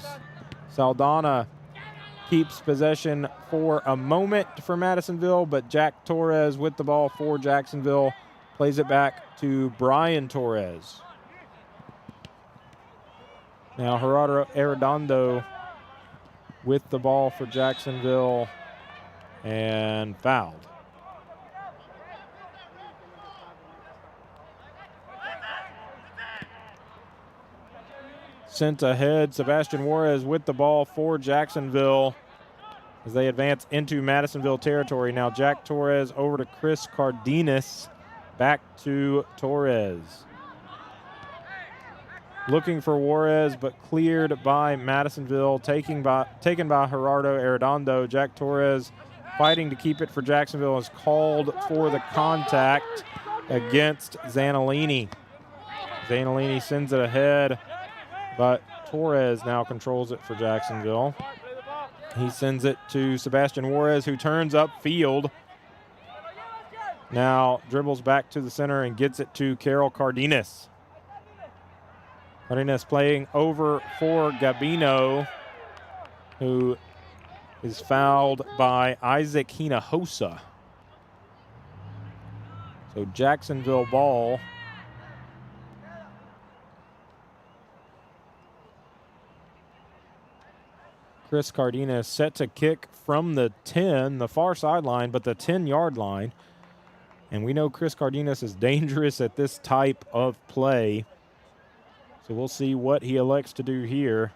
Saldana keeps possession for a moment for Madisonville, but Jack Torres with the ball for Jacksonville plays it back to Bryan Torres. Now Gerardo Arredondo with the ball for Jacksonville and fouled. Sent ahead, Sebastian Juarez with the ball for Jacksonville as they advance into Madisonville territory. Now Jack Torres over to Chris Cardenas, back to Torres. Looking for Juarez, but cleared by Madisonville, taken by Gerardo Arredondo. Jack Torres fighting to keep it for Jacksonville is called for the contact against Zanolini. Zanolini sends it ahead, but Torres now controls it for Jacksonville. He sends it to Sebastian Juarez, who turns upfield. Now dribbles back to the center and gets it to Carol Cardenas. Cardenas playing over for Gabino, who is fouled by Isaac Hinojosa. So Jacksonville ball. Chris Cardenas set to kick from the 10, the far sideline, but the 10-yard line. And we know Chris Cardenas is dangerous at this type of play. So we'll see what he elects to do here.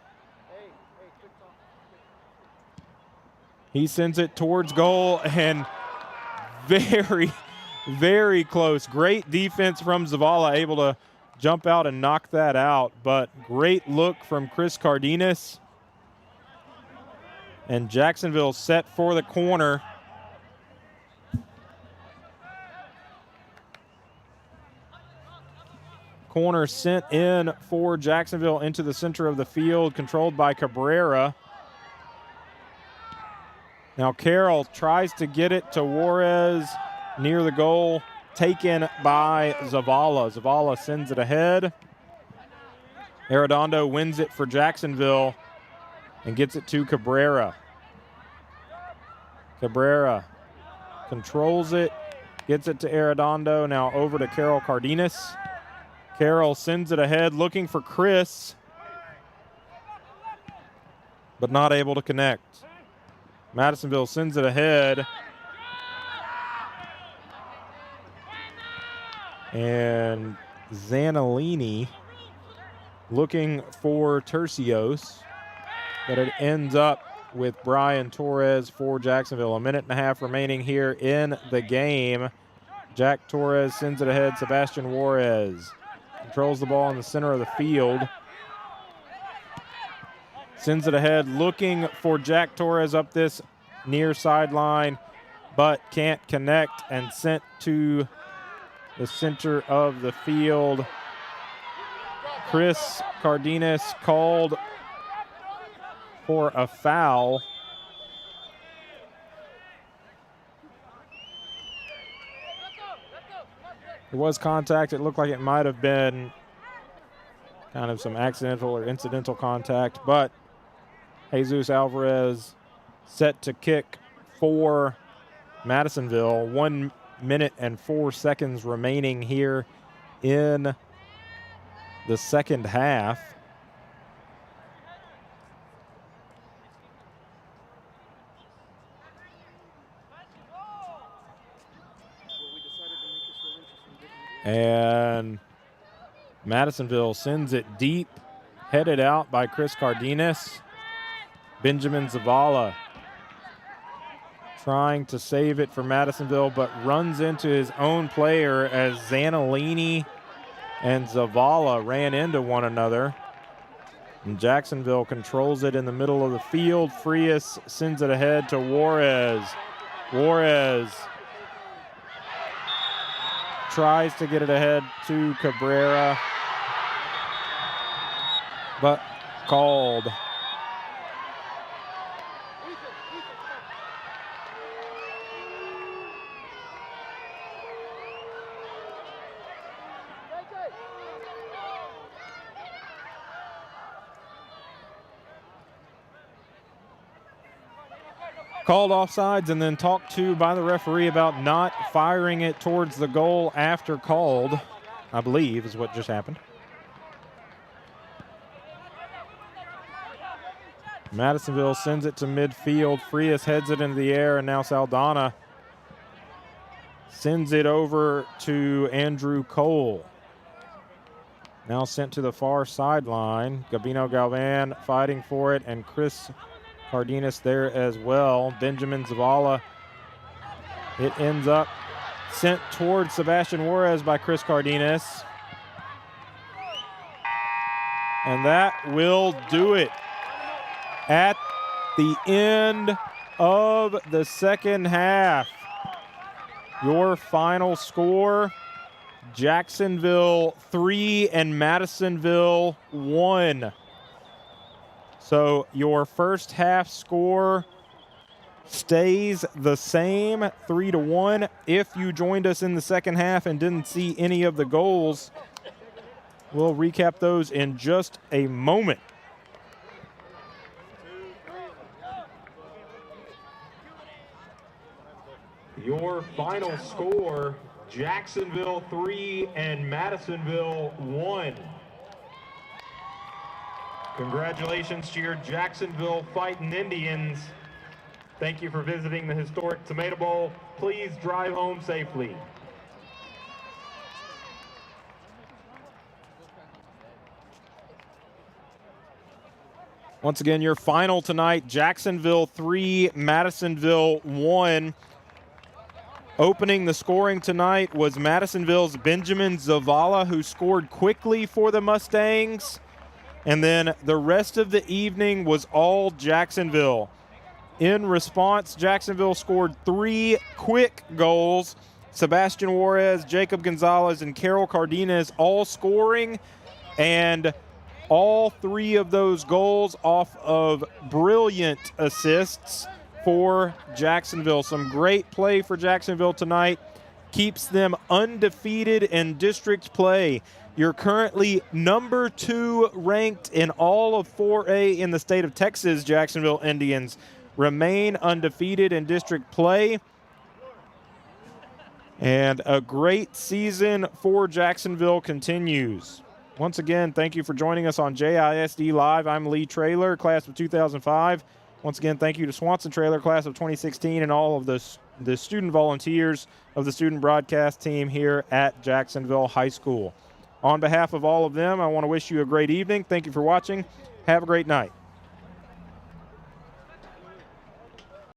He sends it towards goal, and very, very close. Great defense from Zavala, able to jump out and knock that out. But great look from Chris Cardenas. And Jacksonville set for the corner. Corner sent in for Jacksonville into the center of the field, controlled by Cabrera. Now Carroll tries to get it to Juarez near the goal, taken by Zavala. Zavala sends it ahead. Arredondo wins it for Jacksonville and gets it to Cabrera. Cabrera controls it, gets it to Arredondo, now over to Carol Cardenas. Carroll sends it ahead, looking for Chris, but not able to connect. Madisonville sends it ahead. And Zanellini looking for Tercios, but it ends up with Brian Torres for Jacksonville. 1.5 minutes remaining here in the game. Jack Torres sends it ahead. Sebastian Juarez controls the ball in the center of the field. Sends it ahead, looking for Jack Torres up this near sideline, but can't connect, and sent to the center of the field. Chris Cardenas called for a foul. There was contact. It looked like it might have been kind of some accidental or incidental contact, but Jesus Alvarez set to kick for Madisonville. 1 minute and 4 seconds remaining here in the second half. And Madisonville sends it deep, headed out by Chris Cardenas. Benjamin Zavala trying to save it for Madisonville, but runs into his own player as Zanellini and Zavala ran into one another. And Jacksonville controls it in the middle of the field. Frias sends it ahead to Juarez. Juarez tries to get it ahead to Cabrera, but called. Called offsides and then talked to by the referee about not firing it towards the goal after called, I believe is what just happened. Madisonville sends it to midfield. Frias heads it into the air, and now Saldana sends it over to Andrew Cole. Now sent to the far sideline. Gabino Galvan fighting for it, and Chris Cardenas there as well. Benjamin Zavala. It ends up sent towards Sebastian Juarez by Chris Cardenas. And that will do it. At the end of the second half, your final score, Jacksonville 3 and Madisonville 1. So your first half score stays the same, 3-1. If you joined us in the second half and didn't see any of the goals, we'll recap those in just a moment. Your final score, Jacksonville 3 and Madisonville 1. Congratulations to your Jacksonville Fighting Indians. Thank you for visiting the historic Tomato Bowl. Please drive home safely. Once again, your final tonight, Jacksonville 3, Madisonville 1. Opening the scoring tonight was Madisonville's Benjamin Zavala, who scored quickly for the Mustangs. And then the rest of the evening was all Jacksonville. In response, Jacksonville scored 3 quick goals. Sebastian Juarez, Jacob Gonzalez, and Carol Cardenas all scoring. And all 3 of those goals off of brilliant assists for Jacksonville. Some great play for Jacksonville tonight. Keeps them undefeated in district play. You're currently number 2 ranked in all of 4A in the state of Texas. Jacksonville Indians remain undefeated in district play. And a great season for Jacksonville continues. Once again, thank you for joining us on JISD Live. I'm Lee Traylor, class of 2005. Once again, thank you to Swanson Traylor, class of 2016, and all of the the student volunteers of the student broadcast team here at Jacksonville High School. On behalf of all of them, I want to wish you a great evening. Thank you for watching. Have a great night.